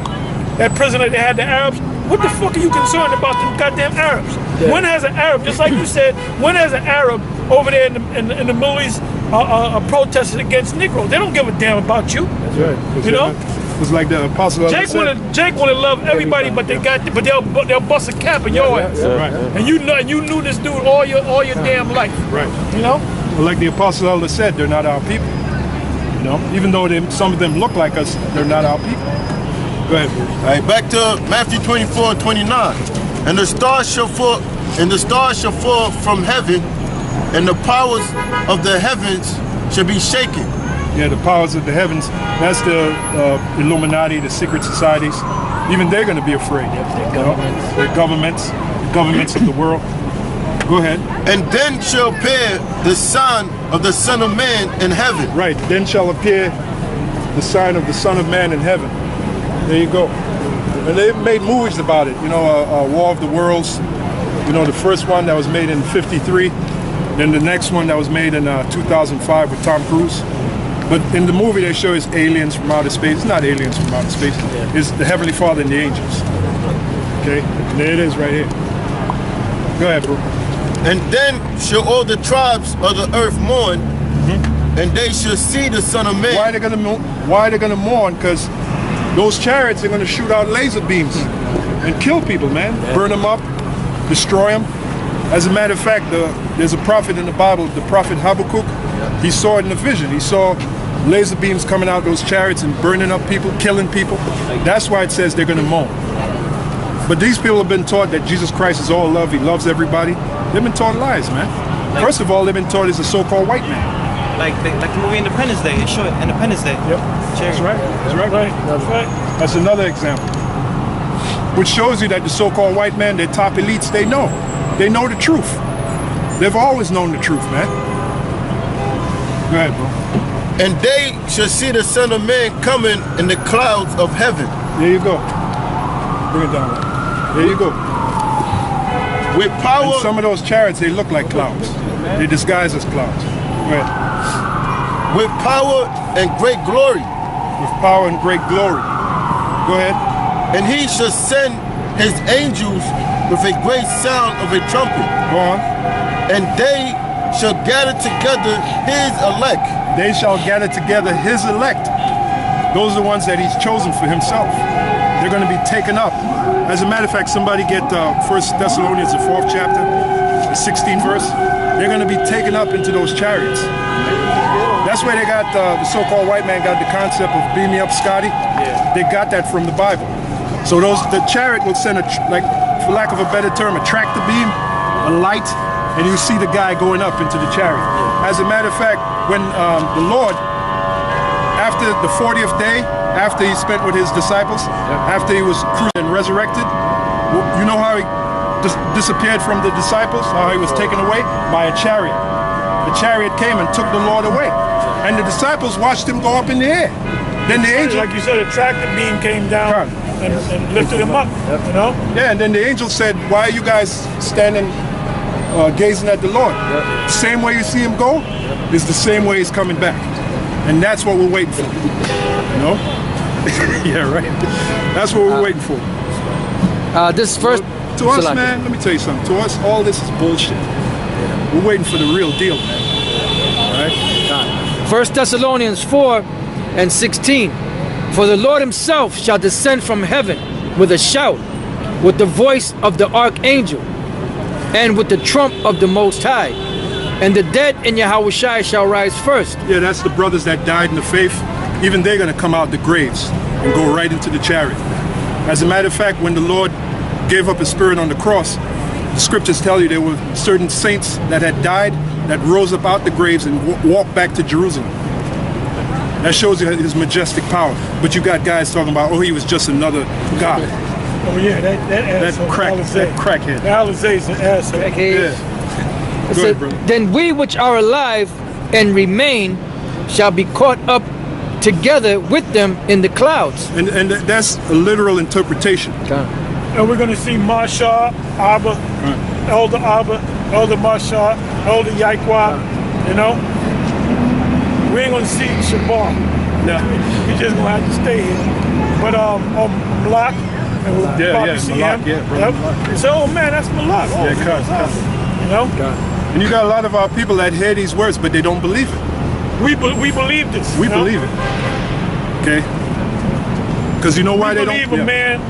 That prison that they had the Arabs. What the fuck are you concerned about them goddamn Arabs? Yeah. When has an Arab, just like you said, when has an Arab over there in the Middle East protested against Negroes? They don't give a damn about you. That's right. It's like the apostle. Jake wanna love everybody, but they'll bust a cap in your ass. Right. And you knew this dude all your damn life. Right. Well, like the apostle elder said, they're not our people. Even though some of them look like us, they're not our people. Go ahead. All right, back to Matthew 24 and 29. And the stars shall fall from heaven, and the powers of the heavens shall be shaken. Yeah, the powers of the heavens. That's the Illuminati, the secret societies. Even they're going to be afraid. The governments of the world. Go ahead. And then shall appear the sign of the Son of Man in heaven. Right. Then shall appear the sign of the Son of Man in heaven. There you go. And they've made movies about it. War of the Worlds. The first one that was made in '53. Then the next one that was made in 2005 with Tom Cruise. But in the movie they show is aliens from outer space. It's not aliens from outer space. It's the Heavenly Father and the angels. Okay? And there it is right here. Go ahead, bro. And then shall all the tribes of the earth mourn, and they shall see the Son of Man. Why are they gonna mourn? Because those chariots are gonna shoot out laser beams and kill people, man. Yeah. Burn them up, destroy them. As a matter of fact, there's a prophet in the Bible, the prophet Habakkuk. He saw it in a vision. He saw laser beams coming out those chariots and burning up people, killing people. That's why it says they're gonna mourn. But these people have been taught that Jesus Christ is all love. He loves everybody. They've been taught lies, man. First of all, they've been taught he's a so-called white man. Like the movie Independence Day. It's short Independence Day. Yep. That's right. That's right. That's right. That's another example. Which shows you that the so-called white man, their top elites, they know. They know the truth. They've always known the truth, man. Go ahead, bro. And they shall see the Son of Man coming in the clouds of heaven. There you go. Bring it down. There you go. With power. And some of those chariots, they look like clouds. They disguise as clouds. Go ahead. With power and great glory. With power and great glory. Go ahead. And he shall send his angels with a great sound of a trumpet. Go on. And they shall gather together his elect. They shall gather together his elect. Those are the ones that he's chosen for himself. They're going to be taken up. As a matter of fact, somebody get 1 Thessalonians, the 4th chapter, the 16th verse. They're going to be taken up into those chariots. That's where they got the so-called white man got the concept of beam me up, Scotty. Yeah. They got that from the Bible. So the chariot will send for lack of a better term, a tractor beam, a light, and you see the guy going up into the chariot. As a matter of fact, when the Lord, after the 40th day, after he spent with his disciples, after he was crucified and resurrected, you know how he disappeared from the disciples, how he was taken away? By a chariot. The chariot came and took the Lord away. And the disciples watched him go up in the air. Then the angel... Like you said, a tractor beam came down and lifted him up, Yeah, and then the angel said, why are you guys standing gazing at the Lord? The same way you see him go is the same way he's coming back. And that's what we're waiting for. Yeah, right. That's what we're waiting for. This first to us, man, let me tell you something. To us, all this is bullshit. We're waiting for the real deal, man. All right? 1 Thessalonians 4 and 16. For the Lord himself shall descend from heaven with a shout, with the voice of the archangel, and with the trump of the Most High. And the dead in Yahushua shall rise first. Yeah, that's the brothers that died in the faith. Even they're going to come out the graves and go right into the chariot. As a matter of fact, when the Lord gave up his spirit on the cross, the scriptures tell you there were certain saints that had died that rose up out the graves and walked back to Jerusalem. That shows you his majestic power. But you got guys talking about, oh, he was just another god. Oh yeah, that crackhead. Alizé's an asshole. Yeah. It said, then we which are alive and remain shall be caught up together with them in the clouds. And that's a literal interpretation. And we're going to see Marsha, Abba, Elder Abba, Elder Marsha, Elder Yaqua, you know. We ain't going to see Shabar. No. We're just going to have to stay here. But Malak, and we'll probably see Malak, him. Yeah, So, oh man, that's Malak. Oh, yeah, cut. You know? And you got a lot of our people that hear these words, but they don't believe it. We believe this. We believe it. Okay? Because you know why they don't? We believe a man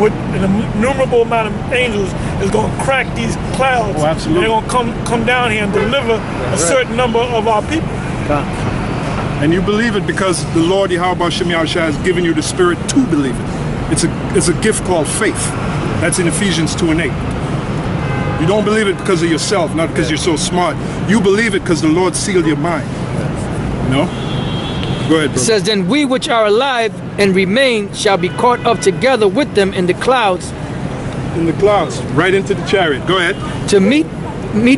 with an innumerable amount of angels is going to crack these clouds. Oh, absolutely. And they're going to come down here and deliver a certain number of our people. And you believe it because the Lord Yahweh Shem Yahushua has given you the spirit to believe it. It's a gift called faith. That's in Ephesians 2:8. You don't believe it because of yourself, not because you're so smart. You believe it because the Lord sealed your mind. No? Go ahead, bro. It says, then we which are alive and remain shall be caught up together with them in the clouds. In the clouds, right into the chariot. Go ahead. To meet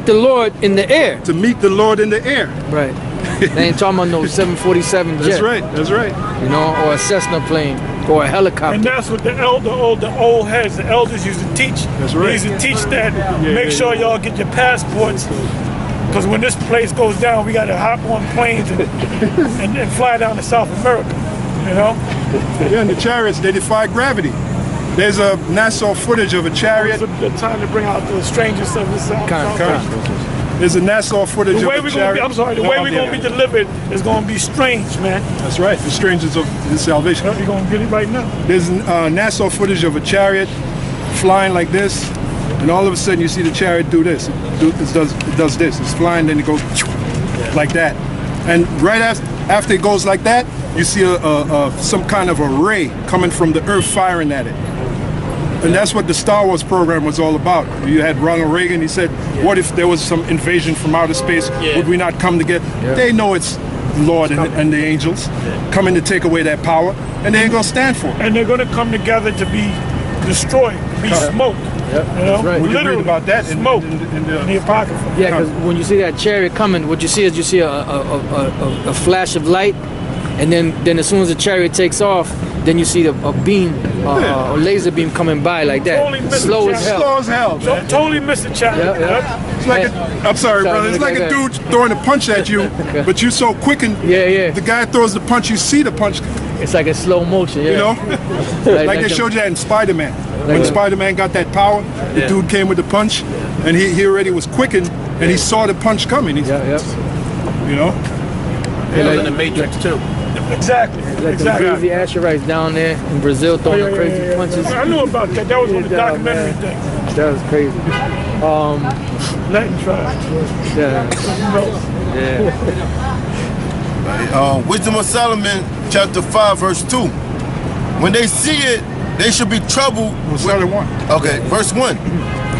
the Lord in the air. To meet the Lord in the air. Right. They ain't talking about no 747 jet. That's right, that's right. You know, or a Cessna plane, or a helicopter. And that's what the old heads, the elders used to teach. That's right. They used to teach that, make sure y'all get your passports, because when this place goes down, we got to hop on planes and fly down to South America, you know? Yeah, and the chariots, they defy gravity. There's a NASA footage of a chariot. It's the time to bring out the strangest of the South. There's a NASA footage of a chariot. The way we're going to be delivered is going to be strange, man. That's right, the strangers of his salvation. You're going to get it right now. There's NASA footage of a chariot flying like this, and all of a sudden you see the chariot do this. It does this. It's flying, then it goes like that. And right after it goes like that, you see some kind of a ray coming from the earth firing at it. And that's what the Star Wars program was all about. You had Ronald Reagan, he said, what if there was some invasion from outer space? Would we not come together? They know it's the Lord and the angels coming to take away that power, and they ain't gonna stand for it. And they're gonna come together to be destroyed, be smoked. You know? Right. We can read about that in the Apocrypha. Yeah, because when you see that chariot coming, what you see is a flash of light, and then as soon as the chariot takes off, then you see a beam, a laser beam coming by like that. Totally Slow as hell. Slow as hell. Man. Totally missed the chariot. It's like I'm sorry, brother. It's like a dude throwing a punch at you, but you're so quick and the guy throws the punch, you see the punch. It's like a slow motion, You know? like they showed you that in Spider-Man. When Spider-Man got that power, the dude came with the punch, and he already was quickened, and he saw the punch coming. You know? It was in the Matrix too. Exactly. Like the crazy Asherites down there in Brazil throwing the crazy punches. I knew about that. That was on the documentary thing. That was crazy. Latin tribes. Wisdom of Solomon, chapter 5, verse 2. When they see it, they should be troubled. Okay, verse 1.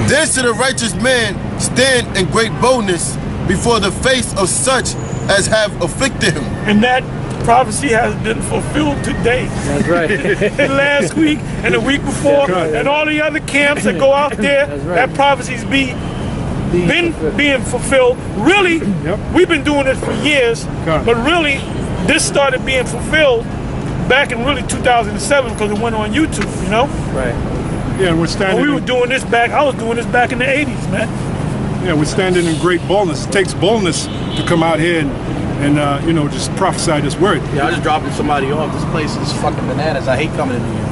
Then should a righteous man stand in great boldness before the face of such as have afflicted him. And that prophecy has been fulfilled today. That's right. And last week and the week before, and all the other camps that go out there, that prophecy's being fulfilled. Really, we've been doing this for years, but really, this started being fulfilled back in really 2007 because it went on YouTube, you know? Right. Yeah, and we're standing. Well, we were doing this back. I was doing this back in the 80s, man. Yeah, we're standing in great boldness. It takes boldness to come out here and you know, just prophesy this word. Yeah, I just dropping somebody off. This place is fucking bananas. I hate coming in here.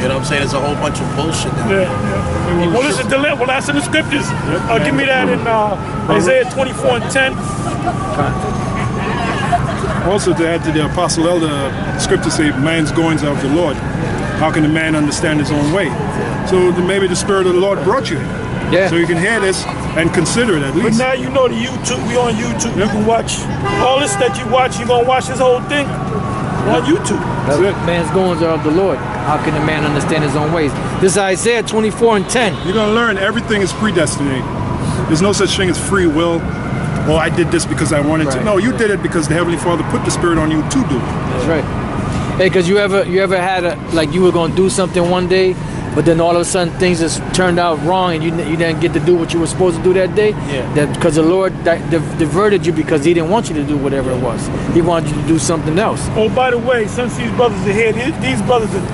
You know what I'm saying? There's a whole bunch of bullshit down here. Well, listen, well, that's in the scriptures. Give me that in Isaiah 24:10. Also, to add to the Apostle Elder, scriptures say, man's goings are of the Lord. How can a man understand his own way? So maybe the Spirit of the Lord brought you here. Yeah. So you can hear this and consider it at But least. now you know the YouTube. We on YouTube. You can watch all this that you watch. You gonna watch this whole thing on YouTube. That's it. Man's goings are of the Lord. How can a man understand his own ways? This is Isaiah 24:10. You're going to learn everything is predestinated. There's no such thing as free will. Oh, I did this because I wanted to. No, you did it because the Heavenly Father put the Spirit on you to do it. That's right. Hey, cause you ever had like you were gonna do something one day, but then all of a sudden things just turned out wrong, and you didn't get to do what you were supposed to do that day. Yeah. That because the Lord diverted you because He didn't want you to do whatever it was. He wanted you to do something else. Oh, by the way, since these brothers are here, these brothers are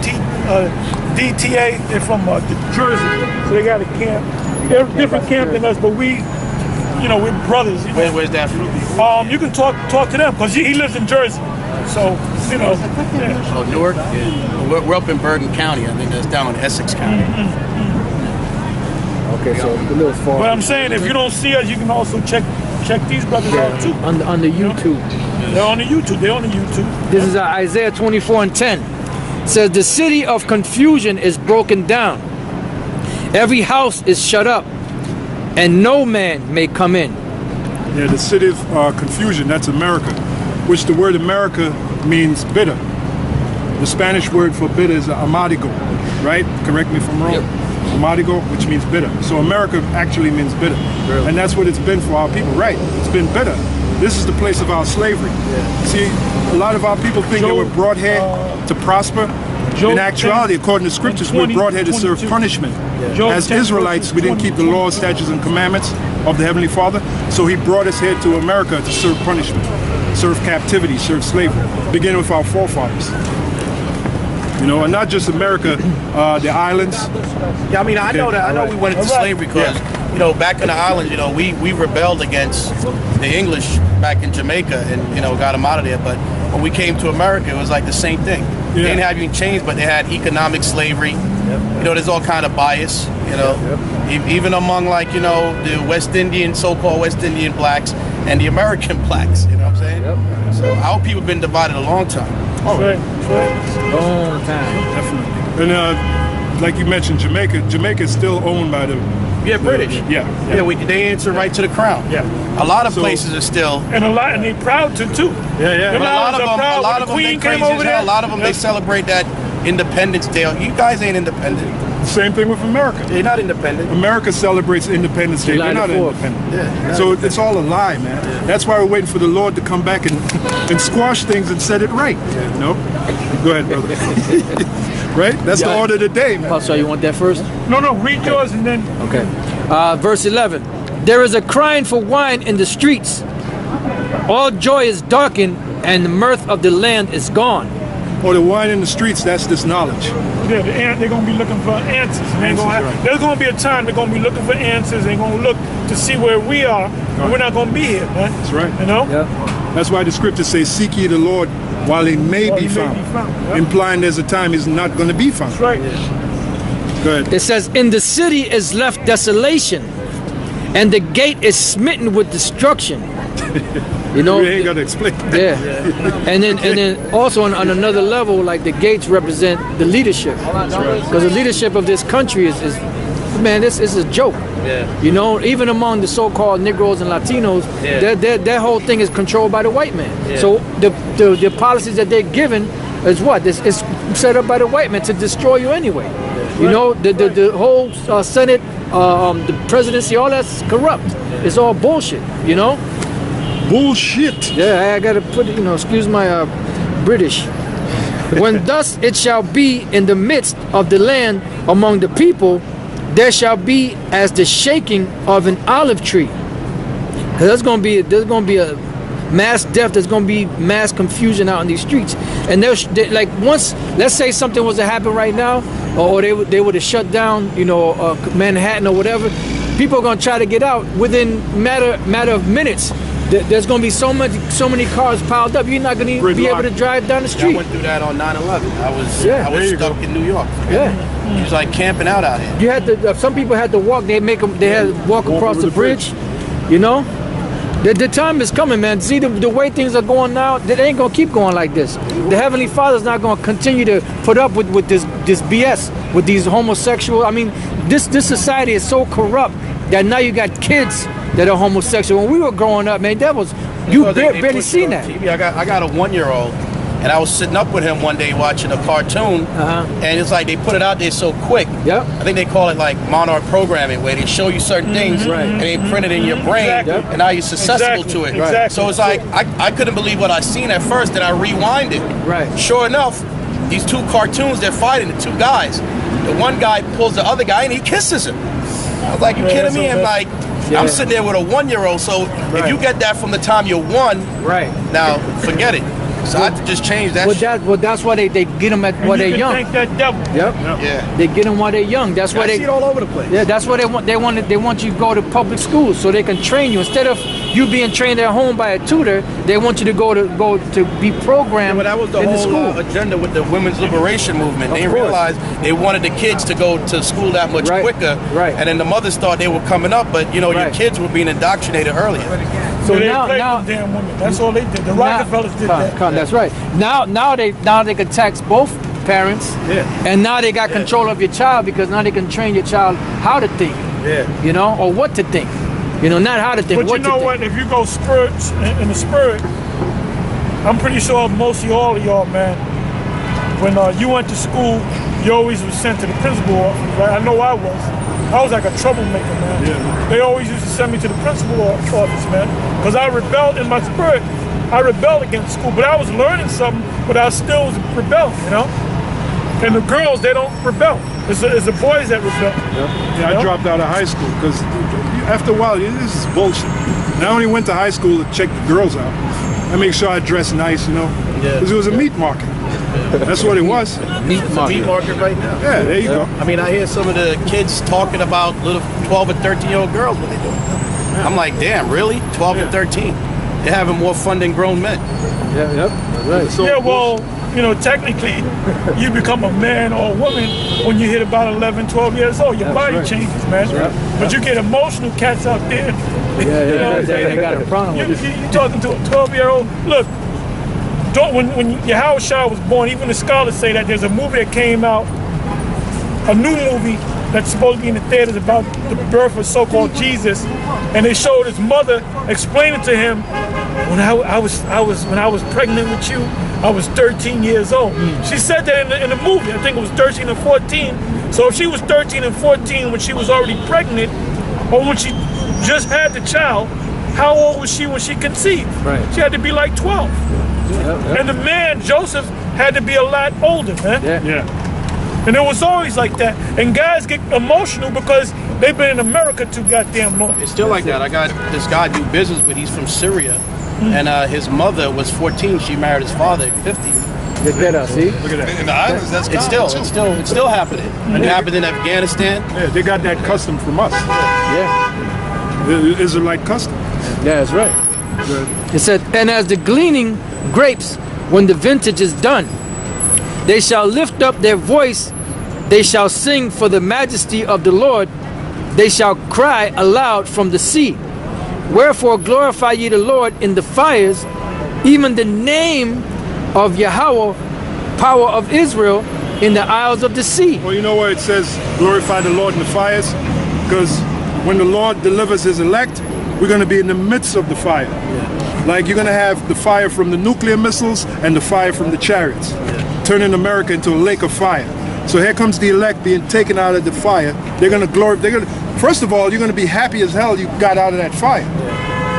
DTA. They're from Jersey, so they got a camp. They're different camp than us, but we're brothers. You know? Where's that from? You can talk to them because he lives in Jersey. So, yeah. Oh, Newark? Yeah. We're up in Bergen County. I think that's down in Essex County. Okay, so a little far. But I'm saying if you don't see us, you can also check these brothers out too. On the YouTube. They're on the YouTube. They're on the YouTube. This is Isaiah 24:10. It says, the city of confusion is broken down. Every house is shut up, and no man may come in. Yeah, the city of confusion, that's America, which the word America means bitter. The Spanish word for bitter is amadigo, right? Correct me if I'm wrong. Yep. Amadigo, which means bitter. So America actually means bitter. Really? And that's what it's been for our people, right? It's been bitter. This is the place of our slavery. Yeah. See, a lot of our people think they were brought here to prosper. In actuality, according to scriptures, we're brought here to serve punishment. Yeah. As Israelites, we didn't keep the laws, statutes, and commandments of the Heavenly Father, so He brought us here to America to serve punishment, serve captivity, serve slavery, beginning with our forefathers. You know, and not just America, the islands. Yeah, I mean, I know that. I know we went into slavery because, back in the islands, we rebelled against the English back in Jamaica and, got them out of there. But when we came to America, it was like the same thing. Yeah. They didn't have any chains, but they had economic slavery. Yep. There's all kind of bias, even among the West Indian, so-called West Indian blacks and the American blacks, you know what I'm saying? Yep. So our people have been divided a long time. Oh, right. Long time. Definitely. And like you mentioned, Jamaica is still owned by the British. They answer right to the crown. Yeah, a lot of places are still, and they proud to too. Yeah. But a lot of them, they crazy as hell. A lot of them, they celebrate that Independence Day. You guys ain't independent. Same thing with America. They're not independent. America celebrates Independence Day. They're not independent. Yeah. So it's all a lie, man. Yeah. That's why we're waiting for the Lord to come back and squash things and set it right. Yeah. Nope. Go ahead, brother. Right? That's the order of the day, man. So you want that first? No, read yours and then. Okay. Verse 11. There is a crying for wine in the streets. All joy is darkened, and the mirth of the land is gone. Or the wine in the streets, that's this knowledge. Yeah, they're going to be looking for answers. There's going to be a time they're going to be looking for answers. They're going to look to see where we are, and we're not going to be here, man. That's right. Yeah. That's why the scriptures say, seek ye the Lord while He may be found. Yep. Implying there's a time He's not going to be found. That's right. Go ahead. It says, in the city is left desolation, and the gate is smitten with destruction. We ain't got to explain that. Yeah. And then also on another level, like the gates represent the leadership. Because the leadership of this country is this is a joke. Yeah. Even among the so-called Negroes and Latinos, their whole thing is controlled by the white man. Yeah. So the policies that they're given is what? It's set up by the white man to destroy you anyway. Yeah. The whole Senate, the presidency, all that's corrupt. It's all bullshit, Bullshit. Yeah, I gotta put it, excuse my British. When thus it shall be in the midst of the land among the people, there shall be as the shaking of an olive tree. There's gonna be a mass death. There's gonna be mass confusion out in these streets. And once, let's say something was to happen right now, or they would have shut down, Manhattan or whatever. People are gonna try to get out within matter of minutes. There's going to be so many cars piled up. You're not going to be able to drive down the street. I went through that on 9/11. I was stuck in New York. Yeah, it was like camping out here. You had to. Some people had to walk. They had to walk across the bridge. The time is coming, man. See the way things are going now. They ain't going to keep going like this. The Heavenly Father's not going to continue to put up with this BS with these homosexual. I mean, this society is so corrupt. that now you got kids that are homosexual. When we were growing up, man, that was you barely seen that. TV. I got a 1-year-old, and I was sitting up with him one day watching a cartoon, and it's like they put it out there so quick. Yep. I think they call it like monarch programming, where they show you certain things and they print it in your brain, and now you're susceptible to it. Exactly. So it's like I couldn't believe what I seen at first, and I rewind it. Right. Sure enough, these two cartoons, they're fighting, the two guys. The one guy pulls the other guy and he kisses him. I was like, you kidding me? I'm like, I'm sitting there with a 1-year-old, so if you get that from the time you're 1, now forget it. So I had to just change that. That's why they get them at while they're young. Thank that devil. Yep. Yeah. They get them while they're young. That's why I they see it all over the place. Yeah, that's what they want. They want you to go to public schools so they can train you instead of you being trained at home by a tutor. They want you to go to be programmed. But that was the in whole school. agenda with the women's liberation movement. They course. realized they wanted the kids to go to school that much quicker. Right. And then the mothers thought they were coming up, but you know your kids were being indoctrinated earlier. So they now, played them damn women. That's all they did. The Rockefellers did that. That's right. Now they can tax both parents, and now they got control of your child because now they can train your child how to think, you know, or what to think, you know, not how to think. But what you know to what? think. If you go spurts in the spirit, I'm pretty sure mostly all of y'all, man. When you went to school, you always was sent to the principal office, right? I know I was. I was like a troublemaker, man. Yeah. They always used to send me to the principal office, man, because I rebelled in my spirit. I rebelled against school, but I was learning something, but I still was rebelling, you know? And the girls, they don't rebel. It's the boys that rebel. Yeah, I dropped out of high school because after a while, this is bullshit. And I only went to high school to check the girls out. I make sure I dress nice, you know, because it was a meat market. That's what it was. Meat market right now. Yeah, there you go. I mean, I hear some of the kids talking about little 12 and 13-year-old girls, what they doing. I'm like, damn, really? 12 and 13? They're having more fun than grown men. Right. So, Yeah, well, you know, technically, you become a man or a woman when you hit about 11, 12 years old. Your body changes, man. But you get emotional cats out there. They got a problem with it. You talking to a 12-year-old. Look, when Yahweh Shah was born, even the scholars say that there's a movie that came out, a new movie that's supposed to be in the theaters about the birth of so-called Jesus, and they showed his mother explaining to him, when I was pregnant with you, I was 13 years old. She said that in the movie. I think it was 13 or 14. So if she was 13 and 14 when she was already pregnant, or when she just had the child, how old was she when she conceived? Right. She had to be like 12. And the man, Joseph, had to be a lot older, man. yeah. And it was always like that. And guys get emotional because they've been in America too goddamn long. It's still like that. I got this guy I do business with. He's from Syria, and his mother was 14. She married his father at 50. Get better, see? Look at that. In the islands, that's It's still happening. It happened in Afghanistan. Yeah, they got that custom from us. Yeah. The Israelite custom. Yeah, that's right. It said, and as the gleaning grapes, when the vintage is done, they shall lift up their voice, they shall sing for the majesty of the Lord, they shall cry aloud from the sea. Wherefore glorify ye the Lord in the fires, even the name of Yahweh, power of Israel, in the isles of the sea. Well, you know where it says, glorify the Lord in the fires? Because when the Lord delivers his elect, we're going to be in the midst of the fire. Like you're going to have the fire from the nuclear missiles and the fire from the chariots, turning America into a lake of fire. So here comes the elect being taken out of the fire. They're going to first of all, you're going to be happy as hell you got out of that fire.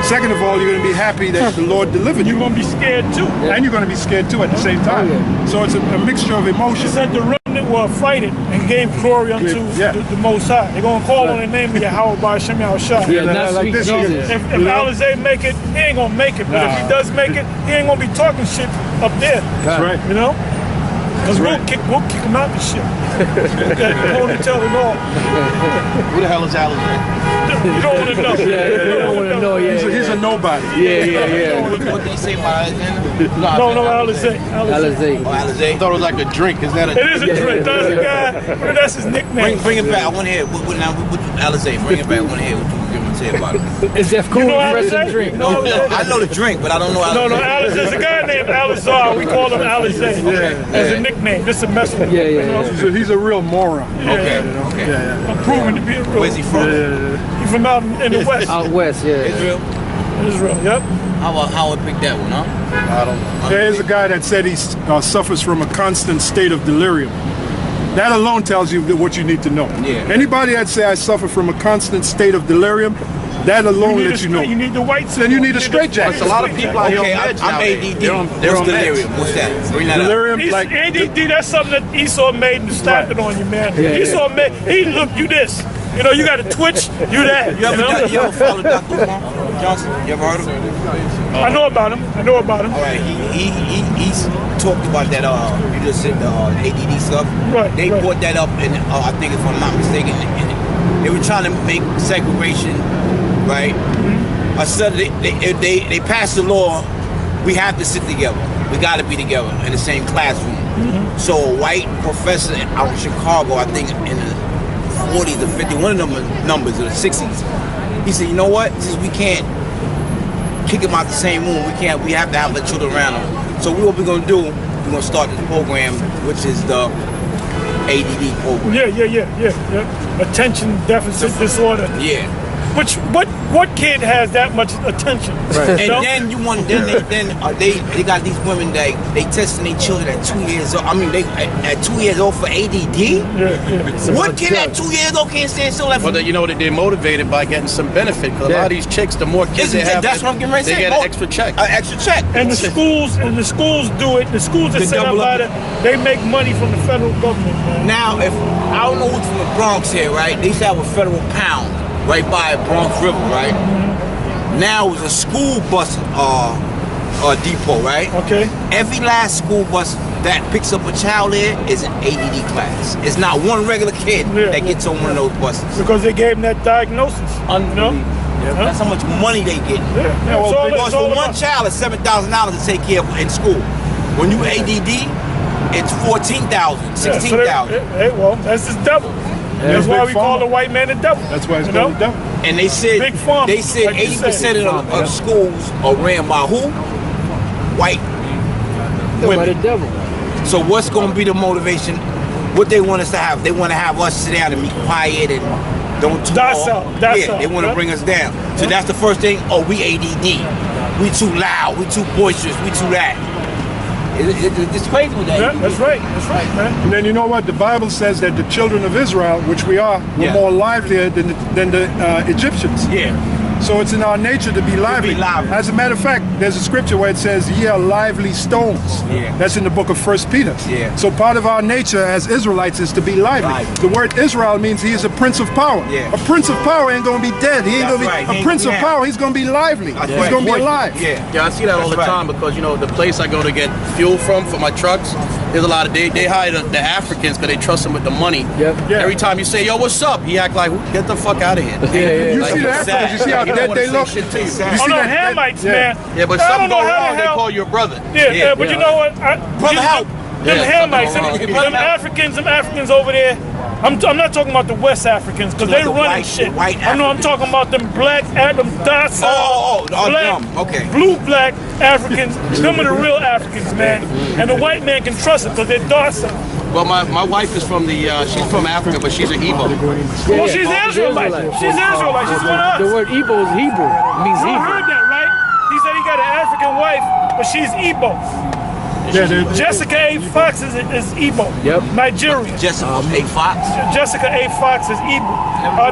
Second of all, you're going to be happy that the Lord delivered you. You're going to be scared too. And you're going to be scared too at the same time. So it's a mixture of It emotions. said the remnant were fighting and gave glory unto the Most High. They're going to call on the name of Yahweh by Hashem Yahushua. Yeah, not like sweet this Jesus. here. If Alizé make it, he ain't going to make it. But if he does make it, he ain't going to be talking shit up there. That's right. You know? Because we'll kick him out the shit. Ponytail and all. Who the hell is Alizé? You don't want to know. You don't want to know, He's a nobody. Yeah. What they say about Alexander? No, Alizé. Alizé. Oh, Alizé. I thought it was like a drink. Is that a It is a drink. That's a guy. That's his nickname. Bring it back. I want to hear. What Alizé? Bring it back. I want to hear. you want to say about it. Is that cool? You know Rest Alizé? and drink. No, I know the drink, but I don't know how No, there's a guy named Alizar. We call him Alizé as a nickname. This is a messenger. Yeah, You know? He's a real moron. Okay. I'm proving to be a real. Where's he from? He's from out in the west. Out west, yeah. Israel. Israel. Yep. How I pick that one, huh? I don't know. There's a guy that said he suffers from a constant state of delirium. That alone tells you what you need to know. Yeah. Anybody that say I suffer from a constant state of delirium, that alone lets you know. You need the white. Then you need a straitjacket. There's a lot of people out here on meds I'm nowadays. ADD. They're What's on meds. delirium? What's that? Bring that up. Delirium, like ADD, that's something that Esau made and slapped it on you, man. Yeah. Esau made, he look, you this. You know, you got to twitch, you that. You ever follow Dr. Umar Johnson? You ever heard of him? I know about him. All right, he's talked about that. You just said the ADD stuff. Right, They right. brought that up, and I think if I'm not mistaken, and they were trying to make segregation, right? Mm-hmm. I said they passed the law. We have to sit together. We got to be together in the same classroom. Mm-hmm. So a white professor out in Chicago, I think in the 40s or 50s, one of them numbers or the 60s, he said, you know what? Since we can't kick them out the same room, we have to have the children around them. So what we're gonna do, we're gonna start this program, which is the ADD program. Yeah. Attention deficit disorder. Yeah. Which what kid has that much attention? Right. And know? then you want they got these women they testing their children at 2 years old. I mean they at 2 years old for ADD. Yeah. What kid at 2 years old can't stand still? Well, you know that they're motivated by getting some benefit. Because a lot of these chicks, the more kids they have, That's what I'm getting ready to they say. get an extra check. An extra check. And the schools do it. The schools that They set up double up. by it, they make money from the federal government, man. Now, if I don't know who's from the Bronx here, right? They used to have a federal pound right by Bronx River, right? Now it's a school bus depot, right? Okay. Every last school bus that picks up a child there is an ADD class. It's not one regular kid that gets on one of those buses. Because they gave them that diagnosis. Unbelievable. That's how much money they get. Because for one child, it's $7,000 to take care of in school. When you ADD, it's $14,000, $16,000. Well, that's just double. That's why we call the white man the devil. That's why it's you called know? the devil. And they said Big farm, like you 80% said. of schools are ran by who? White By women. the devil. So what's going to be the motivation? What they want us to have? They want to have us sit down and be quiet and don't talk. That's They want to bring us down. So that's the first thing. Oh, we ADD. We too loud. We too boisterous. We too that. It's crazy with that. Yeah, that's right, man. And then you know what? The Bible says that the children of Israel, which we are, were more livelier than the Egyptians. Yeah. So it's in our nature to be lively. As a matter of fact, there's a scripture where it says, ye are lively stones. Yeah. That's in the book of 1 Peter. Yeah. So part of our nature as Israelites is to be lively. The word Israel means he is a prince of power. Yeah. A prince of power ain't going to be dead. He ain't going to be a prince of power. He's going to be lively. He's going to be alive. Yeah, I see that all the time because, you know, the place I go to get fuel from for my trucks, there's a lot of, they hire the Africans because they trust them with the money. Yep. Yeah. Every time you say, yo, what's up? He act like, get the fuck out of here. You Like, see the Africans, you see how dead they look? Shit to you. You see Oh no, that- Hamites, yeah. man. Yeah, but I something don't know go how wrong, the they hell- call you a brother. Yeah, but you know what? Brother, help. Them Yeah, Hamites, something them Africans over there. I'm not talking about the West Africans because they The running white- shit. the white I know I'm talking about them black, them docile, black, okay. blue black Africans. Them are the real Africans, man. And the white man can trust them because they're docile. Well, my wife is from she's from Africa, but she's an Igbo. Well, she's Israelite. She's Israelite. She's one of us. The word Igbo is Hebrew. It means You Hebrew. heard that, right? He said he got an African wife, but she's Igbo. Jessica A. Fox is Igbo. Yep. Nigerian. Jessica A. Fox. Jessica A. Fox is Igbo.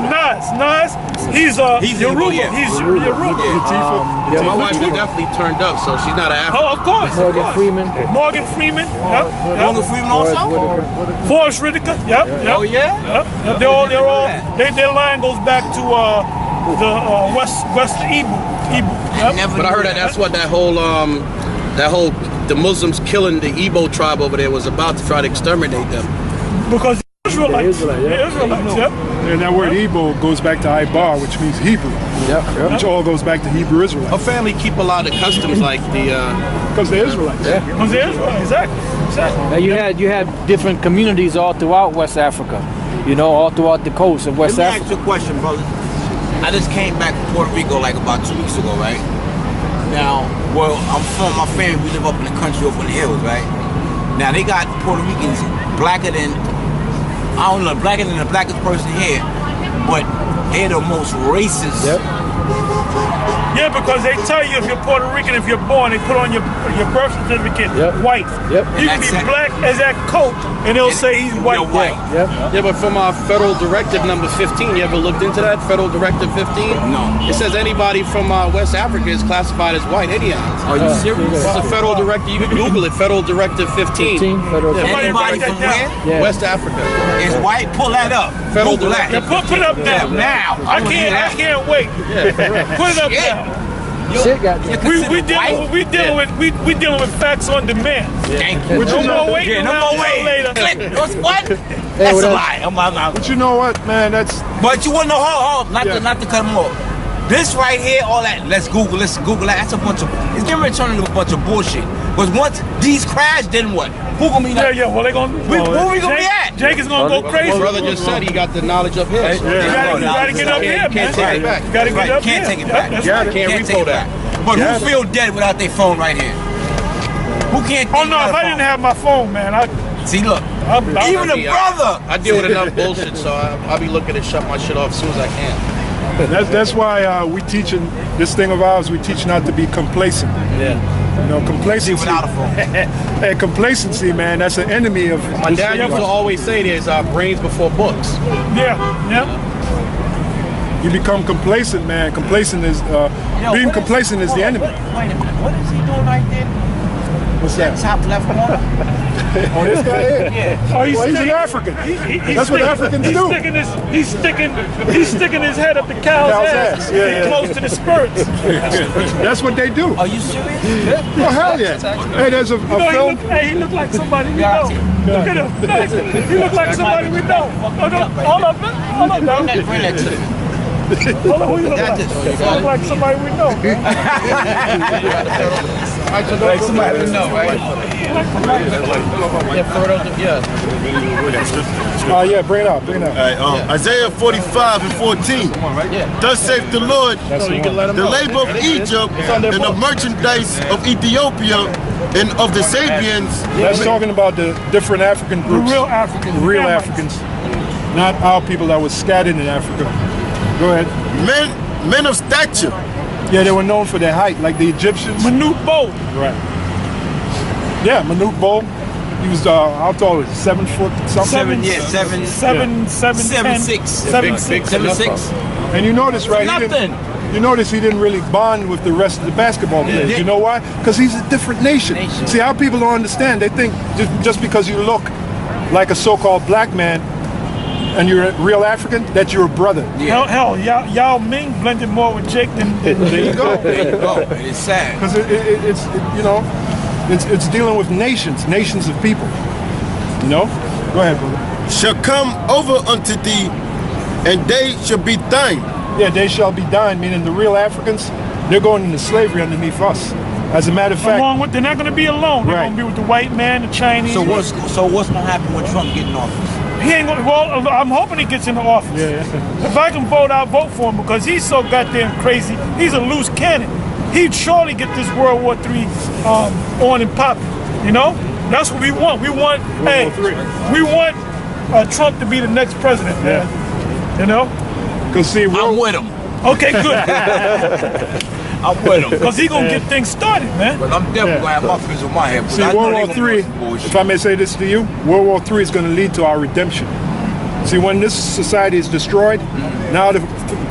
Nas, he's Yoruba. Igbo, yeah. He's Yoruba. My wife is definitely turned up, so she's not an African. Oh, of course. Morgan Freeman. Morgan Freeman. Yep. Morgan Freeman also? Forrest Whitaker. Yep. Oh, yeah? Yep. They're all. Their line goes back to the West Igbo. Yep. But I heard that's what that whole the Muslims killing the Igbo tribe over there was about to try to exterminate them. Because the Israelites. Yep. And that word Igbo goes back to Ibar, which means Hebrew. Yep. Which all goes back to Hebrew Her Israelites. family keep a lot of customs like the. Because they're Israelites. Because they're Israelites. Exactly. Now you had different communities all throughout West Africa. You know, all throughout the coast of West Let me ask Africa. you a question, brother. I just came back from Puerto Rico like about 2 weeks ago, right? Now, well, I'm from my family. We live up in the country, up in the hills, right? Now they got Puerto Ricans blacker than blacker than the blackest person here, but they're the most racist. Yep. Yeah, because they tell you if you're Puerto Rican, if you're born, they put on your birth certificate white. Yep. You can be black as that coat, and they'll say he's white. White. Yep. Yeah, but from Federal Directive number 15, you ever looked into that? Federal Directive 15? No. It says anybody from West Africa is classified as white. Idiots. Are you serious? It's a federal directive. You can Google it. Federal Directive 15. 15 federal. Anybody from where? Yeah. West Africa. Is white? Pull that up. Federal Google that. Yeah, put it up now. Now. I can't wait. Put it up now. Shit got We dealing with facts on demand. Thank you. No more waiting. Yeah, no more waiting. Later. What? That's a lie. I'm But you know what, man? That's But you want to know how? Not to cut them off. This right here, all that. Let's Google that. That's a bunch of. It's getting ready to turn into a bunch of bullshit. Because once these crash, then what? Who gonna be? Yeah. Well, they gonna. Where we gonna be at? Jake is gonna go crazy. My brother just said he got the knowledge up here. So You gotta get up here, man. Can't take it back. You gotta get up here. Can't take it back. That's Yeah, right. can't Can't take repo it that. back. But who feel dead without their phone right here? Who can't? Oh no! If I didn't have my phone, man, See, look. Even a brother. I deal with enough bullshit, so I'll be looking to shut my shit off as soon as I can. that's why we teaching this thing of ours. We teach not to be complacent. Yeah. You know, complacency. Without a phone. Hey, complacency, man. That's an enemy of. My dad used to always say there's brains before books. yeah. You become complacent, man. Complacent is being complacent is the enemy. Wait a minute. What is he doing right there? What's that? Top left corner. Oh, this guy here. Yeah. Oh, he's Well, he's an African. That's what Africans do. He's sticking his head up the cow's ass. Yeah, Get close to the skirts. That's what they do. Are you serious? Well, hell yeah. Hey, there's a film. He look like somebody we know. Look at him. He look like somebody we know. Hold up, hold up. Bring that to me. Hold on, who you look like? You look like somebody we know. Like somebody we know, right? Yeah, bring it up. Isaiah 45 and 14. Thus saith the Lord, the labor of Egypt and the merchandise of Ethiopia and of the Sabians. That's talking about the different African The groups. real Africans. The real Africans. Not our people that were scattered in Africa. Go ahead. Men of stature. Yeah, they were known for their height, like the Egyptians. Manute Bo. Right. Yeah, Manute Bo. He was, how tall was he? 7 foot something? 7'6". 7'6". And you notice, right? Nothing. You notice he didn't really bond with the rest of the basketball players. You know why? Because he's a different nation. See, how people don't understand. They think just because you look like a so-called black man and you're a real African, that you're a brother. Hell, Yao Ming blended more with Jake than. There you go. There you go. It's sad. Because it's dealing with nations of people. You know? Go ahead, brother. Shall come over unto thee, and they shall be thine. Yeah, they shall be thine, meaning the real Africans, they're going into slavery underneath us. As a matter of fact, They're not going to be alone. They're going to be with the white man, the Chinese. So what's gonna happen when Trump get in office? He ain't going. Well, I'm hoping he gets into office. Yeah. If I can vote, I'll vote for him because he's so goddamn crazy. He's a loose cannon. He'd surely get this World War III on and popping. You know, that's what we want. We want. We want Trump to be the next president, man. You know. Because see, I'm with him. Okay, good. I'm with him. Because he's going to get things started, man. But I'm definitely going to have my fist on my head. See, World War III, if I may say this to you, World War III is going to lead to our redemption. See, when this society is destroyed, now the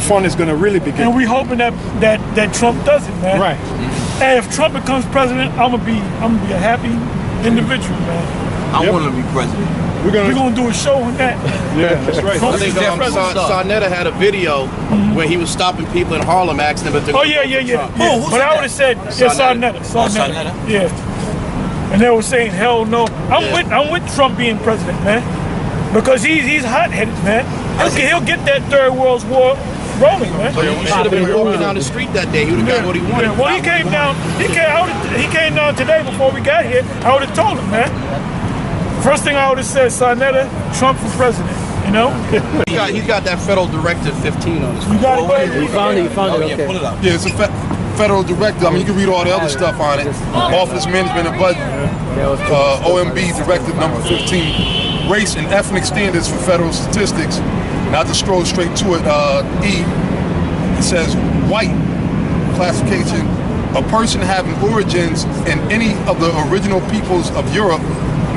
fun is going to really begin. And we hoping that Trump does it, man. Right. And if Trump becomes president, I'm gonna be a happy individual, man. I want to be president. We're gonna do a show on that. Yeah, that's right. I think Sarnetta had a video where he was stopping people in Harlem asking them if they Oh yeah. But I would have said Sarnetta. Yeah. And they were saying hell no. I'm with Trump being president, man. Because he's hot-headed, man. He'll get that third world war rolling, man. So he should have been walking down the street that day. He would have got what he wanted. Yeah. Well, he came down. He came down today before we got here. I would have told him, man. First thing I would have said, Sarnetta, Trump for president. You know? He's got that federal directive 15 on his You got it, You found it. You found it. Yeah, pull it up. Yeah, it's a federal directive. I mean, you can read all the other stuff on it. Office Management and Budget, OMB Directive number 15, Race and Ethnic Standards for Federal Statistics. Not to stroll straight to it, E, it says white classification, a person having origins in any of the original peoples of Europe,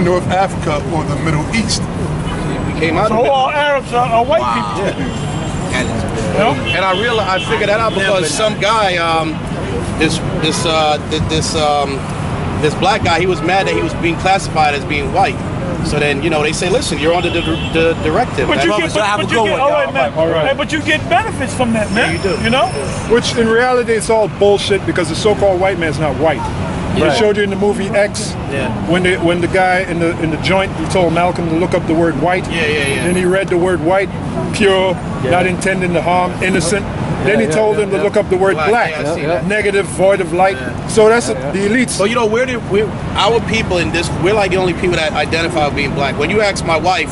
North Africa, or the Middle East. We came out So of it. all Arabs are white people. You know? And I figured that out because some guy, this black guy, he was mad that he was being classified as being white. So then, you know, they say, listen, you're under the directive. But you man. get, but you get benefits from that, man. Yeah, you do. You know? Which in reality it's all bullshit because the so-called white man's not white. They showed you in the movie X when the guy in the joint, he told Malcolm to look up the word white. Then he read the word white, pure, not intending to harm, innocent. Then he told him to look up the word black, negative, void of light. So that's the elites. So you know, our people in this, we're like the only people that identify with being black. When you ask my wife,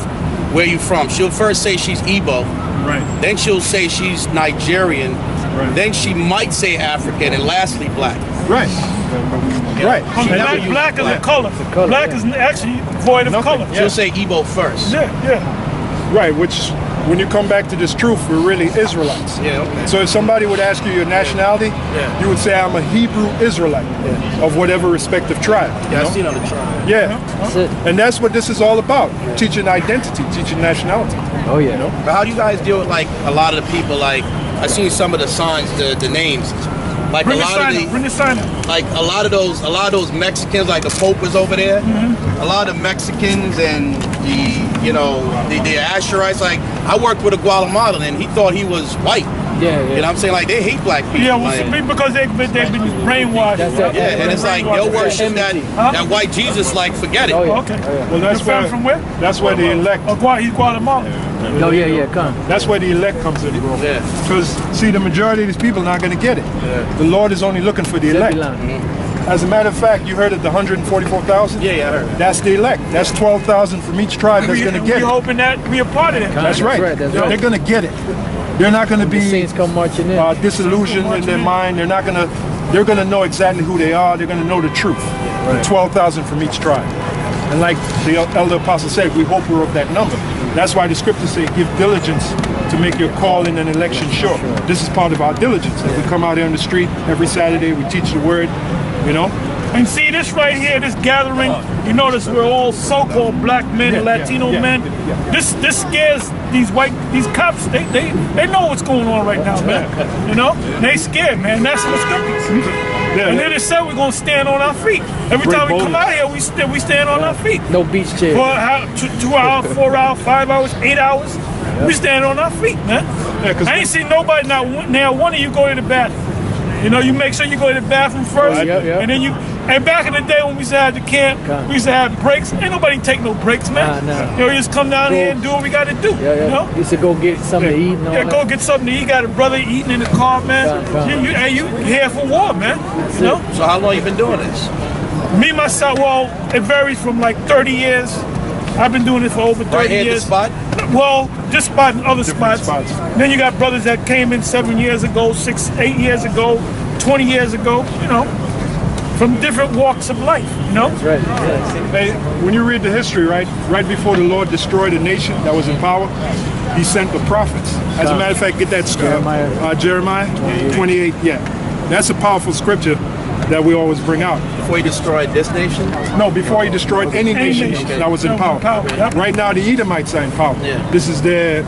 where you from? She'll first say she's Igbo. Right. Then she'll say she's Nigerian. Right. Then she might say African, and lastly black. Right. Right. Black is a color. Black is actually void of color. She'll say Igbo first. Yeah. Right, which when you come back to this truth, we're really Israelites. Yeah, okay. So if somebody would ask you your nationality, you would say I'm a Hebrew Israelite of whatever respective tribe. Yeah, I see it on the chart. Yeah. That's it. And that's what this is all about. Teaching identity, teaching nationality. Oh yeah. But how do you guys deal with like a lot of the people? Like I seen some of the signs, the names. Like Bring a lot of the sign up. like a lot of those Mexicans, like the Pope is over there. A lot of Mexicans and the Asherites. Like I worked with a Guatemalan and he thought he was white. Yeah. You know what I'm saying? Like they hate black people. Yeah, like, because they've been brainwashed. yeah, and it's like they'll worship that white Jesus. Like forget it. Oh, yeah. Okay. Well, that's Your friend where from where? that's where the elect. He's Guatemalan. Oh yeah. Come. That's where the elect comes in, bro. Yeah. Because see, the majority of these people are not going to get it. The Lord is only looking for the elect. As a matter of fact, you heard of the 144,000? Yeah, I heard. That's the elect. That's 12,000 from each tribe that's going to get We're it. hoping that we a part of that. That's right. That's right. They're going to get it. They're not going to The be saints come marching in. disillusioned in their mind. They're not going to. They're going to know exactly who they are. They're going to know the truth. The 12,000 from each tribe. And like the elder apostle said, we hope we're of that number. That's why the scriptures say, give diligence to make your call in an election sure. This is part of our diligence. That we come out here on the street every Saturday, we teach the word, you know. And see this right here, this gathering, you notice we're all so-called black men, Latino men. This scares these cops. They know what's going on right now, man. You know? They scared, man. That's the scriptures. And then it said we're gonna stand on our feet. Every time we come out here, we stand on our feet. No beach chair. 2 hours, 4 hours, 5 hours, 8 hours. We stand on our feet, man. I ain't seen nobody now one of you go to the bathroom. You know, you make sure you go to the bathroom first, and then and back in the day when we used to have the camp, we used to have breaks. Ain't nobody take no breaks, man. Nah. You know, you just come down here and do what we got to do. You know? Used to go get something to eat and all that. Go get something to eat. Got a brother eating in the car, man. You here for war, man. You know? So how long you been doing this? Me, myself, well, it varies from like 30 years. I've been doing this for over 30 Right here years. at the spot? Well, just spot and other Different spots. spots. Then you got brothers that came in 7 years ago, 6, 8 years ago, 20 years ago, you know, from different walks of life, you know? That's right. Yes. Hey, when you read the history, right before the Lord destroyed a nation that was in power, he sent the prophets. As a matter of fact, get that Jeremiah 28. Yeah, that's a powerful scripture that we always bring out. Before he destroyed this nation? No, before he destroyed any nation that was in power. Right now, the Edomites are in power. Yeah. This is their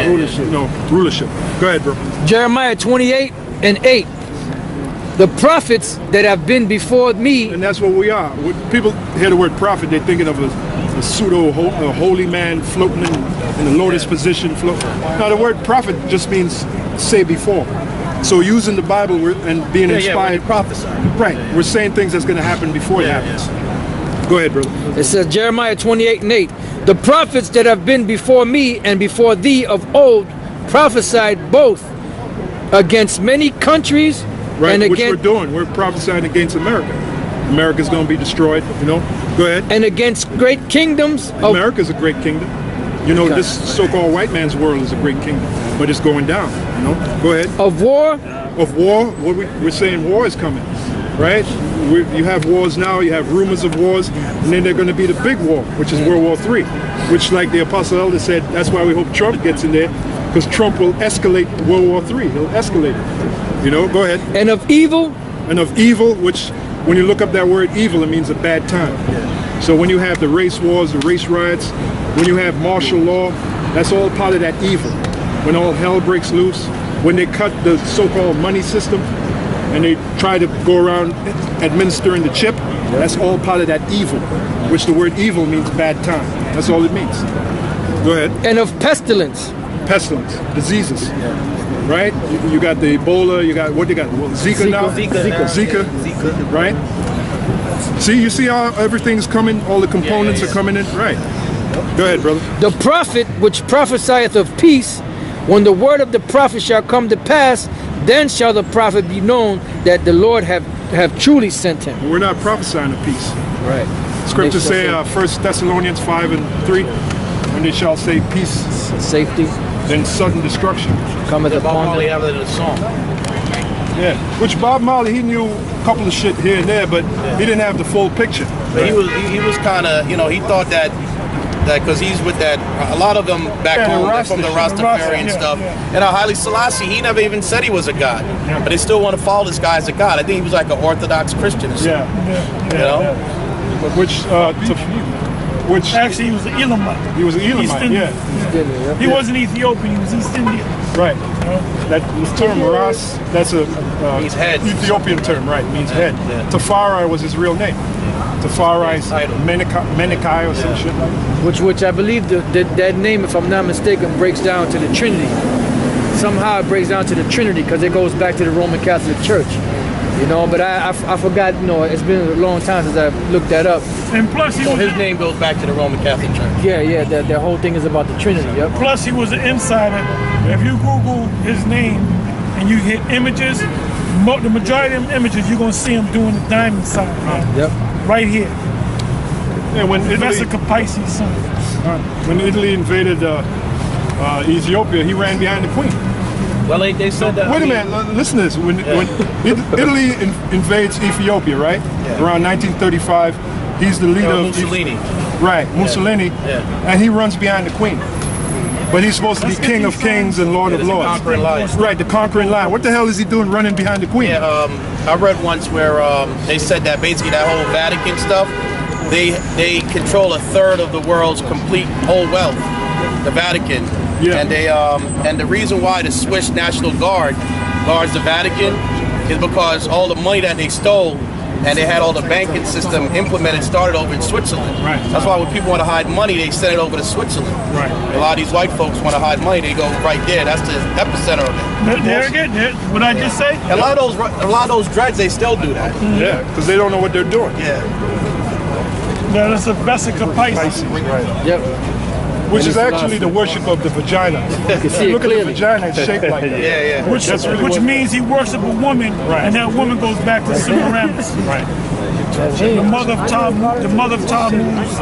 rulership. Go ahead, bro. Jeremiah 28:8. The prophets that have been before me. And that's what we are. When people hear the word prophet, they're thinking of a pseudo holy man floating in a lotus position. Now, the word prophet just means say before. So using the Bible and being inspired. Prophesy. Right. We're saying things that's going to happen before it happens. Go ahead, brother. It says Jeremiah 28:8. The prophets that have been before me and before thee of old prophesied both against many countries. Right, and which we're doing. We're prophesying against America. America's going to be destroyed, you know. Go ahead. And against great kingdoms. America's a great kingdom. You know, this so-called white man's world is a great kingdom, but it's going down. You know, go ahead. Of war? Of war. We're saying war is coming, right? You have wars now. You have rumors of wars, and then they're going to be the big war, which is World War III, which, like the Apostle Elder said, that's why we hope Trump gets in there, because Trump will escalate World War III. He'll escalate it. You know, go ahead. And of evil? And of evil, which when you look up that word evil, it means a bad time. So when you have the race wars, the race riots, when you have martial law, that's all part of that evil. When all hell breaks loose, when they cut the so-called money system and they try to go around administering the chip, that's all part of that evil, which the word evil means bad time. That's all it means. Go ahead. And of pestilence. Pestilence, diseases, right? You got the Ebola, you got, what you got? Zika now? Zika, right? See, you see how everything's coming, all the components are coming in? Right. Go ahead, brother. The prophet which prophesieth of peace, when the word of the prophet shall come to pass, then shall the prophet be known that the Lord have truly sent him. We're not prophesying of peace. Right. Scriptures say 1 Thessalonians 5:3, when they shall say peace, safety, then sudden destruction cometh upon them. have it in a song. Yeah, which Bob Marley, he knew a couple of shit here and there, but he didn't have the full picture. But he was kind of, you know, he thought that because he's with that, a lot of them back home, they're from the Rastafarian stuff. And Haile Selassie, he never even said he was a god, but they still want to follow this guy as a god. I think he was like an Orthodox Christian or something. You know? Which actually he was an Elamite. He was an Elamite, He wasn't Ethiopian, he was East Indian. Right. That term Ras, that's a means head. Ethiopian term, right? Means head. Tafari was his real name. Tafari Menekai or some shit like that. Which I believe that name, if I'm not mistaken, breaks down to the Trinity. Somehow it breaks down to the Trinity because it goes back to the Roman Catholic Church. You know, but I forgot, you know, it's been a long time since I looked that up. And plus his name goes back to the Roman Catholic Church. Yeah, the whole thing is about the Trinity, yep. Plus he was an insider. If you Google his name and you hit images, the majority of them images, you're going to see him doing the diamond sign. Yep. Right here. Yeah, when that's a Pisces sign. When Italy invaded Ethiopia, he ran behind the Queen. Well, they said that. Wait a minute, listen to this. When Italy invades Ethiopia, right? Around 1935, he's the leader of Mussolini. Right, Mussolini. And he runs behind the Queen. But he's supposed to be King of Kings and Lord of Lords. Conquering lion. Right, the conquering lion. What the hell is he doing running behind the Queen? Yeah, I read once where they said that basically that whole Vatican stuff, they control a third of the world's complete whole wealth, the Vatican. Yeah. And they and the reason why the Swiss National Guard guards the Vatican is because all the money that they stole and they had all the banking system implemented started over in Switzerland. Right. That's why when people want to hide money, they send it over to Switzerland. Right. A lot of these white folks want to hide money, they go right there. That's the epicenter of it. There again, what I just say? A lot of those dreads, they still do that. Yeah, because they don't know what they're doing. Yeah. Yeah, that's a Vesica Pisces. Right. Yep. Which is actually the worship of the vagina. You see Look it at the vagina, it's shaped like that. Yeah. Which means he worships a woman, and that woman goes back to Semiramis. Right. The mother of Tammuz,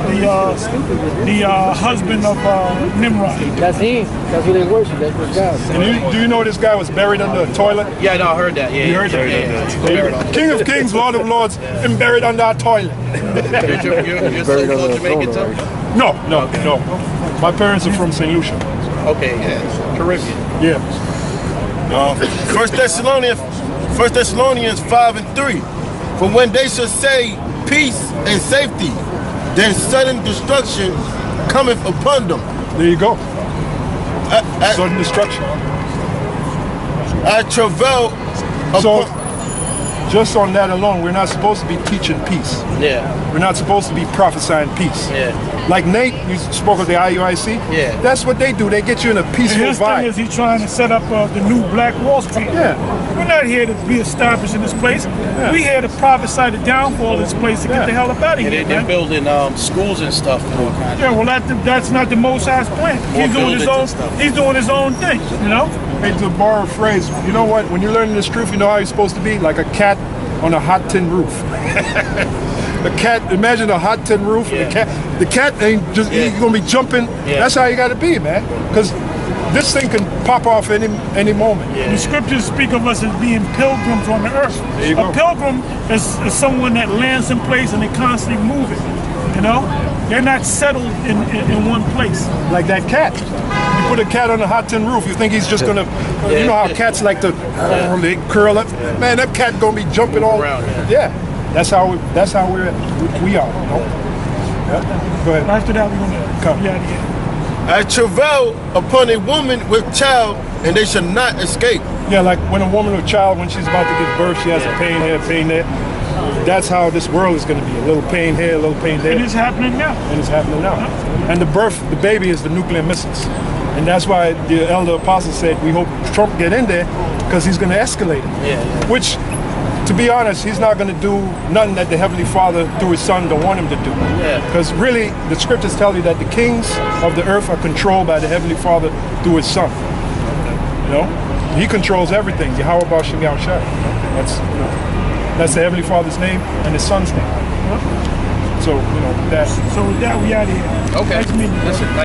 the husband of Nimrod. That's him. That's who they worship. That's what God. And do you know this guy was buried under a toilet? Yeah, no, I heard that. Yeah, You heard that? Yeah. King of Kings, Lord of Lords, and buried under a toilet. You're so Jamaican too? No. My parents are from St. Lucia. Okay, yeah. Caribbean. Yeah. 1 Thessalonians 5:3. For when they shall say peace and safety, then sudden destruction cometh upon them. There you go. Sudden destruction. I travail So, just on that alone, we're not supposed to be teaching peace. Yeah. We're not supposed to be prophesying peace. Yeah. Like Nate, you spoke of the IUIC. Yeah. That's what they do. They get you in a peaceful His thing vibe. is he's trying to set up the new Black Wall Street. Yeah. We're not here to be established in this place. We're here to prophesy the downfall of this place to get the hell up out of Yeah, here, they're man. building schools and stuff and all kinds. Yeah, well, that's not the Most High's plan. He's doing his own. buildings and stuff. He's doing his own thing. You know. Hey, to borrow a phrase, you know what? When you're learning this truth, you know how you're supposed to be? Like a cat on a hot tin roof. The cat, imagine a hot tin roof. Yeah. The cat ain't just, he's gonna be jumping. Yeah. That's how you gotta be, man. Because this thing can pop off any moment. The scriptures speak of us as being pilgrims on the earth. There you go. A pilgrim is someone that lands in place and they constantly moving. You know, they're not settled in one place. Like that cat. You put a cat on a hot tin roof, you think he's just gonna, you know how cats like to they curl up. Man, that cat gonna be jumping all around. Yeah, that's how we are. You know? Yeah. Go ahead. After that, we're gonna come. Yeah. I travail upon a woman with child, and they shall not escape. Yeah, like when a woman with child, when she's about to give birth, she has a pain here, pain there. That's how this world is going to be. A little pain here, a little pain there. And it's happening now. And it's happening now. And the baby is the nuclear missiles. And that's why the elder apostle said, we hope Trump get in there because he's going to escalate it. Yeah. Which, to be honest, he's not going to do nothing that the Heavenly Father through his son don't want him to do. Yeah. Because really, the scriptures tell you that the kings of the earth are controlled by the Heavenly Father through his son. You know? He controls everything. Yahweh Bashem Yahushua. That's the Heavenly Father's name and his son's name. So, you know, that. So with that, we out of here. Okay. Nice meeting you, bro. Listen,